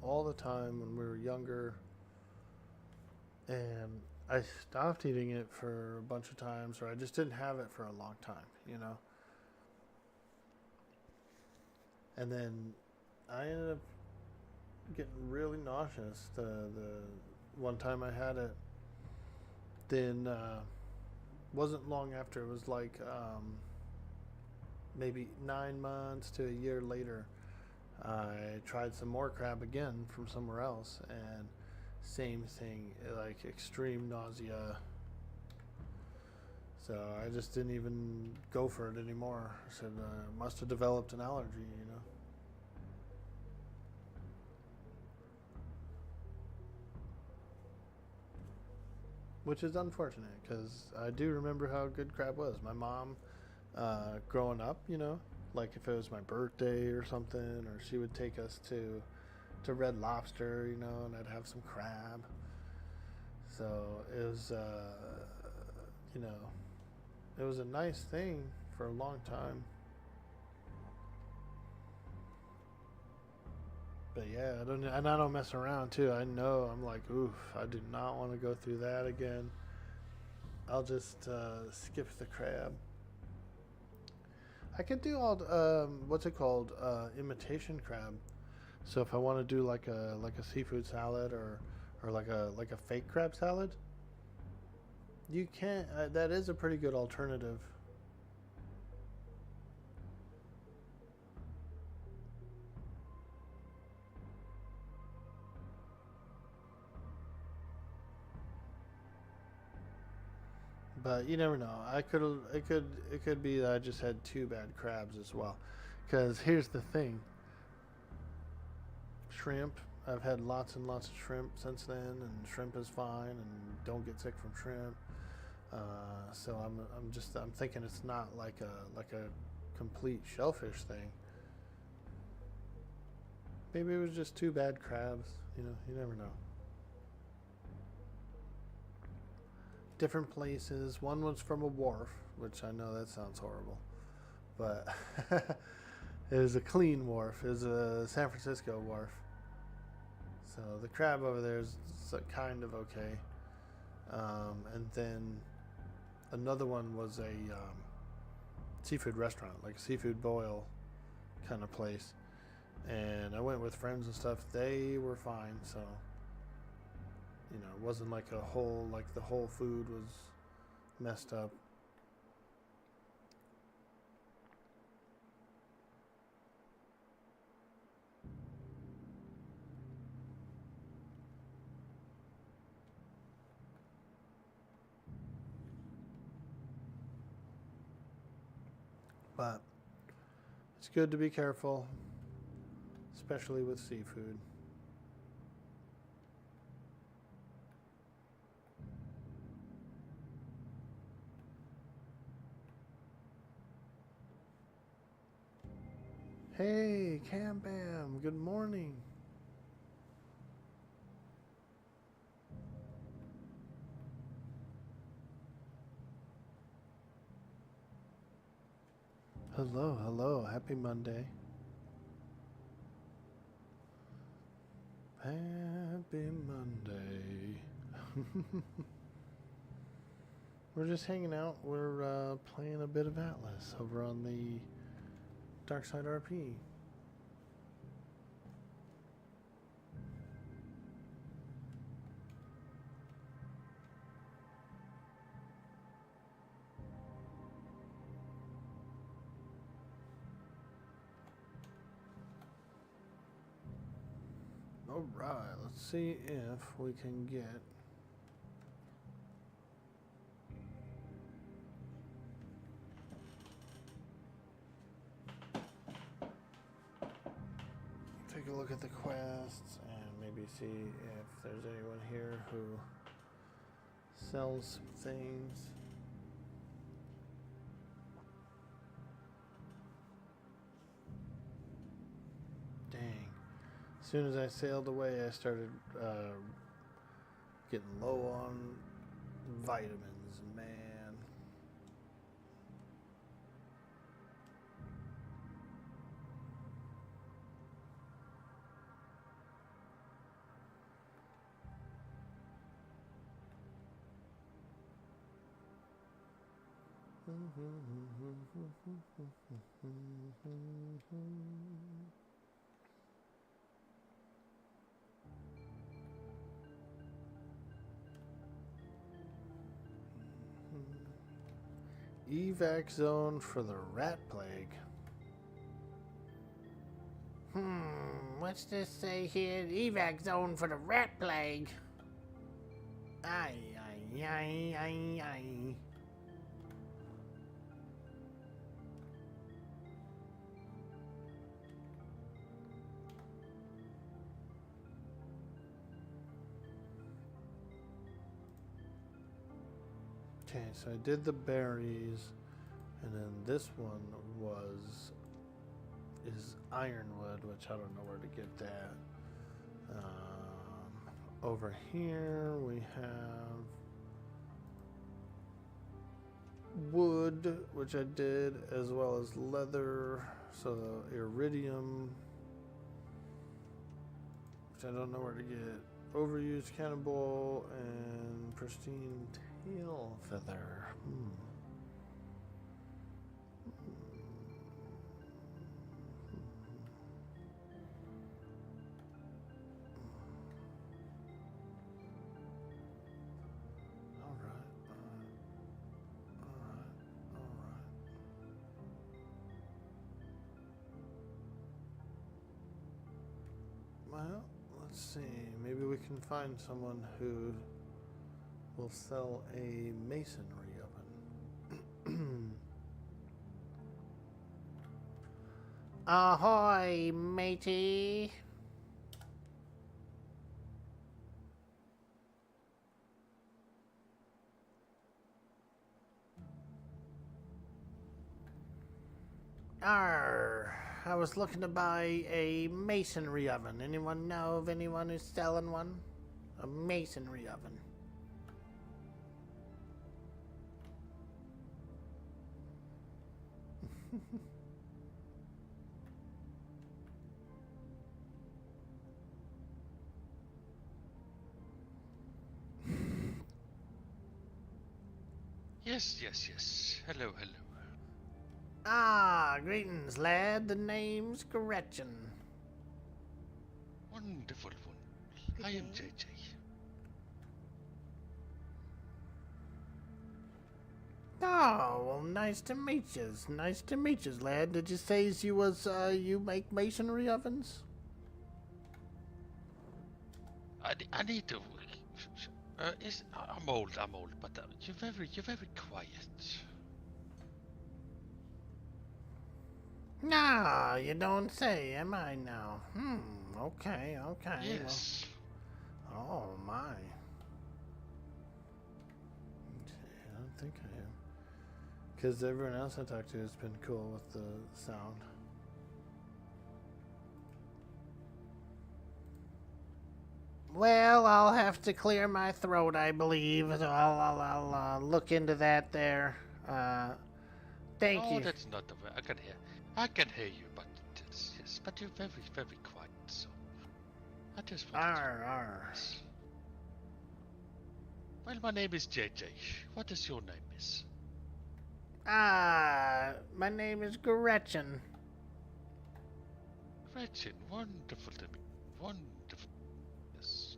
all the time when we were younger. And I stopped eating it for a bunch of times, or I just didn't have it for a long time, you know? And then I ended up getting really nauseous the one time I had it. Then wasn't long after, it was like maybe 9 months to a year later, I tried some more crab again from somewhere else, and same thing, like extreme nausea. So I just didn't even go for it anymore. I said I must have developed an allergy, you know. Which is unfortunate, because I do remember how good crab was. My mom, growing up, you know, like if it was my birthday or something, or she would take us to Red Lobster, you know, and I'd have some crab. So it was, you know, it was a nice thing for a long time. But yeah, I don't mess around too. I know, I'm like, oof, I do not want to go through that again. I'll just skip the crab. I could do all what's it called, imitation crab. So if I want to do like a seafood salad or like a fake crab salad, you can. That is a pretty good alternative. But you never know. It could be that I just had 2 bad crabs as well. Because here's the thing. Shrimp. I've had lots and lots of shrimp since then, and shrimp is fine, and don't get sick from shrimp. So I'm thinking it's not like a complete shellfish thing. Maybe it was just two bad crabs. You know, you never know. Different places. One was from a wharf, which I know that sounds horrible, but it was a clean wharf. It was a San Francisco wharf. So the crab over there is kind of okay. And then another one was a seafood restaurant, like a seafood boil kind of place. And I went with friends and stuff. They were fine, so you know, it wasn't like the whole food was messed up. But it's good to be careful, especially with seafood. Hey, Cam Bam, good morning. Hello, hello, happy Monday. Happy Monday. We're just hanging out. We're playing a bit of Atlas over on the DSRP. All right, let's see if we can get take a look at the quests and maybe see if there's anyone here who sells some things. Dang. As soon as I sailed away, I started getting low on vitamins, man. Evac zone for the rat plague. What's this say here? Evac zone for the rat plague. Ay, ay, ay, ay, ay. Okay, so I did the berries, and then this one is ironwood, which I don't know where to get that. Over here we have wood, which I did, as well as leather, so the iridium, which I don't know where to get. Overused cannonball and pristine tail feather. Well, let's see. Maybe we can find someone who will sell a masonry oven. Ahoy, matey. Arr, I was looking to buy a masonry oven. Anyone know of anyone who's selling one? A masonry oven. Yes. Hello. Ah, greetings, lad. The name's Gretchen. Wonderful one. I am JJ. Oh, well, nice to meet yous. Nice to meet yous, lad. Did you say you make masonry ovens? I need to. I'm old, but you're very quiet. Nah, you don't say, am I now? Okay. Yes. Well, oh, my. I don't think I am. Because everyone else I talked to has been cool with the sound. Well, I'll have to clear my throat, I believe. So I'll look into that there. Thank you. Oh, that's not the way. I can hear you, but yes, but you're very quiet. So I just want Arr. Well, my name is JJ. What is your name, miss? My name is Gretchen. Gretchen, wonderful to meet. Wonderful. Yes.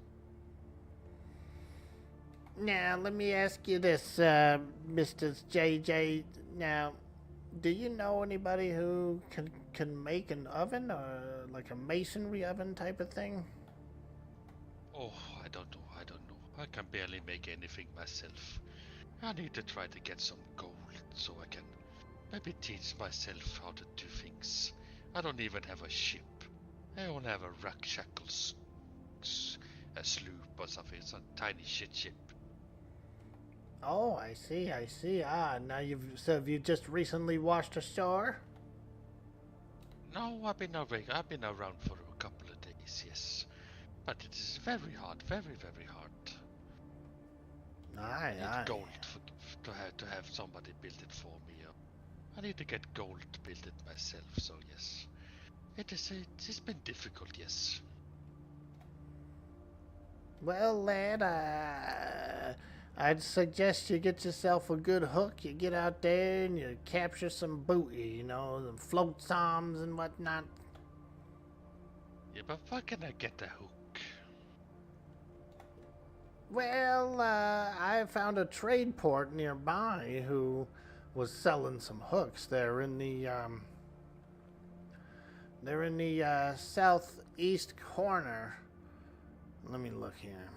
Now, let me ask you this, Mr. JJ. Now, do you know anybody who can make an oven, or like a masonry oven type of thing? Oh, I don't know. I can barely make anything myself. I need to try to get some gold so I can maybe teach myself how to do things. I don't even have a ship. I only have a ramshackle a sloop or something. It's a tiny shit ship. Oh, I see. Now have you just recently washed ashore? No, I've been around for a couple of days, yes. But it is very hard, very hard. Aye. I need gold to have somebody build it for me. I need to get gold to build it myself, so yes. It's been difficult, yes. Well, lad, I'd suggest you get yourself a good hook. You get out there and you capture some booty, some float bombs and whatnot. Yeah, but where can I get the hook? Well, I found a trade port nearby who was selling some hooks. They're in the southeast corner. Let me look here.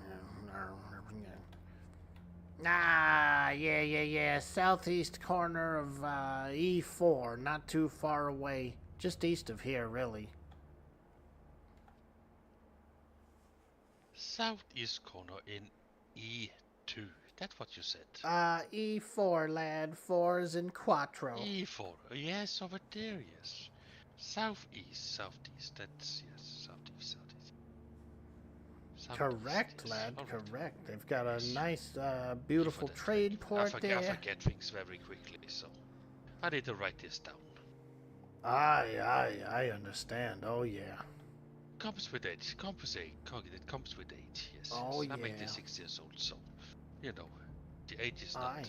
Yeah. Southeast corner of E4, not too far away. Just east of here, really. Southeast corner in E2. That's what you said. E4, lad. 4 is in Quattro. E4. Yes, over there, yes. Southeast. That's, yes, southeast. Correct, lad. Correct. They've got a nice, beautiful trade port there. I forget things very quickly, so I need to write this down. I understand. Oh, yeah. Comes with age. It comes with age, yes. Oh, yes. I'm yeah. 86 years old, so, the age is not,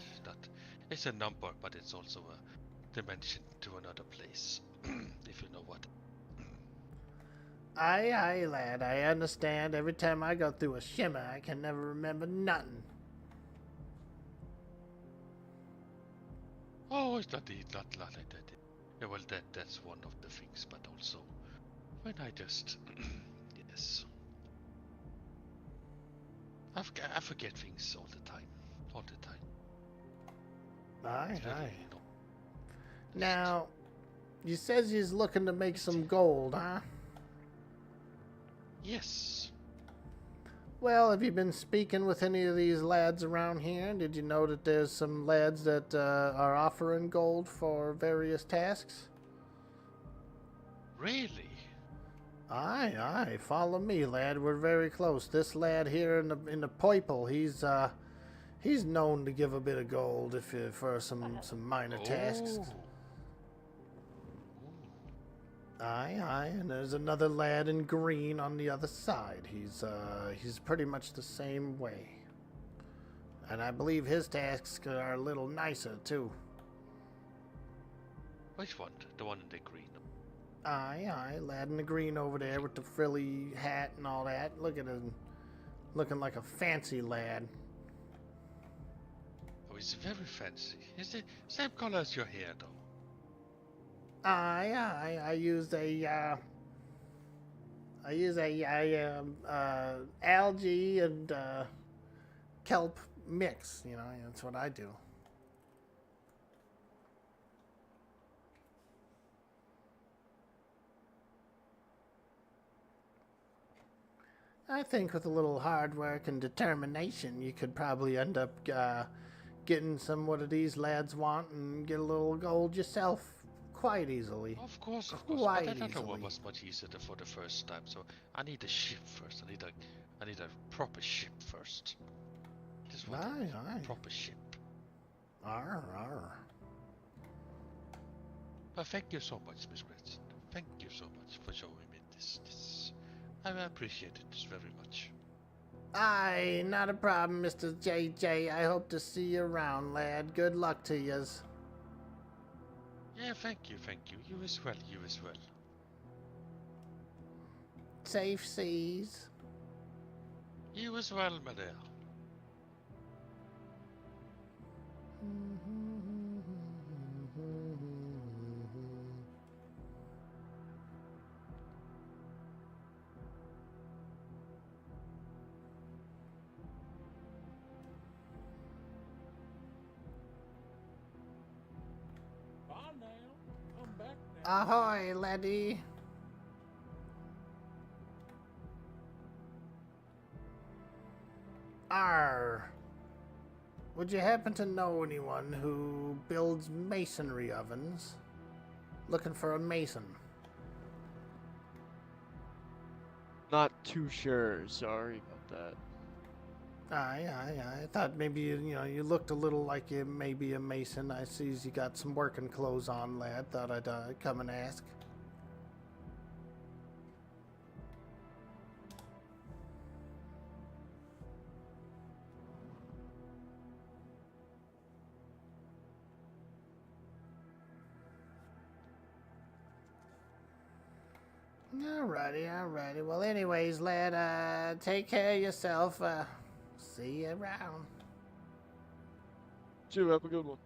it's a number, but it's also a dimension to another place, if you know what. Aye, lad, I understand. Every time I go through a shimmer, I can never remember nothing. Oh, it's not like that. Yeah, well, that's one of the things, but also, when I just, yes. I forget things all the time. Aye. Now, You says he's looking to make some gold, huh? Yes. Well, have you been speaking with any of these lads around here? Did you know that there's some lads that are offering gold for various tasks? Really? Aye, aye. Follow me, lad. We're very close. This lad here in the purple, he's known to give a bit of gold for some minor tasks. Aye, aye. And there's another lad in green on the other side. He's pretty much the same way. And I believe his tasks are a little nicer too. Which one? The one in the green. Aye, aye, lad in the green over there with the frilly hat and all that. Look at him, looking like a fancy lad. Oh, he's very fancy. Is the same color as your hair, though? Aye, aye, I use a algae and kelp mix. You know, that's what I do. I think with a little hard work and determination, you could probably end up getting some what these lads want and get a little gold yourself quite easily. Of course. Quite But I don't know easily. what was much easier for the first time, so I need a ship first. I need a proper ship first. This one, Aye. proper ship. Arr, arr. But thank you so much, Miss Gretchen. Thank you so much for showing me this. I appreciate it very much. Aye, not a problem, Mr. JJ. I hope to see you around, lad. Good luck to yous. Yeah, thank you. You as well. Safe seas. You as well, my dear. Bye now. I'm back now. Ahoy, laddie. Arr. Would you happen to know anyone who builds masonry ovens? Looking for a mason. Not too sure. Sorry about that. Aye. I thought maybe you looked a little like you may be a mason. I sees you got some working clothes on, lad. Thought I'd come and ask. Alrighty. Well, anyways, lad, take care of yourself. See you around. Chew, have a good one.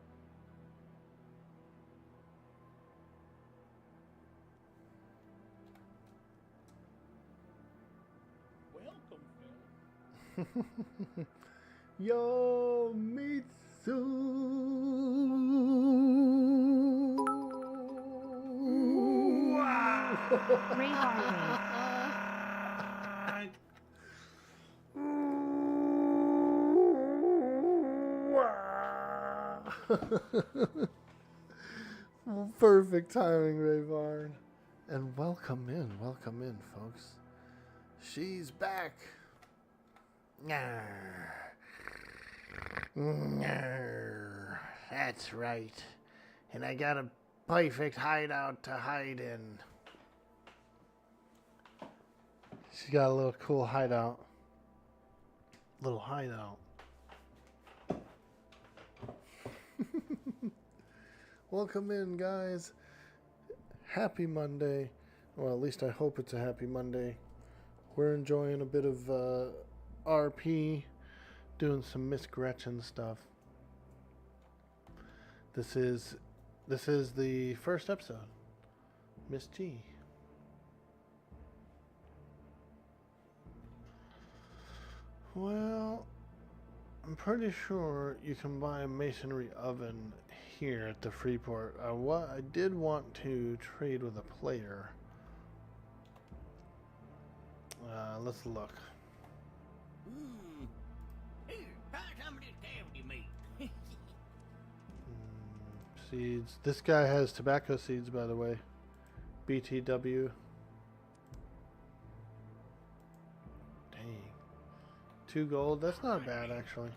Welcome, Phil. Yo, Mitsu. Ray Harvey. Perfect timing, Rayvarn. And welcome in, folks. She's back. That's right. And I got a perfect hideout to hide in. She's got a little cool hideout. Welcome in, guys. Happy Monday. Well, at least I hope it's a happy Monday. We're enjoying a bit of RP, doing some Miss Gretchen stuff. This is the first episode. Miss G. Well, I'm pretty sure you can buy a masonry oven here at the Freeport. I did want to trade with a player. Let's look. Here, try some of this cavity meat. Seeds. This guy has tobacco seeds, by the way. BTW. Dang. 2 gold. That's not bad, actually.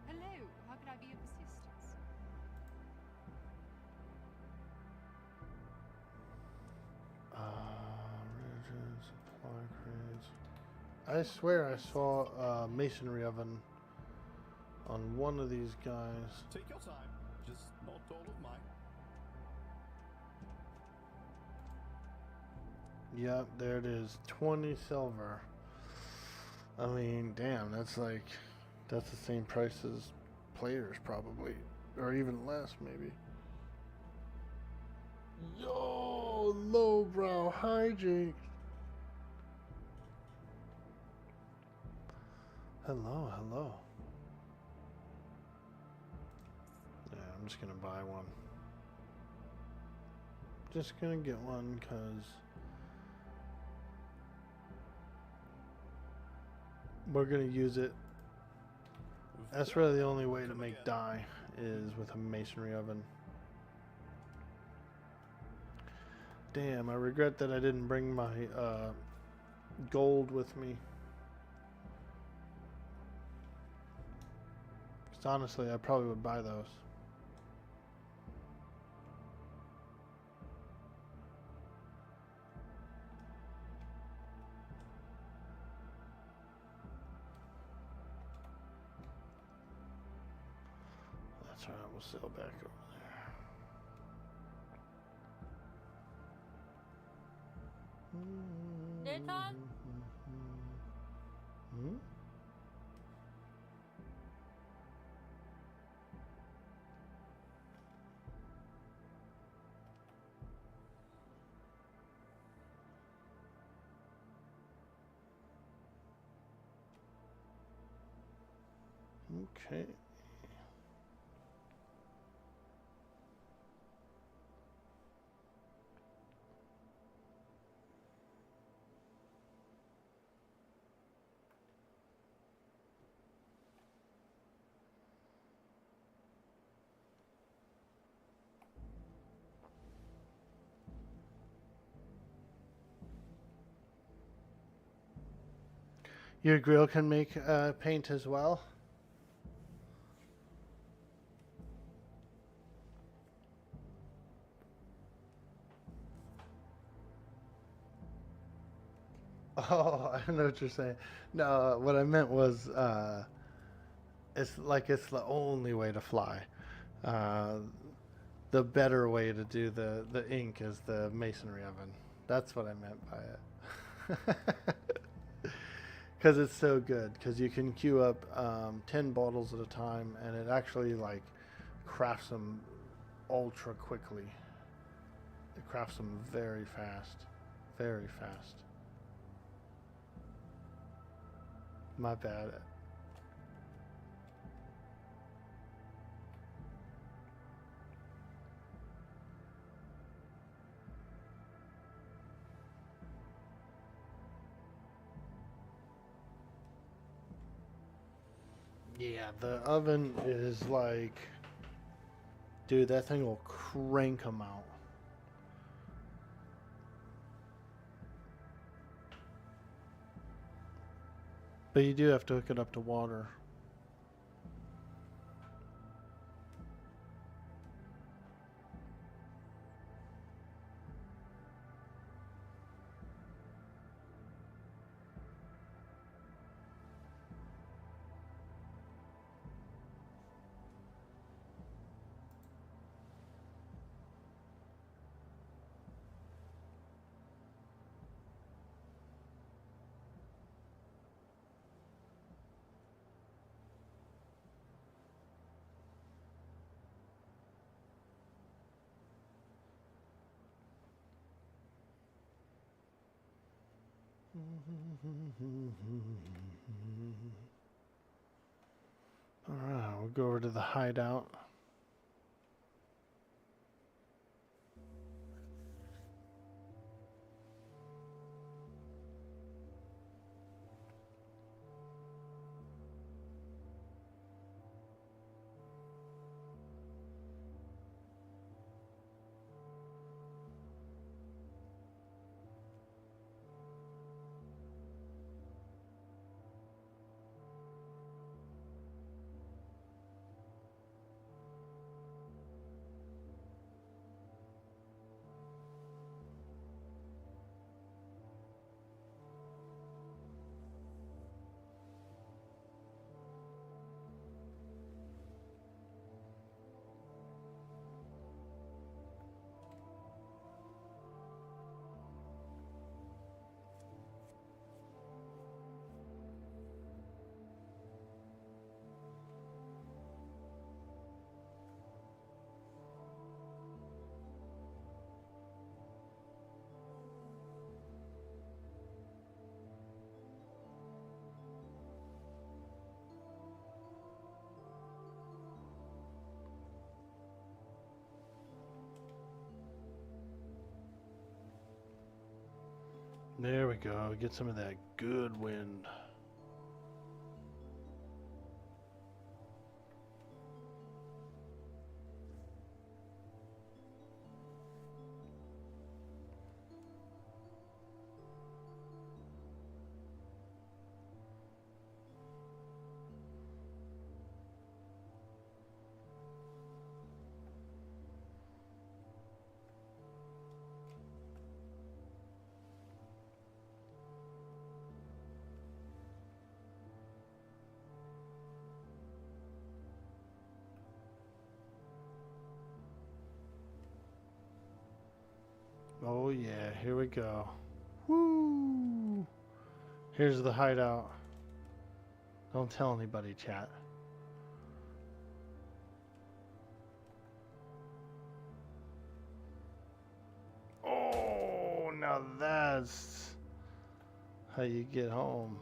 Hello, how can I be of assistance? Religion, supply crates. I swear I saw a masonry oven on one of these guys. Take your time, just not all of mine. Yep, there it is. 20 silver. I mean, damn, that's the same price as players probably. Or even less, maybe. Yo, lowbrow hijinks. Hello, hello. Yeah, I'm just gonna buy one. Just gonna get one because we're gonna use it. That's really the only way to make dye is with a masonry oven. Damn, I regret that I didn't bring my gold with me. Because honestly, I probably would buy those. That's right, we'll sail back over there. Nathan? Hmm? Okay. Your grill can make paint as well. Oh, I know what you're saying. No, what I meant was it's the only way to fly. The better way to do the ink is the masonry oven. That's what I meant by it. Because it's so good. Because you can queue up 10 bottles at a time, and it actually like crafts them ultra quickly. It crafts them very fast, very fast. My bad. Yeah, the oven is like, dude, that thing will crank them out. But you do have to hook it up to water. Alright, we'll go over to the hideout. There we go. Get some of that good wind. Oh yeah, here we go. Woo! Here's the hideout. Don't tell anybody, chat. Oh, now that's how you get home.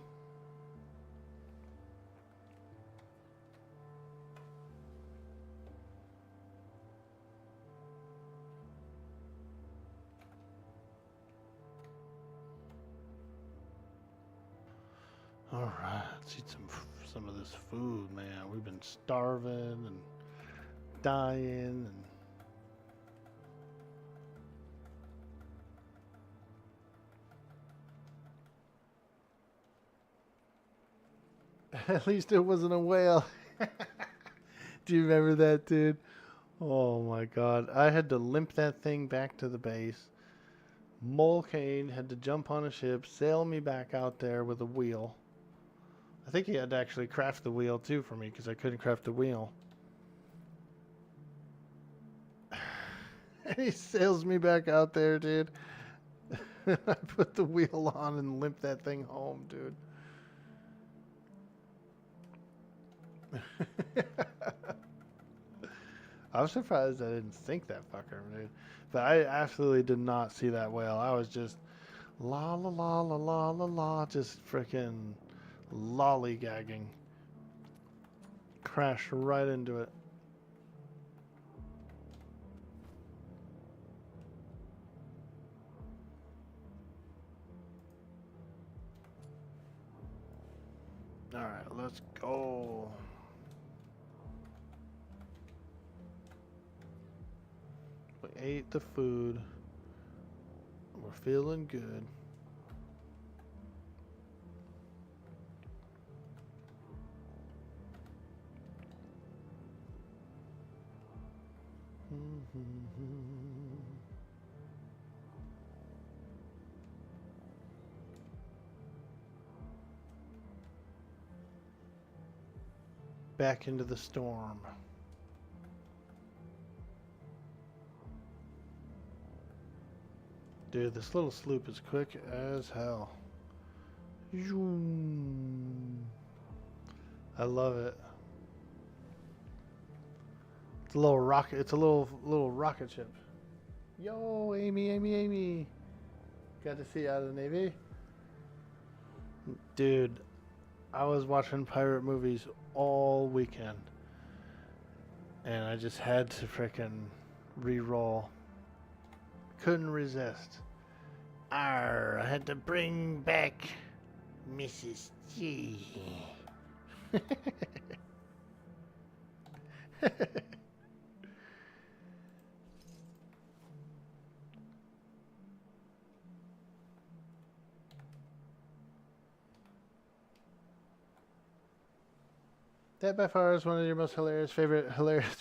All right, let's eat some of this food, man. We've been starving and dying, and at least it wasn't a whale. Do you remember that, dude? Oh my God, I had to limp that thing back to the base. Mulcahy had to jump on a ship, sail me back out there with a wheel. I think he had to actually craft the wheel too for me because I couldn't craft the wheel. And he sails me back out there, dude. I put the wheel on and limped that thing home, dude. I was surprised I didn't sink that fucker, dude. But I absolutely did not see that whale. I was just la la la la la la la, just freaking lollygagging. Crashed right into it. All right, let's go. We ate the food. We're feeling good. Back into the storm. Dude, this little sloop is quick as hell. I love it. It's a little rocket. It's a little rocket ship. Yo, Amy. Got to see you out of the Navy. Dude, I was watching pirate movies all weekend. And I just had to frickin' re-roll. Couldn't resist. Arr, I had to bring back Mrs. G. That by far is one of your most hilarious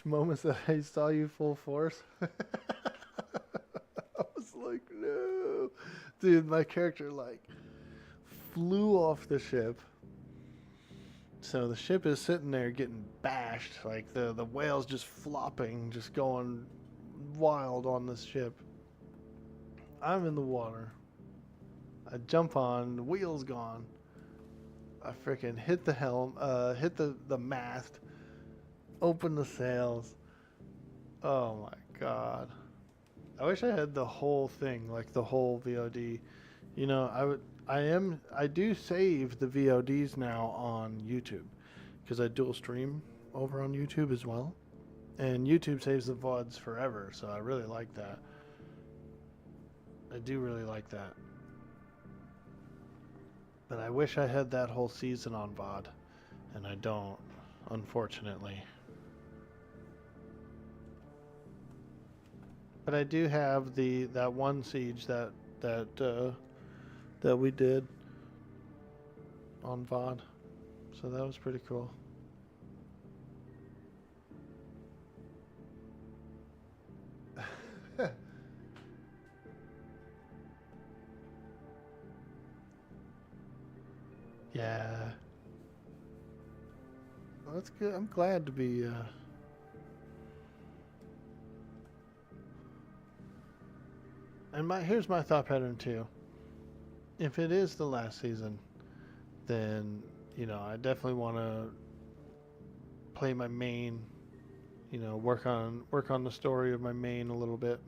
moments that I saw you full force. I was like, no. Dude, my character like flew off the ship. So the ship is sitting there getting bashed, like the whale's just flopping, just going wild on this ship. I'm in the water. I jump on, the wheel's gone. I freaking hit the helm, hit the mast, open the sails. Oh my god. I wish I had the whole thing, like the whole VOD. You know, I do save the VODs now on YouTube because I dual stream over on YouTube as well. And YouTube saves the VODs forever, so I really like that. I do really like that. But I wish I had that whole season on VOD, and I don't, unfortunately. But I do have that one siege that we did on VOD, so that was pretty cool. Yeah. Well, that's good. I'm glad to be and here's my thought pattern too. If it is the last season, then, you know, I definitely want to play my main, you know, work on the story of my main a little bit.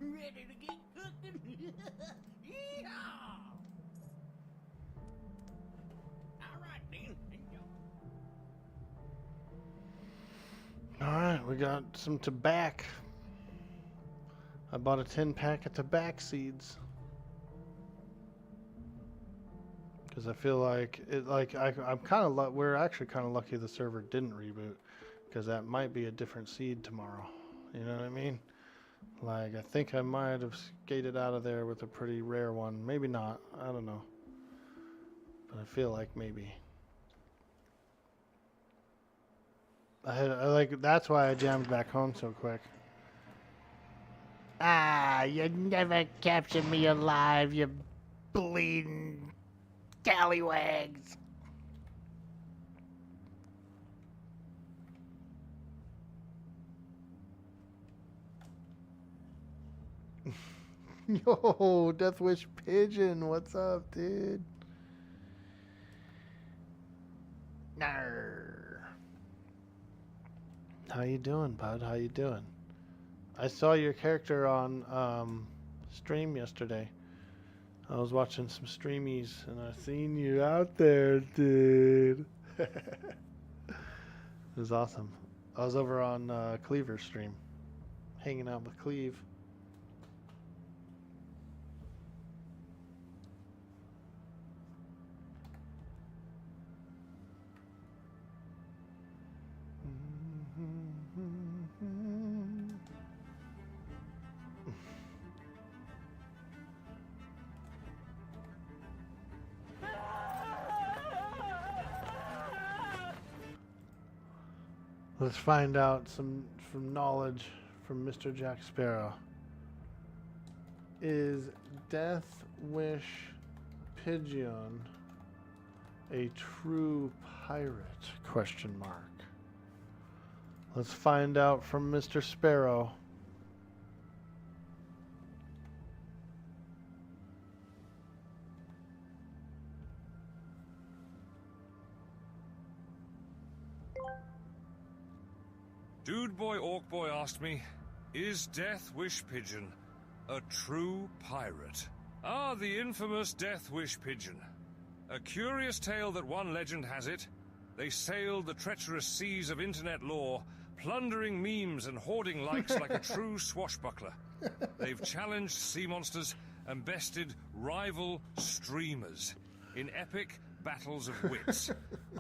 Ready to get cooking? Yeehaw! All right, then. All right, we got some tobacco. I bought a 10-pack of tobacco seeds because I feel like I'm kind of we're actually kind of lucky the server didn't reboot, because that might be a different seed tomorrow. You know what I mean? Like, I think I might have skated out of there with a pretty rare one. Maybe not. I don't know. But I feel like maybe. That's why I jammed back home so quick. Ah, you never captured me alive, you bleeding scallywags. Yo, Death Wish Pigeon, what's up, dude? Nar. How you doing, bud? How you doing? I saw your character on stream yesterday. I was watching some streamies, and I seen you out there, dude. It was awesome. I was over on Cleaver's stream, hanging out with Cleve. Let's find out some knowledge from Mr. Jack Sparrow. Is Death Wish Pigeon a true pirate? Question mark. Let's find out from Mr. Sparrow. Dude Boy Orc Boy asked me, is Death Wish Pigeon a true pirate? Ah, the infamous Death Wish Pigeon. A curious tale that one legend has it. They sailed the treacherous seas of internet lore, plundering memes and hoarding likes like a true swashbuckler. They've challenged sea monsters and bested rival streamers in epic battles of wits.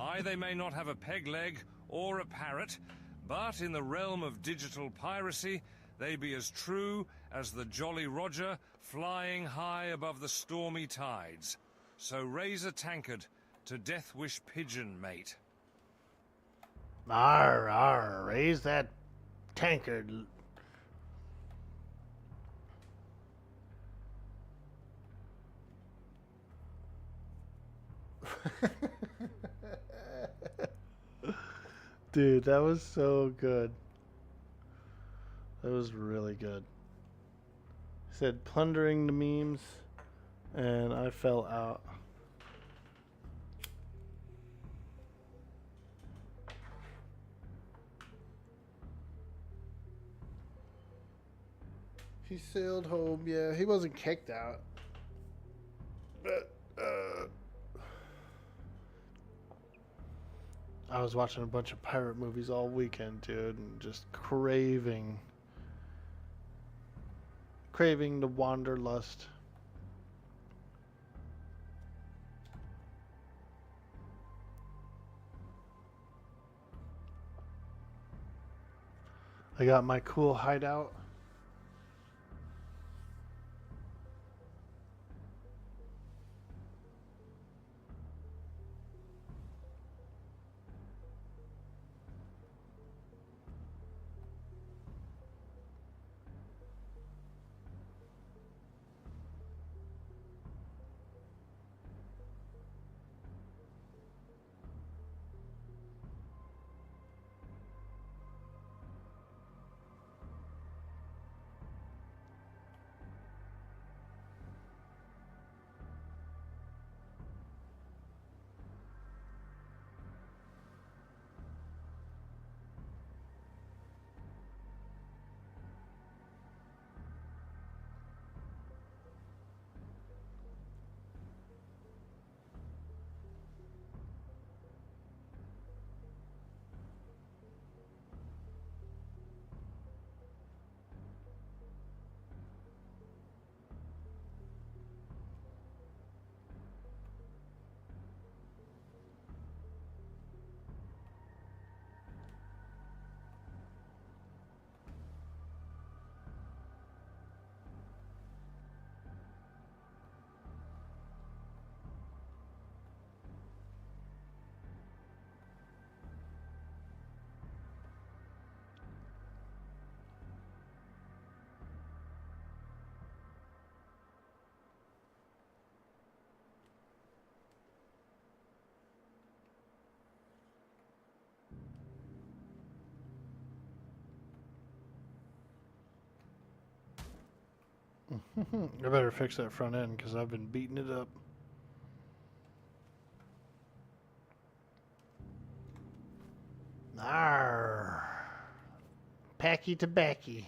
Aye, they may not have a peg leg or a parrot, but in the realm of digital piracy, they be as true as the Jolly Roger flying high above the stormy tides. So raise a tankard to Death Wish Pigeon, mate. Arr, arr, raise that tankard. Dude, that was so good. That was really good. He said plundering the memes, and I fell out. He sailed home, yeah. He wasn't kicked out. But, I was watching a bunch of pirate movies all weekend, dude, and just craving the wanderlust. I got my cool hideout. I better fix that front end because I've been beating it up. Arr. Packy tobacky.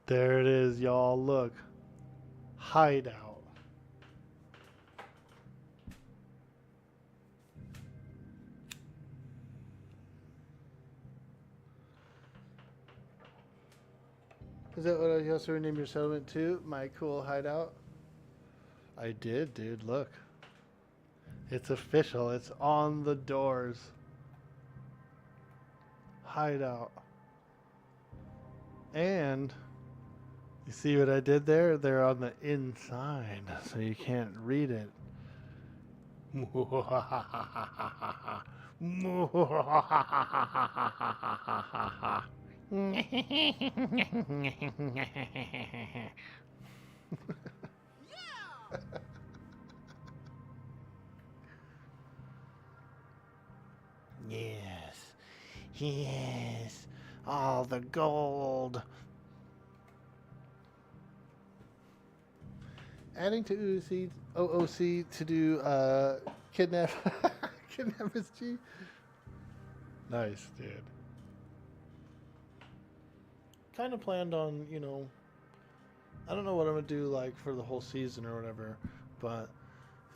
There it is, y'all. Look. Hideout. Is that what you also renamed your settlement to? My cool hideout? I did, dude. Look. It's official. It's on the doors. Hideout. And you see what I did there? They're on the inside, so you can't read it. Yes. Yes. All the gold. Adding to OOC to do kidnap kidnap SG. Nice, dude. Kind of planned on, you know, I don't know what I'm gonna do like for the whole season or whatever, but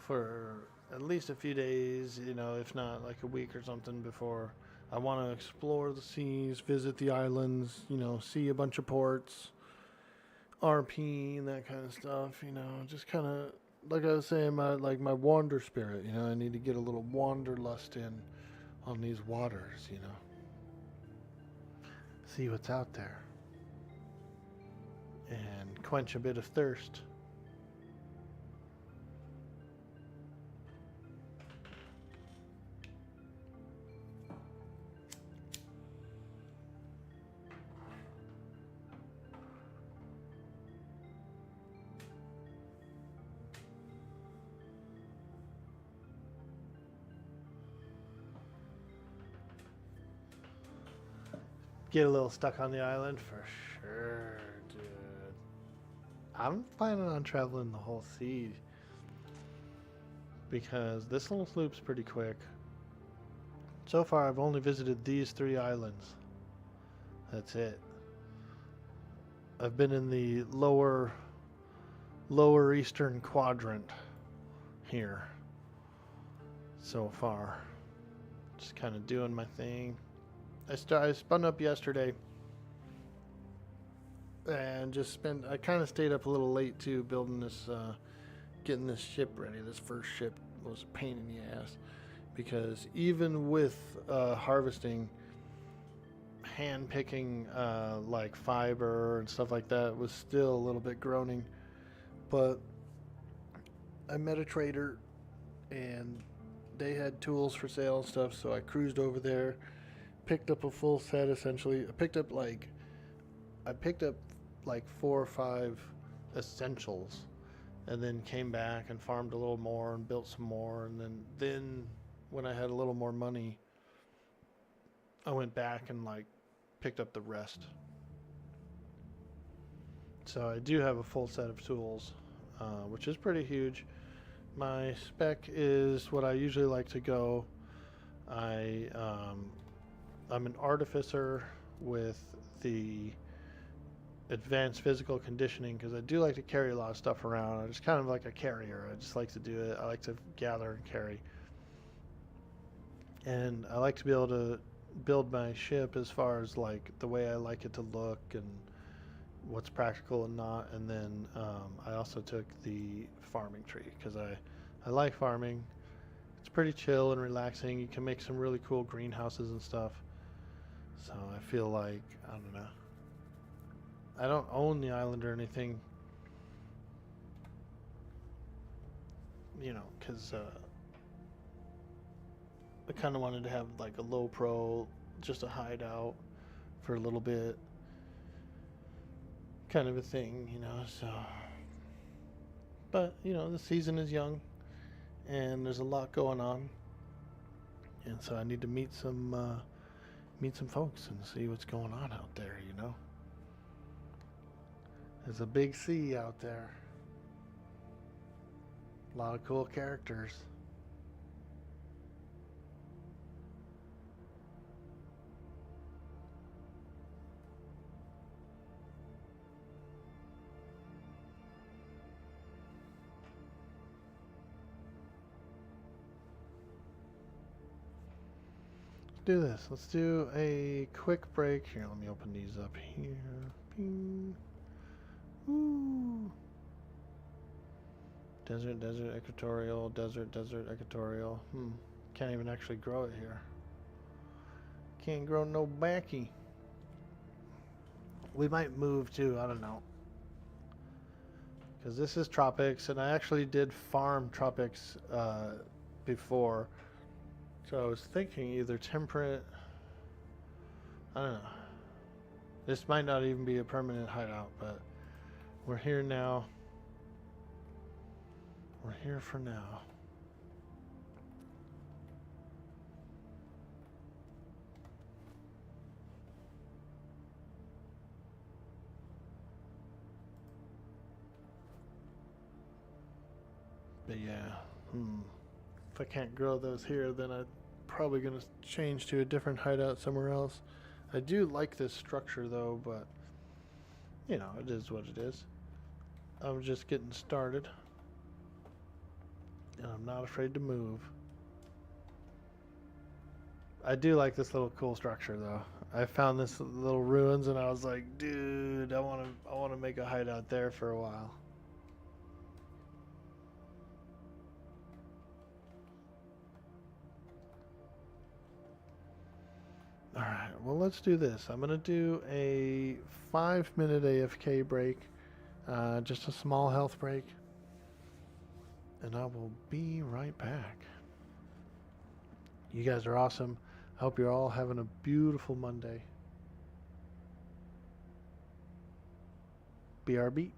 for at least a few days, you know, if not like a week or something before, I want to explore the seas, visit the islands, you know, see a bunch of ports, RP and that kind of stuff, you know, just kind of, like I was saying, my wander spirit, you know, I need to get a little wanderlust in on these waters, you know, see what's out there, and quench a bit of thirst. Get a little stuck on the island for sure, dude. I'm planning on traveling the whole sea because this little sloop's pretty quick. So far, I've only visited these 3 islands. That's it. I've been in the lower eastern quadrant here so far. Just kind of doing my thing. I spun up yesterday and I kind of stayed up a little late too, building this, getting this ship ready. This first ship was a pain in the ass because even with harvesting, hand picking like fiber and stuff like that was still a little bit groaning. But I met a trader and they had tools for sale and stuff, so I cruised over there. Picked up a full set essentially. I picked up like 4 or 5 essentials, and then came back and farmed a little more and built some more, and then when I had a little more money, I went back and like picked up the rest. So I do have a full set of tools, which is pretty huge. My spec is what I usually like to go. I'm an artificer with the advanced physical conditioning because I do like to carry a lot of stuff around. I'm just kind of like a carrier. I just like to do it. I like to gather and carry. And I like to be able to build my ship as far as like the way I like it to look and what's practical and not. And then I also took the farming tree because I like farming. It's pretty chill and relaxing. You can make some really cool greenhouses and stuff. So I feel like, I don't know, I don't own the island or anything, you know, because I kind of wanted to have like a low pro, just a hideout for a little bit, kind of a thing, you know, so. But, you know, the season is young and there's a lot going on, and so I need to meet some folks and see what's going on out there, you know. There's a big sea out there. A lot of cool characters. Do this. Let's do a quick break here. Let me open these up here. Bing. Ooh. Desert, desert, equatorial, desert, desert, equatorial. Can't even actually grow it here. Can't grow no backy. We might move too, I don't know. Because this is tropics, and I actually did farm tropics before. So I was thinking either temperate, I don't know. This might not even be a permanent hideout, but we're here now. We're here for now. But yeah, if I can't grow those here, then I'm probably going to change to a different hideout somewhere else. I do like this structure though, but you know, it is what it is. I'm just getting started, and I'm not afraid to move. I do like this little cool structure though. I found this little ruins and I was like, dude, I want to make a hideout there for a while. Alright, well, let's do this. I'm going to do a 5-minute AFK break, just a small health break, and I will be right back. You guys are awesome. I hope you're all having a beautiful Monday. BRB.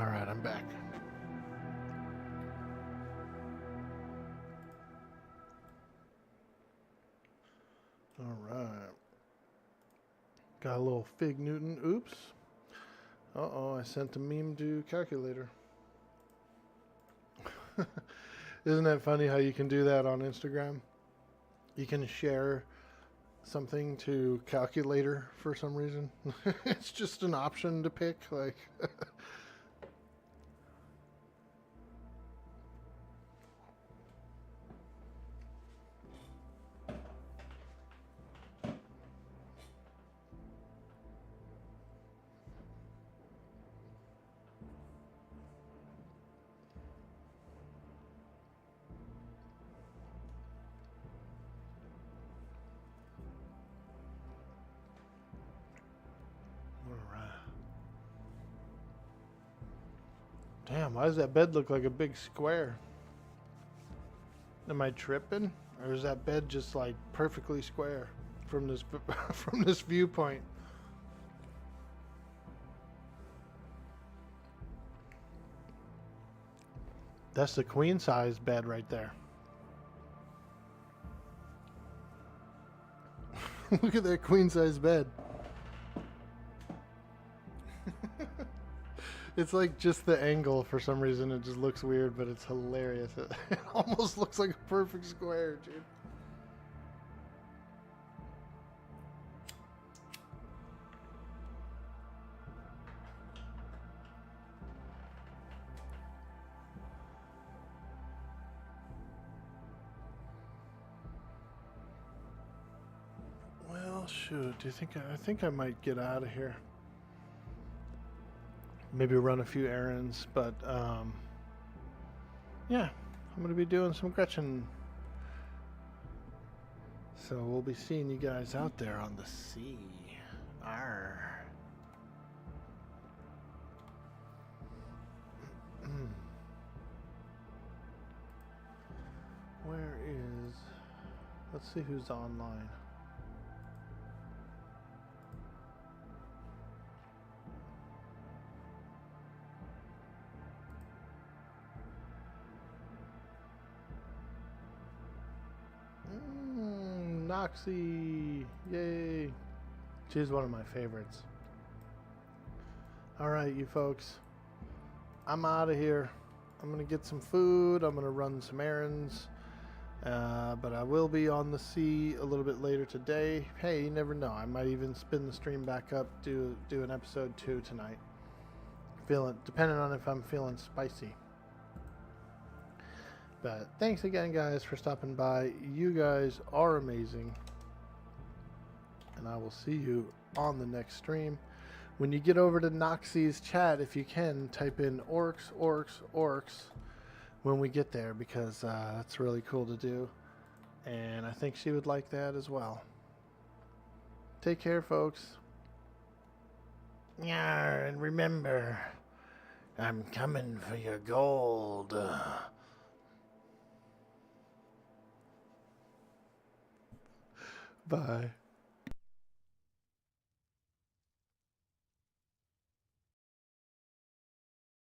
All right, I'm back. All right. Got a little Fig Newton. Oops. Uh-oh, I sent a meme to calculator. Isn't that funny how you can do that on Instagram? You can share something to calculator for some reason. It's just an option to pick, like. Damn, why does that bed look like a big square? Am I tripping? Or is that bed just like perfectly square from this from this viewpoint? That's the queen size bed right there. Look at that queen size bed. It's like just the angle for some reason. It just looks weird, but it's hilarious. It almost looks like a perfect square, dude. Well, shoot. Do you think I think I might get out of here? Maybe run a few errands, but yeah, I'm gonna be doing some Gretchen. So we'll be seeing you guys out there on the sea. Arr. Where is? Let's see who's online. Noxie! Yay! She's one of my favorites. Alright, you folks. I'm out of here. I'm gonna get some food. I'm gonna run some errands. But I will be on the sea a little bit later today. Hey, you never know. I might even spin the stream back up, do an episode 2 tonight. Depending on if I'm feeling spicy. But thanks again, guys, for stopping by. You guys are amazing. And I will see you on the next stream. When you get over to Noxie's chat, if you can, type in orcs, orcs, orcs when we get there, because that's really cool to do. And I think she would like that as well. Take care, folks. Yeah, and remember, I'm coming for your gold. Bye.